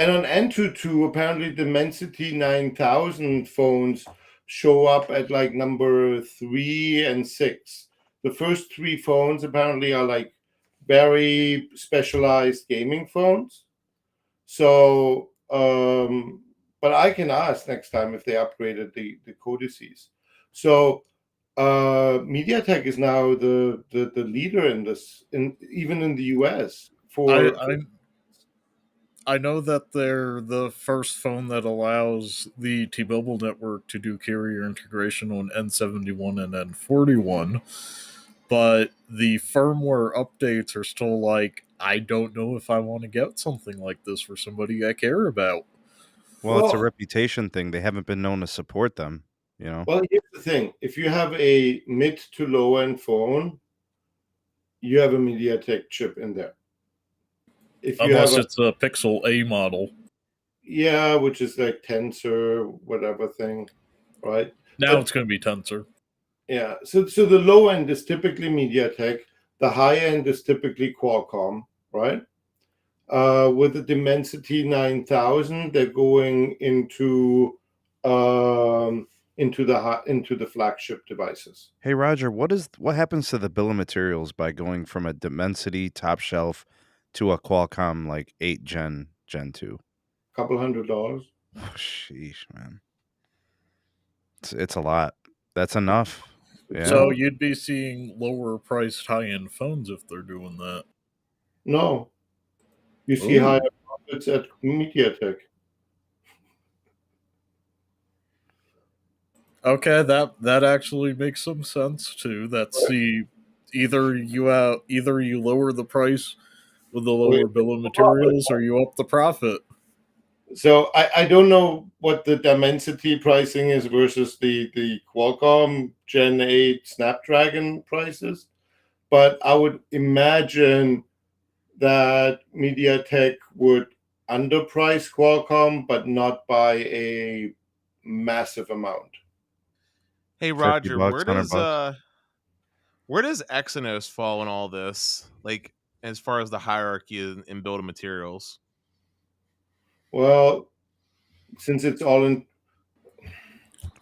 And on N22, apparently Dimensity 9000 phones show up at like number 3 and 6. The first 3 phones apparently are like very specialized gaming phones. So, but I can ask next time if they upgraded the codices. So, MediaTek is now the leader in this, even in the US. I know that they're the first phone that allows the T-Mobile network to do carrier integration on N71 and N41, but the firmware updates are still like, I don't know if I want to get something like this for somebody I care about. Well, it's a reputation thing. They haven't been known to support them, you know? Well, here's the thing. If you have a mid to low-end phone, you have a MediaTek chip in there. Unless it's a Pixel A model. Yeah, which is like Tensor, whatever thing, right? Now it's going to be Tensor. Yeah. So the low end is typically MediaTek. The high end is typically Qualcomm, right? With the Dimensity 9000, they're going into the flagship devices. Hey Roger, what happens to the bill of materials by going from a Dimensity top shelf to a Qualcomm like 8 Gen 2? Couple $100. Oh, sheesh, man. It's a lot. That's enough. Yeah. So you'd be seeing lower priced high end phones if they're doing that. No. You see higher profits at MediaTek. Okay, that actually makes some sense too. That's the either you lower the price with the lower bill of materials, or you up the profit. So I don't know what the Dimensity pricing is versus the Qualcomm Gen 8 Snapdragon prices, but I would imagine that MediaTek would underprice Qualcomm, but not by a massive amount. Hey Roger, where does Exynos fall in all this? Like as far as the hierarchy in bill of materials? Well, since it's all in,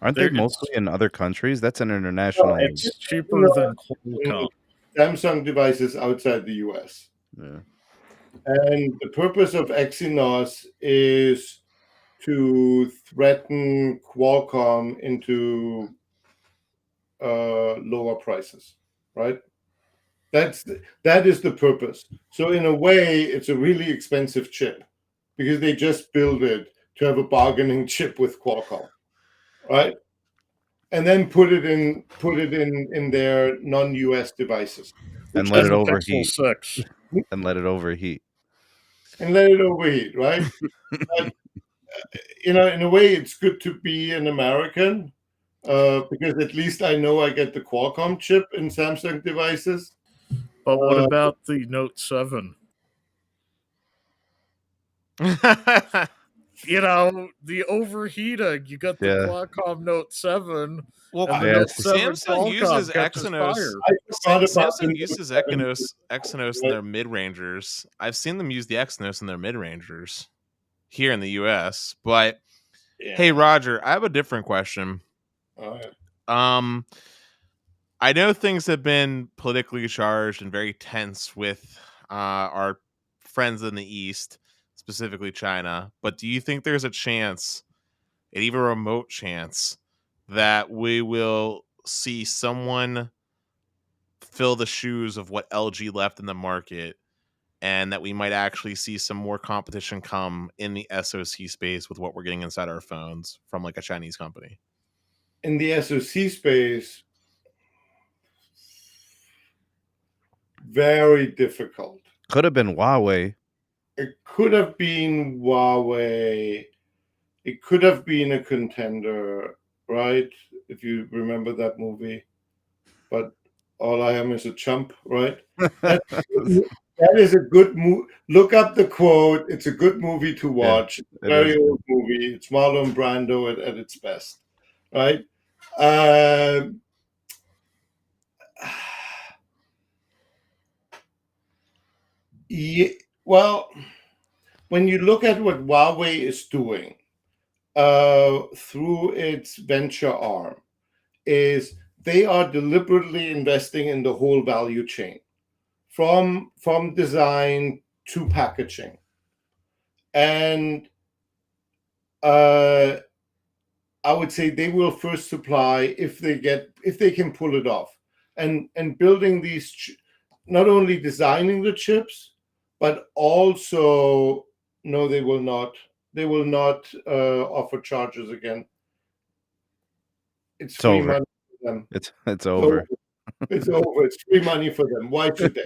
aren't they mostly in other countries? That's an international. It's cheaper than Qualcomm. Samsung devices outside the US. Yeah. And the purpose of Exynos is to threaten Qualcomm into lower prices, right? That is the purpose. So in a way, it's a really expensive chip because they just build it to have a bargaining chip with Qualcomm, right? And then put it in their non-US devices. And let it overheat. And let it overheat. And let it overheat, right? But, in a way, it's good to be an American because at least I know I get the Qualcomm chip in Samsung devices. But what about the Note 7? The overheating. You got the Qualcomm Note 7. Well, Samsung uses Exynos. Samsung uses Exynos in their mid-rangers. I've seen them use the Exynos in their mid-rangers here in the US. But hey, Roger, I have a different question. I know things have been politically charged and very tense with our friends in the East, specifically China. But do you think there's a chance, an even remote chance, that we will see someone fill the shoes of what LG left in the market, and that we might actually see some more competition come in the SoC space with what we're getting inside our phones from like a Chinese company? In the SoC space, very difficult. Could have been Huawei. It could have been Huawei. It could have been a contender, right? If you remember that movie. But all I am is a chump, right? That is a good movie. Look up the quote. It's a good movie to watch. Yeah, very old movie. It's Marlon Brando at its best, right? Yeah, well, when you look at what Huawei is doing through its venture arm, is they are deliberately investing in the whole value chain, from design to packaging. And I would say they will first supply if they can pull it off. And building these, not only designing the chips, but also, no, they will not offer charges again. It's free money for them. It's over. It's over. It's free money for them. Why should they?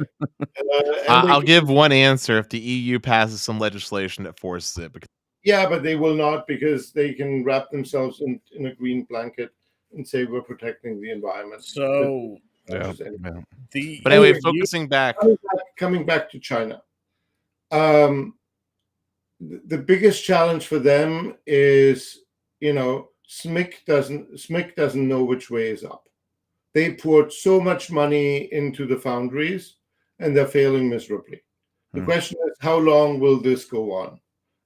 I'll give one answer: if the EU passes some legislation that forces it. Yeah, but they will not, because they can wrap themselves in a green blanket and say we're protecting the environment. So, but anyway, coming back to China, the biggest challenge for them is, SMIC doesn't know which way is up. They poured so much money into the foundries, and they're failing miserably. The question is, how long will this go on?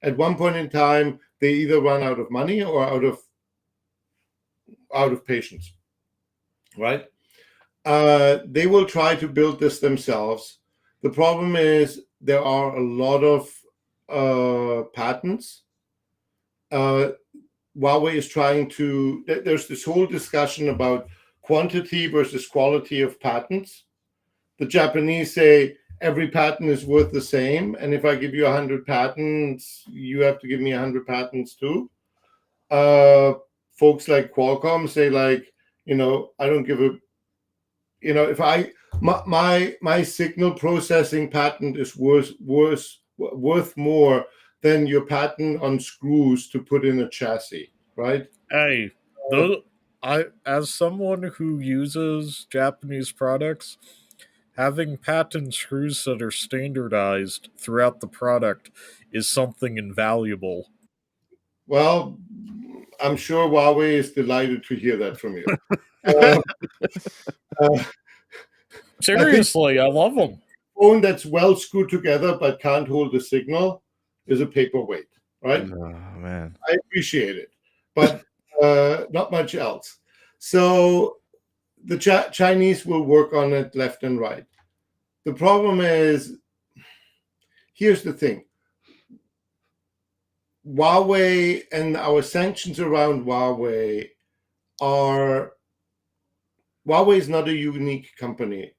At one point in time, they either run out of money or out of patience, right? They will try to build this themselves. The problem is there are a lot of patents. Huawei is trying to, there's this whole discussion about quantity versus quality of patents. The Japanese say every patent is worth the same, and if I give you 100 patents, you have to give me 100 patents too. Folks like Qualcomm say, I don't give a, if my signal processing patent is worth more than your patent on screws to put in a chassis, right? Hey, as someone who uses Japanese products, having patent screws that are standardized throughout the product is something invaluable. Well, I'm sure Huawei is delighted to hear that from you. Seriously, I love them. A phone that's well screwed together but can't hold a signal is a paperweight, right? Oh, man. I appreciate it, but not much else. So the Chinese will work on it left and right. The problem is, here's the thing. Huawei and our sanctions around Huawei is not a unique company.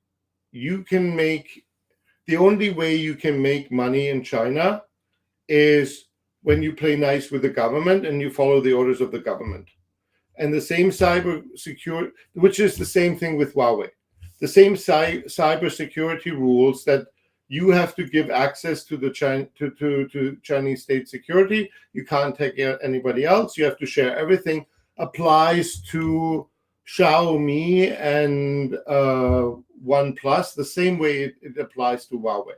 The only way you can make money in China is when you play nice with the government and you follow the orders of the government. And the same cyber security, which is the same thing with Huawei, the same cyber security rules that you have to give access to the to Chinese state security. You can't take anybody else. You have to share everything. Applies to Xiaomi and OnePlus the same way it applies to Huawei.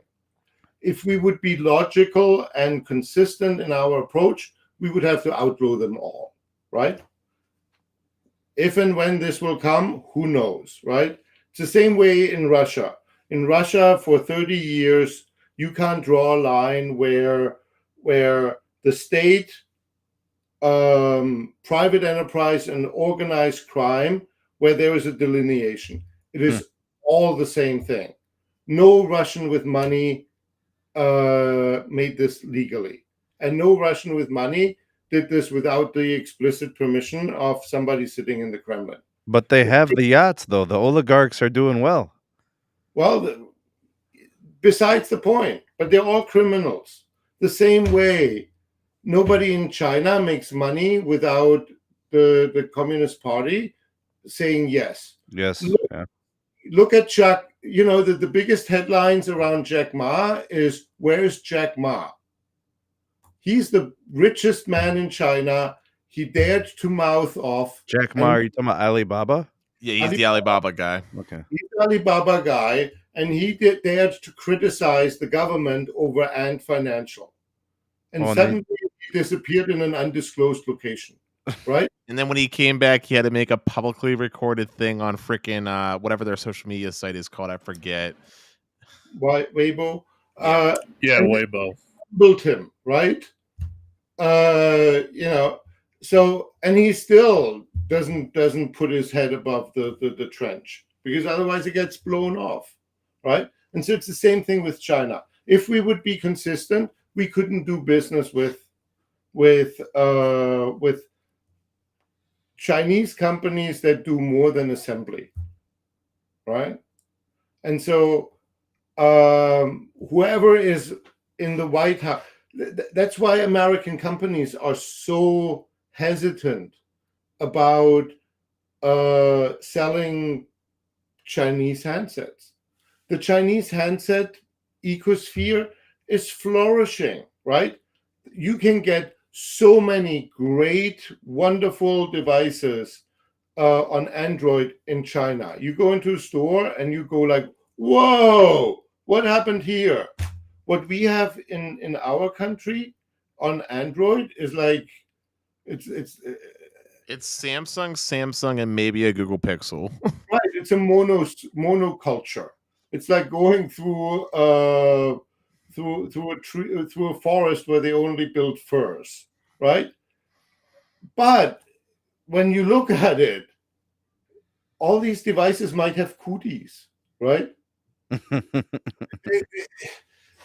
If we would be logical and consistent in our approach, we would have to outlaw them all, right? If and when this will come, who knows, right? It's the same way in Russia. In Russia, for 30 years, you can't draw a line where the state, private enterprise, and organized crime, where there is a delineation. It is all the same thing. No Russian with money made this legally, and no Russian with money did this without the explicit permission of somebody sitting in the Kremlin. But they have the yachts, though. The oligarchs are doing well. Well, besides the point, but they're all criminals. The same way, nobody in China makes money without the Communist Party saying yes. Yes. Look at Jack. The biggest headlines around Jack Ma is, where's Jack Ma? He's the richest man in China. He dared to mouth off. Jack Ma, are you talking about Alibaba? Yeah, he's the Alibaba guy. Okay. He's the Alibaba guy, and he dared to criticize the government over Ant Financial. And suddenly he disappeared in an undisclosed location, right? And then when he came back, he had to make a publicly recorded thing on frickin' whatever their social media site is called. I forget. Weibo. Weibo. built him, right? You know, so, and he still doesn't put his head above the trench, because otherwise it gets blown off, right? And so it's the same thing with China. If we would be consistent, we couldn't do business with Chinese companies that do more than assembly, right? And so whoever is in the White House, that's why American companies are so hesitant about selling Chinese handsets. The Chinese handset ecosphere is flourishing, right? You can get so many great, wonderful devices on Android in China. You go into a store and you go like, whoa, what happened here? What we have in our country on Android is like, it's Samsung, and maybe a Google Pixel. right. It's a monoculture. It's like going through a tree, through a forest where they only build firs, right? But when you look at it, all these devices might have cooties, right?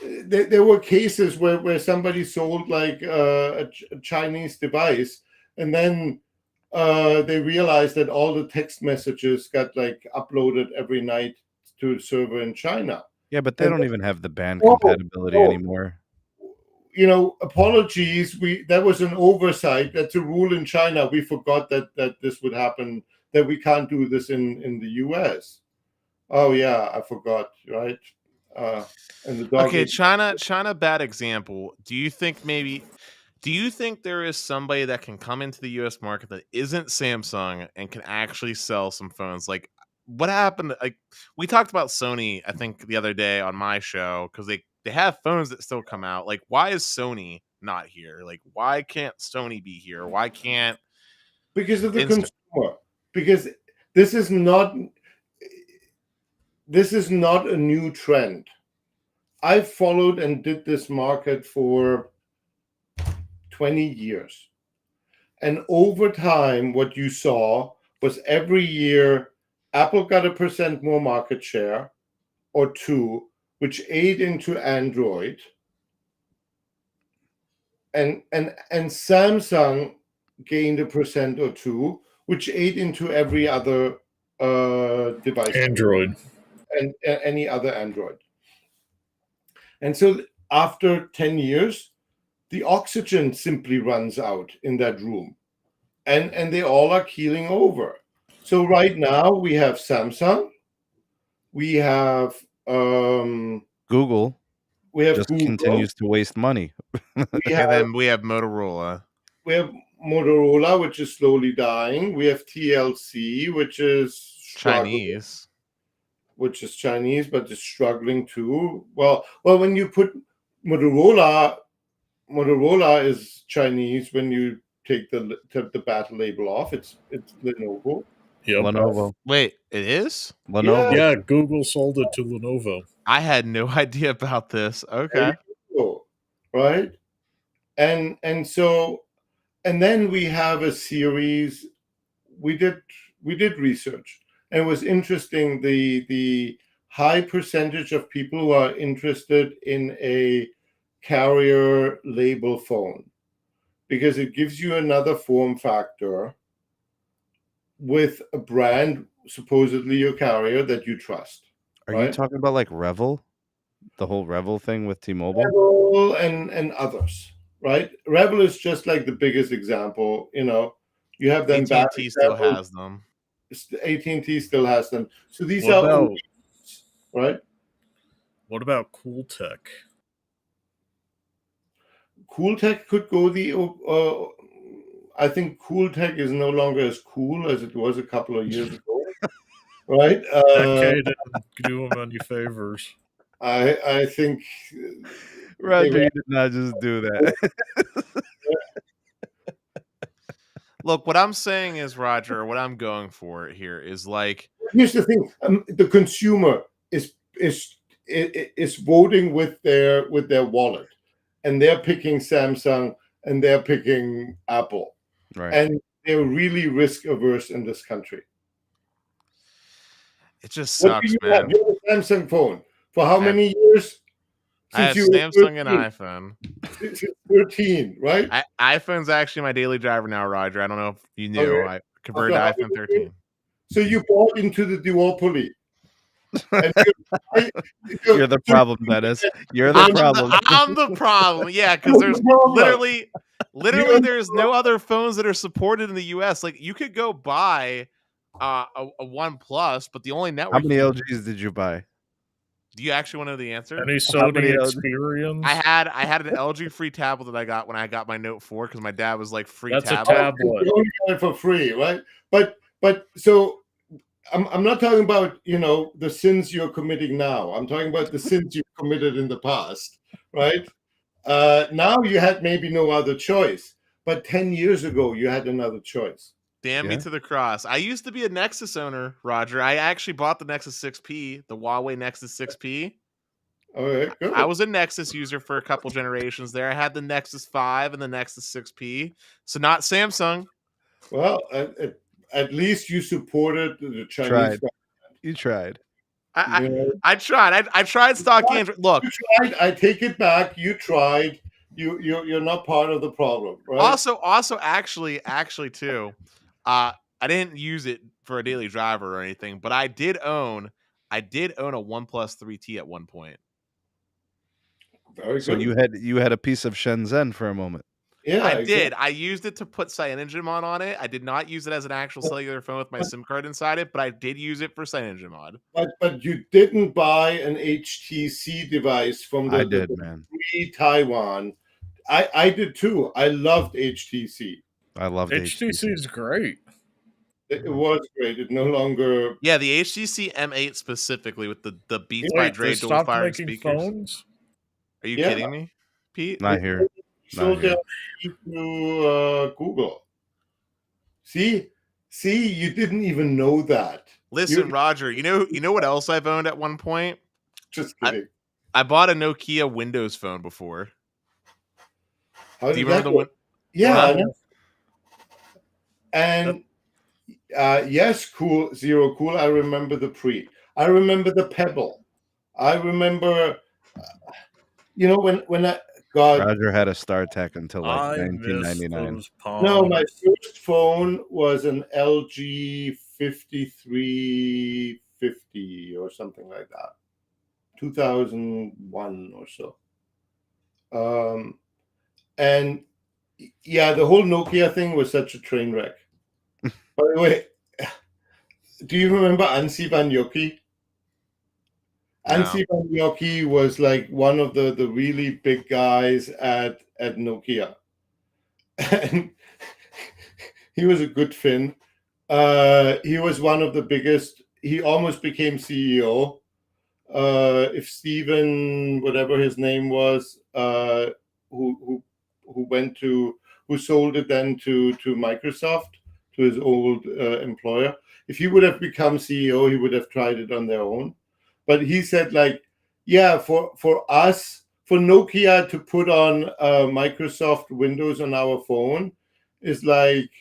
There were cases where somebody sold like a Chinese device, and then they realized that all the text messages got like uploaded every night to a server in China. Yeah, but they don't even have the band compatibility anymore. You know, apologies. That was an oversight. That's a rule in China. We forgot that this would happen. That we can't do this in the US. Oh yeah, I forgot. Right. And the dog. Okay, China, bad example. Do you think there is somebody that can come into the US market that isn't Samsung and can actually sell some phones? Like, what happened? Like, we talked about Sony, I think, the other day on my show, because they have phones that still come out. Like, why is Sony not here? Like, why can't Sony be here? Why can't? Because of the consumer. Because this is not a new trend. I followed and did this market for 20 years. And over time, what you saw was every year, Apple got 1% more market share or 2, which ate into Android. And Samsung gained 1% or 2, which ate into every other device. Android. And any other Android. And so after 10 years, the oxygen simply runs out in that room. And they all are keeling over. So right now we have Samsung, we have Google. We have just Google. Continues to waste money. And then we have Motorola. We have Motorola, which is slowly dying. We have TLC, which is Chinese. Which is Chinese, but is struggling too. Well, when you put Motorola is Chinese when you take the battle label off. It's Lenovo. Yep. Lenovo. Wait, it is? Lenovo. Yeah, Google sold it to Lenovo. I had no idea about this. Okay. Right? And so, and then we have a series. We did research, and it was interesting the high percentage of people who are interested in a carrier label phone, because it gives you another form factor with a brand, supposedly your carrier, that you trust. Are you talking about like Revel? The whole Revel thing with T-Mobile? Revel and others, right? Revel is just like the biggest example. You know, you have them. AT&T still has them. AT&T still has them. So these What are about, right. What about Cool Tech? Cool Tech could go the. I think Cool Tech is no longer as cool as it was a couple of years ago, right? That didn't do them any favors. I think Roger, you did not just do that. Look, what I'm saying is, Roger, what I'm going for here is like. Here's the thing: the consumer is voting with their wallet, and they're picking Samsung, and they're picking Apple. Right. And they're really risk averse in this country. It just What do sucks, you man. have? You have a Samsung phone for how many years? I have Since you were Samsung and 13. iPhone. Since 13, right? iPhone's actually my daily driver now, Roger. I don't know if you knew. Okay. I converted to iPhone 13. So you bought into the duopoly. And You're the problem, Dennis. You're the problem. I'm the problem. Yeah, because there's literally there's no other phones that are supported in the US. Like you could go buy a OnePlus, but the only network. How many LGs did you buy? Do you actually want to know the answer? Any Sony experience? I had an LG free tablet that I got when I got my Note 4 because my dad was like free That's tablet. a tablet. You only got it for free, right? But so I'm not talking about, the sins you're committing now. I'm talking about the sins you've committed in the past, right? Now you had maybe no other choice, but 10 years ago you had another choice. Damn me to the cross. I used to be a Nexus owner, Roger. I actually bought the Nexus 6P, the Huawei Nexus 6P. All right, good. I was a Nexus user for a couple generations there. I had the Nexus 5 and the Nexus 6P. So not Samsung. Well, at least you supported the Chinese. You tried. I tried. I tried stock Android. Look, you tried. I take it back. You tried. You're not part of the problem, right? Also, actually, too. I didn't use it for a daily driver or anything, but I did own a OnePlus 3T at one point. Very good. So you had a piece of Shenzhen for a moment. Yeah, I did. I used it to put CyanogenMod on it. I did not use it as an actual cellular phone with my SIM card inside it, but I did use it for CyanogenMod. But you didn't buy an HTC device from the Taiwan. I did too. I loved HTC. I loved HTC. is great. It was great. It no longer. Yeah, the HTC M8 specifically with the Beats by Dre dual firing speakers. Phones? Are you kidding me, Pete? Not here. Sold their to Google. See, you didn't even know that. Listen, Roger, you know what else I've owned at one point? Just kidding. I bought a Nokia Windows phone before. How Do you remember the one? Yeah. And yes, cool, zero cool. I remember the Pre. I remember the Pebble. I remember, when I got. Roger had a StarTech until like 1999. No, my first phone was an LG 5350 or something like that. 2001 or so. And yeah, the whole Nokia thing was such a train wreck. By the way, do you remember Anssi Banjoki? No. Anssi Banjoki was like one of the really big guys at Nokia. And he was a good Finn. He was one of the biggest. He almost became CEO. If Steven, whatever his name was, who sold it then to Microsoft, to his old employer. If he would have become CEO, he would have tried it on their own. But he said, for us, for Nokia to put on Microsoft Windows on our phone is like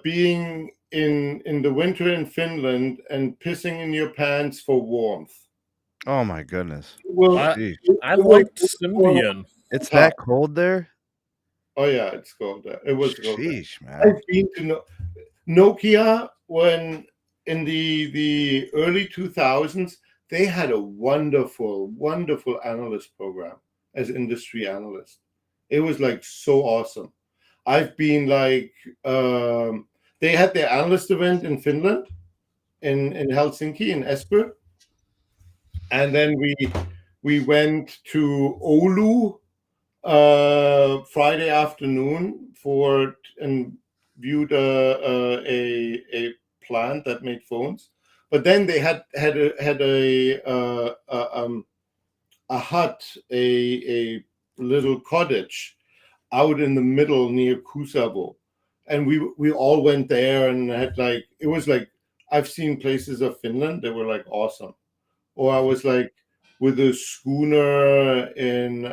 being in the winter in Finland and pissing in your pants for warmth. Oh my goodness! Well, I liked Symbian. It's that cold there? Oh yeah, it's cold there. It was cold. Sheesh, man. I've been to Nokia when in the early 2000s. They had a wonderful, wonderful analyst program as industry analyst. It was like so awesome. I've been they had their analyst event in Finland, in Helsinki, in Espoo. And then we went to Oulu Friday afternoon and viewed a plant that made phones. But then they had a hut, a little cottage out in the middle near Kusavo, and we all went there and had it was like I've seen places of Finland that were like awesome. Or I was like with a schooner in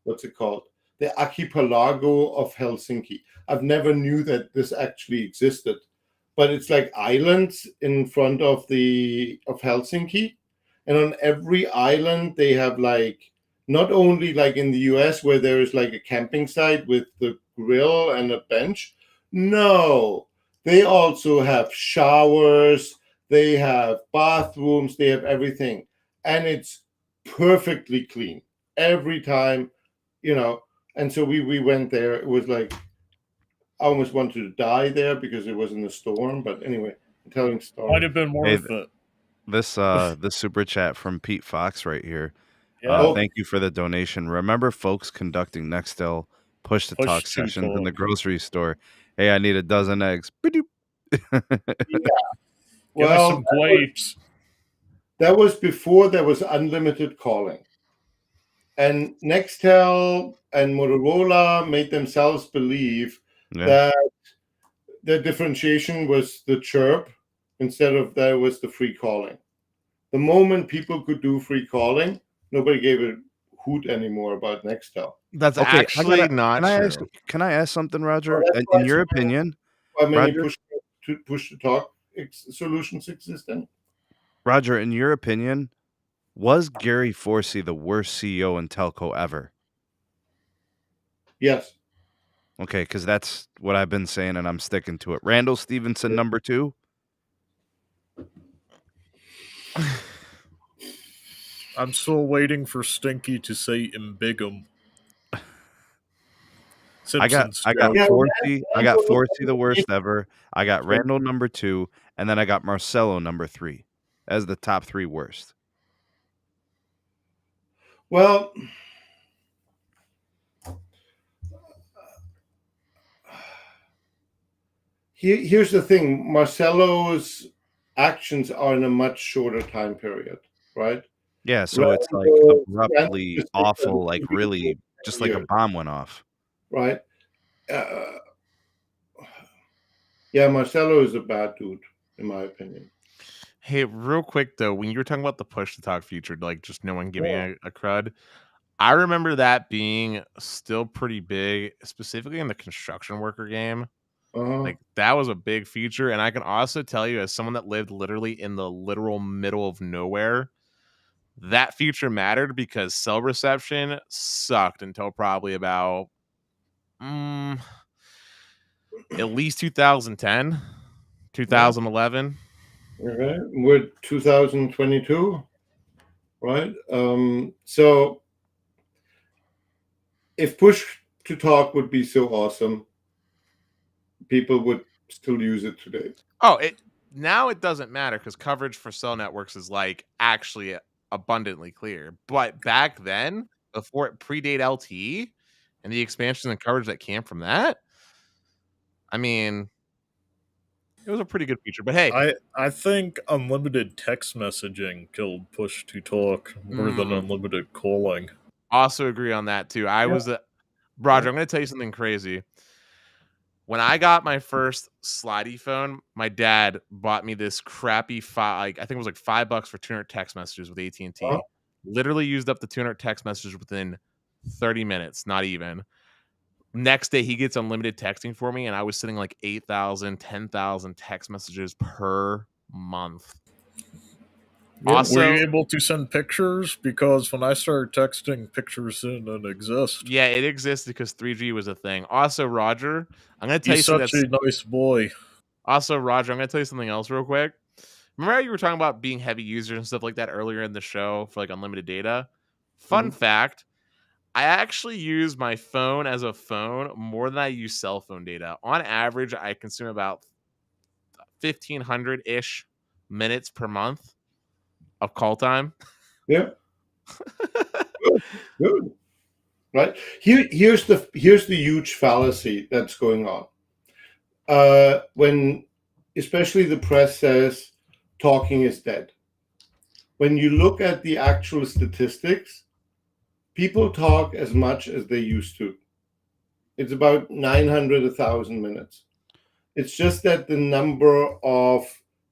what's it called? The archipelago of Helsinki. I've never knew that this actually existed, but it's like islands in front of Helsinki, and on every island they have like, not only like in the US where there is like a camping site with the grill and a bench. No, they also have showers, they have bathrooms, they have everything, and it's perfectly clean every time, you know. And so we went there. It was like, I almost wanted to die there because it was in the storm. But anyway, I'm telling stories. Might have been worth it. This super chat from Pete Fox right here. Yeah. Thank you for the donation. Remember folks conducting Nextel push-to-talk sessions in the grocery store. Hey, I need a dozen eggs. Yeah. Well, some grapes. That was before there was unlimited calling. And Nextel and Motorola made themselves believe that the differentiation was the chirp instead of that was the free calling. The moment people could do free calling, nobody gave a hoot anymore about Nextel. That's actually not true. Can I ask something, Roger? In your opinion, Roger, push to talk solutions existing? Roger, in your opinion, was Gary Forsey the worst CEO in telco ever? Yes. Okay, because that's what I've been saying, and I'm sticking to it. Randall Stevenson, number 2. I'm still waiting for Stinky to say Imbigum. I got Forsey. I got Forsey the worst ever. I got Randall number 2, and then I got Marcelo number 3 as the top 3 worst. Well, here's the thing. Marcelo's actions are in a much shorter time period, right? Yeah, so it's like abruptly awful, like really just like a bomb went off. Right. Yeah, Marcelo is a bad dude, in my opinion. Hey, real quick though, when you were talking about the push-to-talk feature, like just no one giving a crud, I remember that being still pretty big, specifically in the construction worker game. Like that was a big feature, and I can also tell you, as someone that lived literally in the literal middle of nowhere, that feature mattered because cell reception sucked until probably about at least 2010, 2011. Okay, we're 2022, right? So if push to talk would be so awesome, people would still use it today. Oh, now it doesn't matter because coverage for cell networks is like actually abundantly clear. But back then, before it predate LTE and the expansion and coverage that came from that, I mean, it was a pretty good feature. But hey, I think unlimited text messaging killed push to talk more than unlimited calling. Also agree on that too. Roger, I'm going to tell you something crazy. When I got my first slidey phone, my dad bought me this crappy I think it was like $5 for 200 text messages with AT&T. Literally used up the 200 text messages within 30 minutes, not even. Next day, he gets unlimited texting for me, and I was sending like 8,000, 10,000 text messages per month. Also, were you able to send pictures? Because when I started texting, pictures didn't exist. Yeah, it existed because 3G was a thing. Also, Roger, I'm going to tell you something. He's such a nice boy. Also, Roger, I'm going to tell you something else real quick. Remember how you were talking about being heavy users and stuff like that earlier in the show for like unlimited data? Fun fact, I actually use my phone as a phone more than I use cell phone data. On average, I consume about 1,500-ish minutes per month of call time. Yeah. Good. Right. Here's the huge fallacy that's going on. When especially the press says talking is dead. When you look at the actual statistics, people talk as much as they used to. It's about 900, 1,000 minutes. It's just that the number of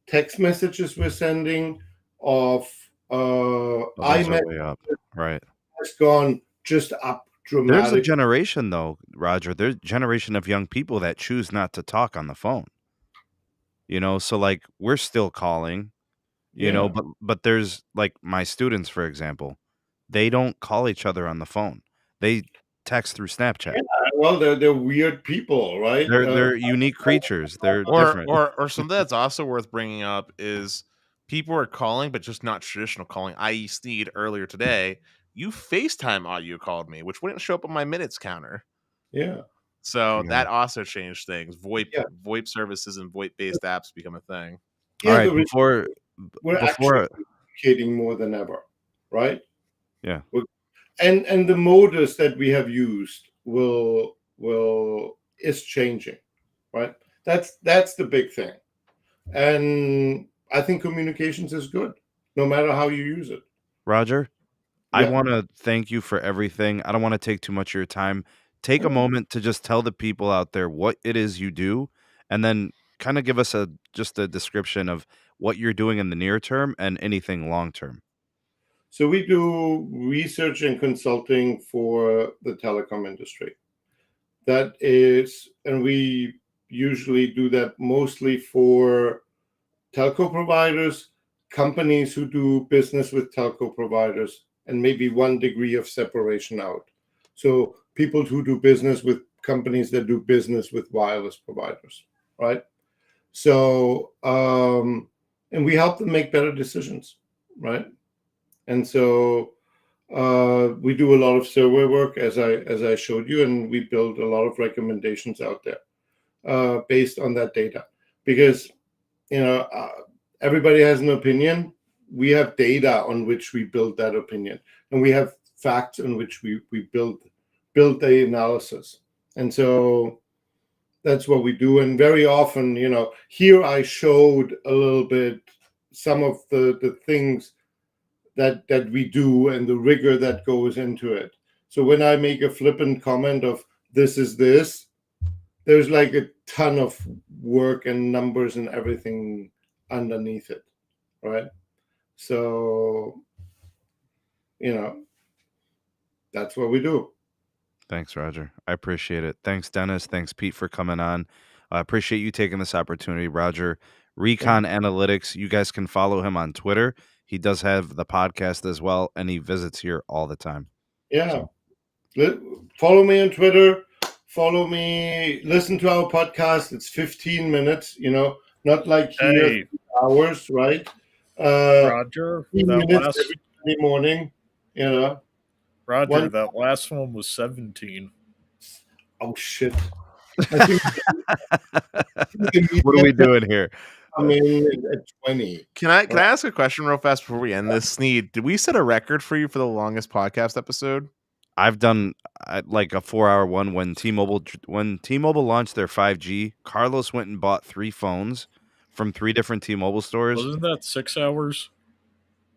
text messages we're sending, of iMessage, way up. Right, has gone just up dramatic. There's a generation, though, Roger. There's a generation of young people that choose not to talk on the phone. So like we're still calling, Yeah. but there's like my students, for example, they don't call each other on the phone. They text through Snapchat. Yeah, well, they're weird people, right? They're unique creatures. They're Or different. or something that's also worth bringing up is people are calling, but just not traditional calling, i.e. Sneed earlier today. You FaceTime audio called me, which wouldn't show up on my minutes counter. Yeah. So Yeah. that also changed things. Yeah. VoIP services and VoIP-based apps become a thing. All Yeah, right, before actually communicating more than ever, right? Yeah. And the modus that we have used is changing, right? That's the big thing. And I think communications is good, no matter how you use it. Roger, I Yeah. want to thank you for everything. I don't want to take too much of your time. Take a moment to just tell the people out there what it is you do, and then kind of give us just a description of what you're doing in the near term and anything long term. So we do research and consulting for the telecom industry. That is, and we usually do that mostly for telco providers, companies who do business with telco providers, and maybe one degree of separation out. So people who do business with companies that do business with wireless providers, right? So, and we help them make better decisions, right? And so we do a lot of survey work, as I showed you, and we build a lot of recommendations out there based on that data. Because everybody has an opinion. We have data on which we build that opinion, and we have facts on which we build the analysis. And so that's what we do. And very often, here I showed a little bit some of the things that we do and the rigor that goes into it. So when I make a flippant comment of this is this, there's like a ton of work and numbers and everything underneath it, right? So, that's what we do. Thanks, Roger. I appreciate it. Thanks, Dennis. Thanks, Pete, for coming on. I appreciate you taking this opportunity, Roger. Recon Analytics, you guys can follow him on Twitter. He does have the podcast as well, and he visits here all the time. Yeah. Follow me on Twitter. Follow me. Listen to our podcast. It's 15 minutes, not like here, 3 hours, right? Roger, 15 minutes every morning, Roger, that last one was 17. Oh, shit. What are we doing here? I mean, at 20. Can I ask a question real fast before we end this? Sneed, did we set a record for you for the longest podcast episode? I've done like a 4-hour one when T-Mobile launched their 5G. Carlos went and bought 3 phones from 3 different T-Mobile stores. Wasn't that 6 hours?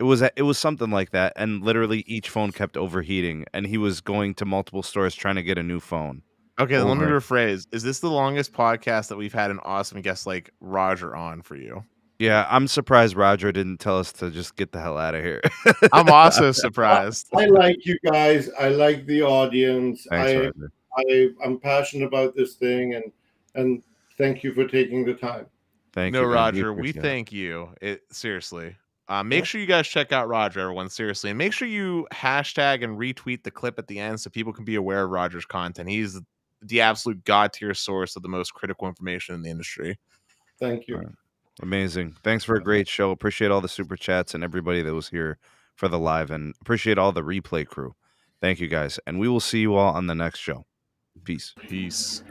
It was something like that, and literally each phone kept overheating, and he was going to multiple stores trying to get a new phone. Okay, then let me rephrase. Is this the longest podcast that we've had an awesome guest like Roger on for you? Yeah, I'm surprised Roger didn't tell us to just get the hell out of here. I'm also surprised. I like you guys. I like the audience. Thanks, Roger. I'm passionate about this thing, and thank you for taking the time. Thank you, Roger. We thank you. Seriously. Make sure you guys check out Roger, everyone. Seriously, and make sure you hashtag and retweet the clip at the end so people can be aware of Roger's content. He's the absolute god tier source of the most critical information in the industry. Thank you. Amazing. Thanks for a great show. Appreciate all the super chats and everybody that was here for the live, and appreciate all the replay crew. Thank you guys. And we will see you all on the next show. Peace. Peace.